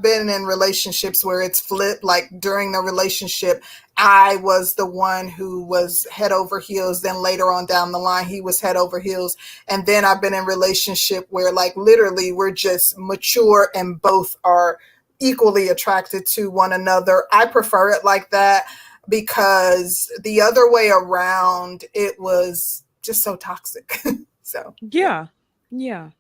been in relationships where it's flipped. Like during the relationship, I was the one who was head over heels. Then later on down the line, he was head over heels. And then I've been in relationship where like literally we're just mature and both are equally attracted to one another. I prefer it like that because the other way around, it was just so toxic. So Yeah. I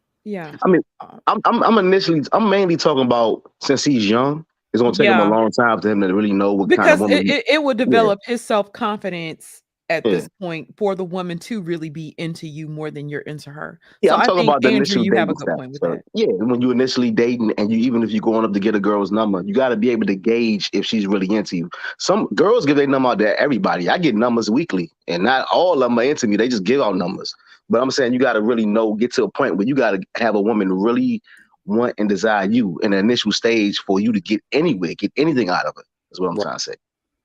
mean, I'm mainly talking about since he's young. It's gonna take him a Yeah. long time for him to really know what kind of Because woman. it would develop his self-confidence at Yeah. this point for the woman to really be into you more than you're into her. Yeah, So I'm I talking think, about the Andrew, initial you have a dating good stuff. point with So that. yeah, when you initially dating and you even if you're going up to get a girl's number, you got to be able to gauge if she's really into you. Some girls give their number out to everybody. I get numbers weekly, and not all of them are into me. They just give out numbers. But I'm saying you got to really get to a point where you got to have a woman really want and desire you in the initial stage for you to get anywhere, get anything out of it. Is what I'm trying to say.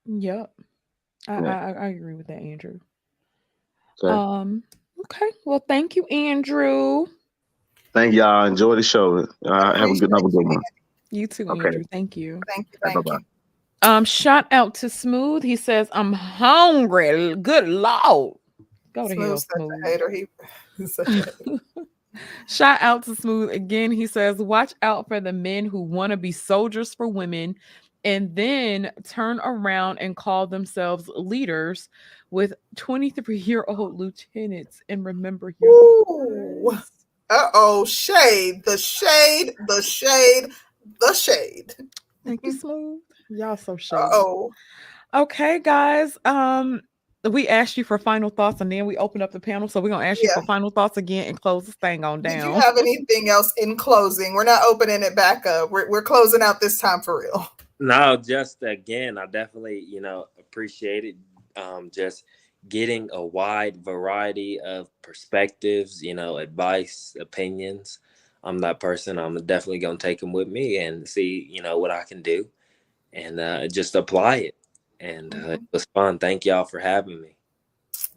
Yep. Yeah. I agree with that, Andrew. Okay. Okay. Well, thank you, Andrew. Thank y'all. Enjoy the show. I Have a appreciate good you. one. You too, Okay. Andrew. Thank you. Thank you. Bye Thank bye. you. Shout out to Smooth. He says, I'm hungry. Good Lord. Go to hell, Smooth's such a Smooth. hater. He's such a hater. Shout out to Smooth again. He says, watch out for the men who want to be soldiers for women and then turn around and call themselves leaders with 23-year-old lieutenants. And remember, you're Ooh. the best. Uh-oh, shade. The shade, the shade, the shade. Thank you, Smooth. Y'all so shady. Uh-oh. Okay, guys. We asked you for final thoughts and then we opened up the panel. So we're gonna ask you for final thoughts again and close this thing on down. Did you have anything else in closing? We're not opening it back up. We're closing out this time for real. No, just again, I definitely, appreciate it. Just getting a wide variety of perspectives, advice, opinions. I'm that person. I'm definitely going to take them with me and see, what I can do and just apply it. And it was fun. Thank y'all for having me.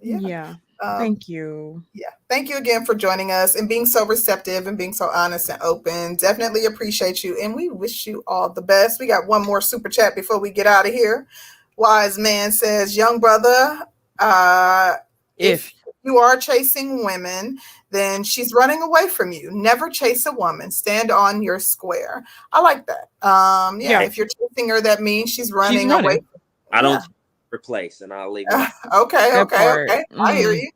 Yeah. Thank you. Yeah. Thank you again for joining us and being so receptive and being so honest and open. Definitely appreciate you. And we wish you all the best. We got one more super chat before we get out of here. Wise man says, young brother, if you are chasing women, then she's running away from you. Never chase a woman. Stand on your square. I like that. If you're chasing her, that means she's running away. I don't replace, and I'll leave it. Okay. I hear you.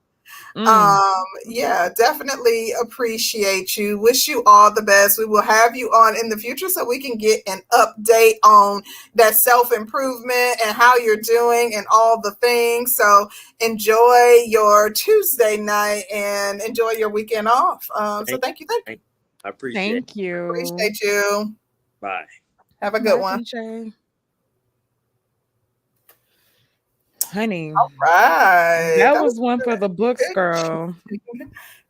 Definitely appreciate you. Wish you all the best. We will have you on in the future so we can get an update on that self-improvement and how you're doing and all the things. So enjoy your Tuesday night and enjoy your weekend off. Thank you. I appreciate it. Thank you. Appreciate you. Bye. Have a good one. PJ. Honey. All right. That was one for the books, girl.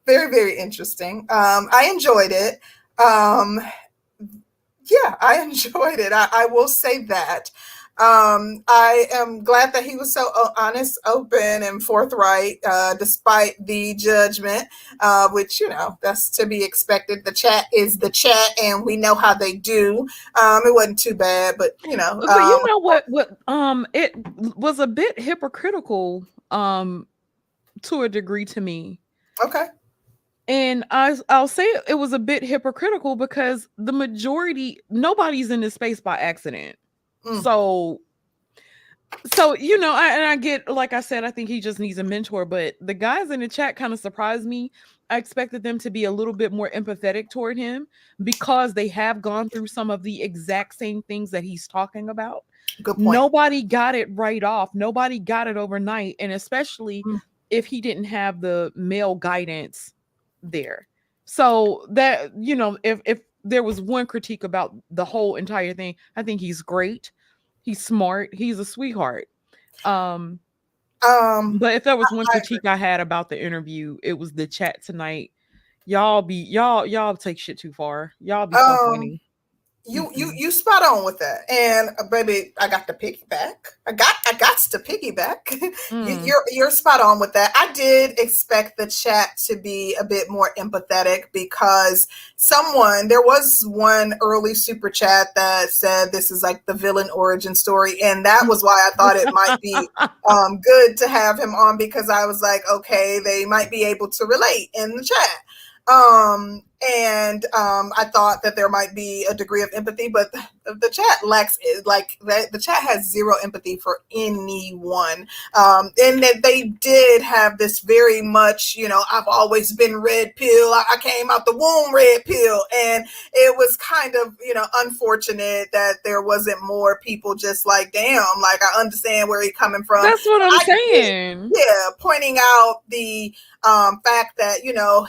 Very, very interesting. I enjoyed it. I enjoyed it. I will say that. I am glad that he was so honest, open, and forthright, despite the judgment, which, that's to be expected. The chat is the chat, and we know how they do. It wasn't too bad, but, But you know what, it was a bit hypocritical, to a degree to me. Okay. And I'll say it was a bit hypocritical because the majority, nobody's in this space by accident. So I get, like I said, I think he just needs a mentor, but the guys in the chat kind of surprised me I expected them to be a little bit more empathetic toward him because they have gone through some of the exact same things that he's talking about. Good point. Nobody got it right off. Nobody got it overnight. And especially if he didn't have the male guidance there. So that, if there was one critique about the whole entire thing, I think he's great. He's smart. He's a sweetheart. But if there was one critique I had about the interview, it was the chat tonight. Y'all take shit too far. Y'all be so funny. You spot on with that, and baby, I got to piggyback. I got to piggyback. You're spot on with that. I did expect the chat to be a bit more empathetic because there was one early super chat that said this is like the villain origin story, and that was why I thought it might be good to have him on, because I was like, okay, they might be able to relate in the chat. I thought that there might be a degree of empathy, but the chat lacks the chat has zero empathy for anyone. And that they did have this very much, I've always been red pill. I came out the womb red pill. And it was kind of, unfortunate that there wasn't more people just like, damn, like I understand where he's coming from. That's what I'm saying. Pointing out the fact that,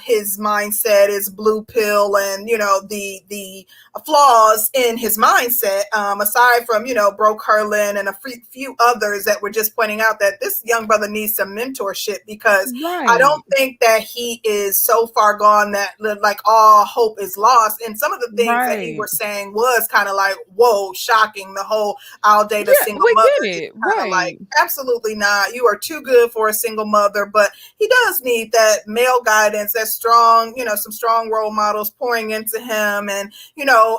his mindset is blue pill and, the flaws in his mindset, aside from, Bro Carlin and a few others that were just pointing out that this young brother needs some mentorship, because I don't think that he is so far gone that like all hope is lost. And some of the things that he was saying was kind of like, whoa, shocking. The whole I'll date a single mother. Get it. Right. Like, absolutely not. You are too good for a single mother, but he does need that male guidance, that strong, some strong role models pouring into him. And,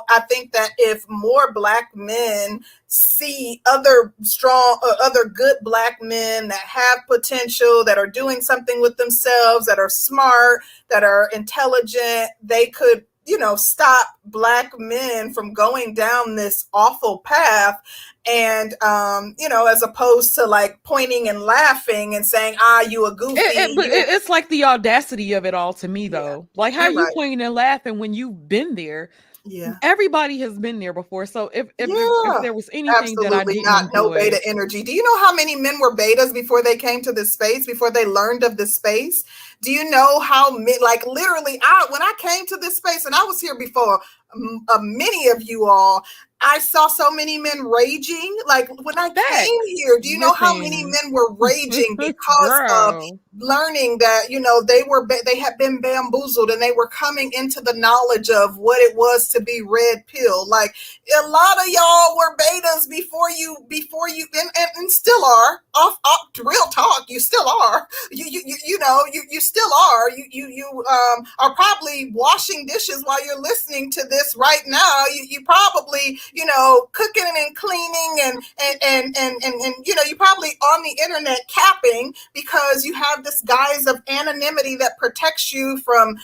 I think that if more Black men see other good Black men that have potential, that are doing something with themselves, that are smart, that are intelligent, they could, stop Black men from going down this awful path. And, as opposed to like pointing and laughing and saying, you a goofy. It's like the audacity of it all to me, though. Like, how you pointing and laughing when you've been there? Yeah, everybody has been there before. So if there was anything that I didn't not enjoy, no beta energy. Do you know how many men were betas before they came to this space, before they learned of this space? Do you know how like literally when I came to this space, and I was here before many of you all, I saw so many men raging. Like when I came here, do you know how many men were raging because of learning that, they had been bamboozled and they were coming into the knowledge of what it was to be red pill. Like a lot of y'all were betas before you and still are off real talk. You still are, you still are, you are probably washing dishes while you're listening to this right now. You probably, cooking and cleaning and you probably on the internet capping because you have this guise of anonymity that protects you from,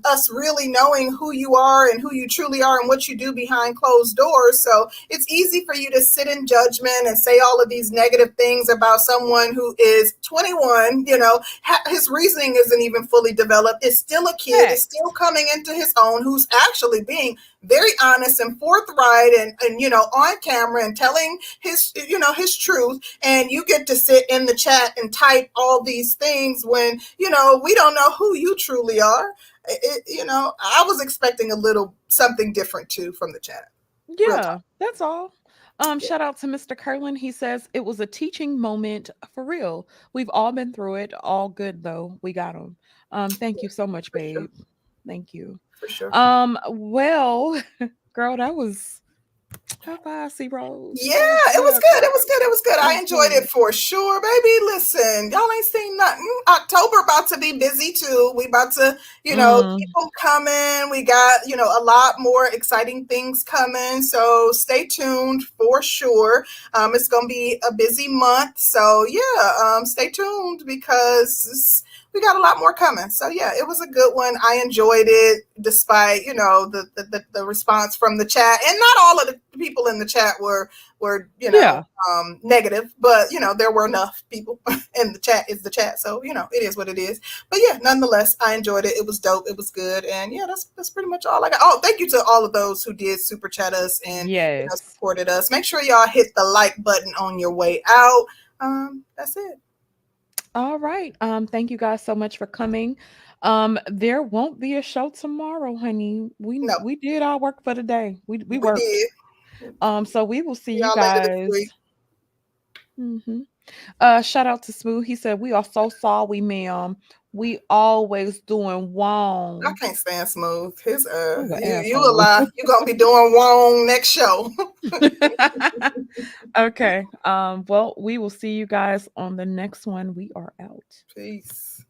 us really knowing who you are and who you truly are and what you do behind closed doors. So it's easy for you to sit in judgment and say all of these negative things about someone who is 21, his reasoning isn't even fully developed, is still a kid, is still coming into his own, who's actually being very honest and forthright and on camera and telling his truth. And you get to sit in the chat and type all these things when, we don't know who you truly are. I was expecting a little something different too from the chat. Yeah, that's all. Shout out to Mr. Curlin. He says it was a teaching moment for real. We've all been through it. All good though. We got them. Thank you so much, babe. Sure. Thank you. For sure. Well, girl, that was Spicy Rose. Yeah, it was good. It was good. I enjoyed it for sure, baby. Listen, y'all ain't seen nothing. October about to be busy too. We about to, people coming. We got, a lot more exciting things coming. So stay tuned for sure. It's gonna be a busy month. So yeah, stay tuned because we got a lot more coming. So yeah, it was a good one. I enjoyed it, despite, you know, the response from the chat, and not all of the people in the chat were you know, negative, but you know, there were enough people, and the chat is the chat, so you know, it is what it is. But yeah, nonetheless, I enjoyed it. It was dope. It was good, and yeah, that's pretty much all I got. Oh, thank you to all of those who did super chat us and you know, supported us. Make sure y'all hit the like button on your way out. That's it. All right. Thank you guys so much for coming. There won't be a show tomorrow, honey. We did our work for the day. We worked. Did. So we will see you Y'all guys. later this week. Shout out to Smooth. He said, "We are so sorry, ma'am. We always doing wrong." I can't stand Smooth. His you asshole. a lie. You gonna be doing wrong next show. Okay. Well, we will see you guys on the next one. We are out. Peace.